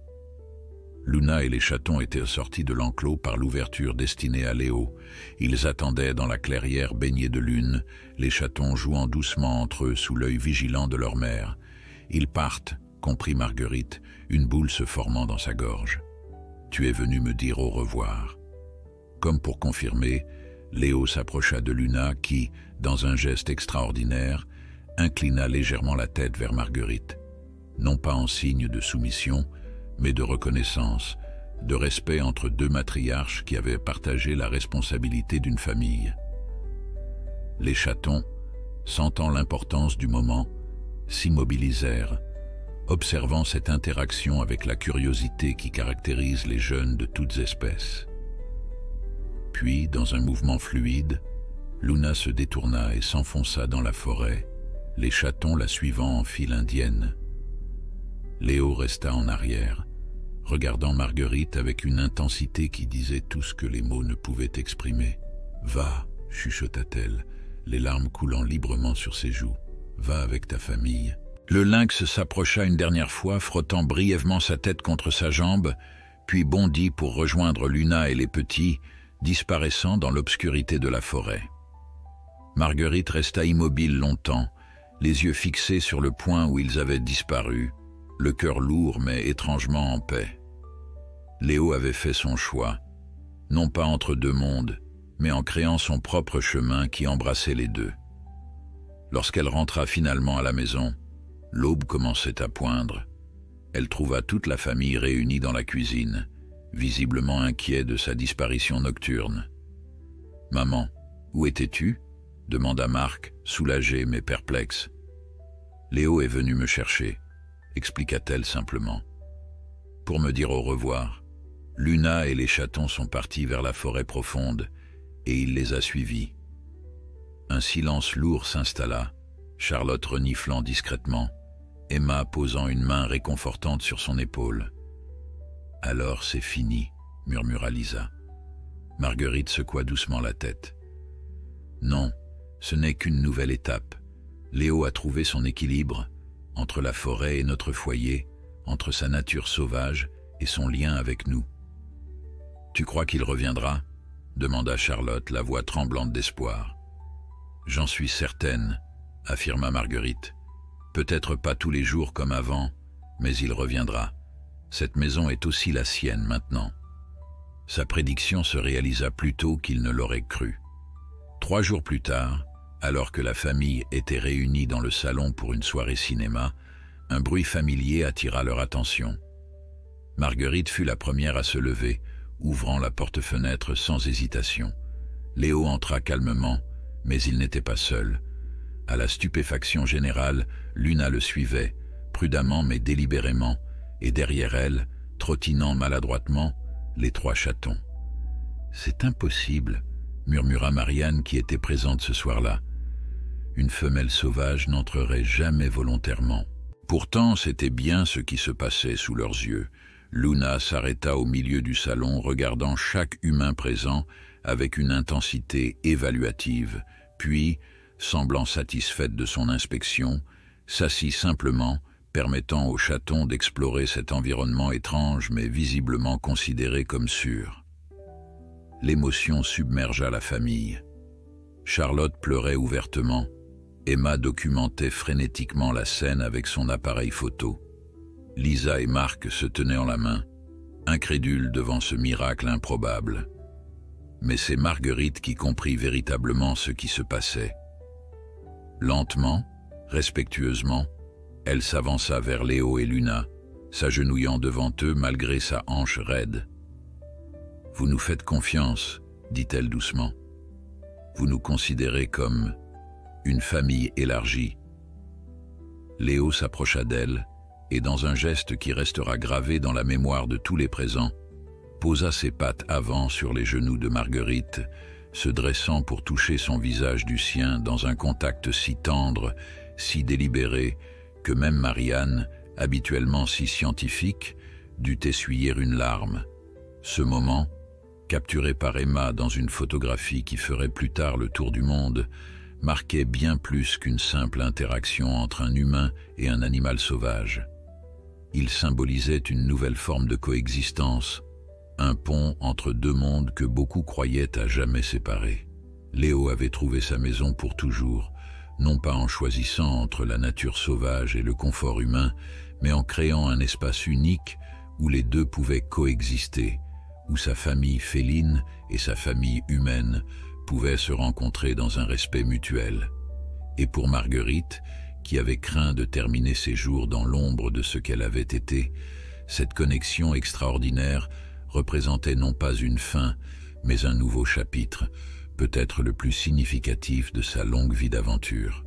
Luna et les chatons étaient sortis de l'enclos par l'ouverture destinée à Léo. Ils attendaient dans la clairière baignée de lune, les chatons jouant doucement entre eux sous l'œil vigilant de leur mère. Ils partent, comprit Marguerite, une boule se formant dans sa gorge. « Tu es venu me dire au revoir. » Comme pour confirmer, Léo s'approcha de Luna qui, dans un geste extraordinaire, inclina légèrement la tête vers Marguerite, non pas en signe de soumission, mais de reconnaissance, de respect entre deux matriarches qui avaient partagé la responsabilité d'une famille. Les chatons, sentant l'importance du moment, s'immobilisèrent, observant cette interaction avec la curiosité qui caractérise les jeunes de toutes espèces. Puis, dans un mouvement fluide, Luna se détourna et s'enfonça dans la forêt, les chatons la suivant en file indienne. Léo resta en arrière, regardant Marguerite avec une intensité qui disait tout ce que les mots ne pouvaient exprimer. « Va » chuchota-t-elle, les larmes coulant librement sur ses joues. « Va avec ta famille. » Le lynx s'approcha une dernière fois, frottant brièvement sa tête contre sa jambe, puis bondit pour rejoindre Luna et les petits, disparaissant dans l'obscurité de la forêt. Marguerite resta immobile longtemps, les yeux fixés sur le point où ils avaient disparu, le cœur lourd mais étrangement en paix. Léo avait fait son choix, non pas entre deux mondes, mais en créant son propre chemin qui embrassait les deux. Lorsqu'elle rentra finalement à la maison, l'aube commençait à poindre. Elle trouva toute la famille réunie dans la cuisine, visiblement inquiet de sa disparition nocturne. « Maman, où étais-tu » demanda Marc, soulagé mais perplexe. « Léo est venu me chercher », expliqua-t-elle simplement. « Pour me dire au revoir. Luna et les chatons sont partis vers la forêt profonde, et il les a suivis. » Un silence lourd s'installa, Charlotte reniflant discrètement, Emma posant une main réconfortante sur son épaule. « Alors c'est fini, » murmura Lisa. Marguerite secoua doucement la tête. « Non, ce n'est qu'une nouvelle étape. Léo a trouvé son équilibre, entre la forêt et notre foyer, entre sa nature sauvage et son lien avec nous. »« Tu crois qu'il reviendra ?» demanda Charlotte, la voix tremblante d'espoir. « J'en suis certaine, » affirma Marguerite. « Peut-être pas tous les jours comme avant, mais il reviendra. Cette maison est aussi la sienne maintenant. » Sa prédiction se réalisa plus tôt qu'il ne l'aurait cru. 3 jours plus tard, alors que la famille était réunie dans le salon pour une soirée cinéma, un bruit familier attira leur attention. Marguerite fut la première à se lever, ouvrant la porte-fenêtre sans hésitation. Léo entra calmement, mais il n'était pas seul. À la stupéfaction générale, Luna le suivait, prudemment mais délibérément, et derrière elle, trottinant maladroitement, les 3 chatons. « C'est impossible », murmura Marianne qui était présente ce soir-là. Une femelle sauvage n'entrerait jamais volontairement. Pourtant, c'était bien ce qui se passait sous leurs yeux. Luna s'arrêta au milieu du salon, regardant chaque humain présent avec une intensité évaluative, puis, semblant satisfaite de son inspection, s'assit simplement, permettant aux chatons d'explorer cet environnement étrange mais visiblement considéré comme sûr. L'émotion submergea la famille. Charlotte pleurait ouvertement. Emma documentait frénétiquement la scène avec son appareil photo. Lisa et Marc se tenaient en la main, incrédules devant ce miracle improbable. Mais c'est Marguerite qui comprit véritablement ce qui se passait. Lentement, respectueusement, elle s'avança vers Léo et Luna, s'agenouillant devant eux malgré sa hanche raide. « Vous nous faites confiance, » dit-elle doucement. « Vous nous considérez comme une famille élargie. » Léo s'approcha d'elle et, dans un geste qui restera gravé dans la mémoire de tous les présents, posa ses pattes avant sur les genoux de Marguerite, se dressant pour toucher son visage du sien dans un contact si tendre, si délibéré, que même Marianne, habituellement si scientifique, dut essuyer une larme. Ce moment, capturé par Emma dans une photographie qui ferait plus tard le tour du monde, marquait bien plus qu'une simple interaction entre un humain et un animal sauvage. Il symbolisait une nouvelle forme de coexistence, un pont entre 2 mondes que beaucoup croyaient à jamais séparés. Léo avait trouvé sa maison pour toujours, non pas en choisissant entre la nature sauvage et le confort humain, mais en créant un espace unique où les deux pouvaient coexister, où sa famille féline et sa famille humaine pouvaient se rencontrer dans un respect mutuel. Et pour Marguerite, qui avait craint de terminer ses jours dans l'ombre de ce qu'elle avait été, cette connexion extraordinaire représentait non pas une fin, mais un nouveau chapitre, peut-être le plus significatif de sa longue vie d'aventure.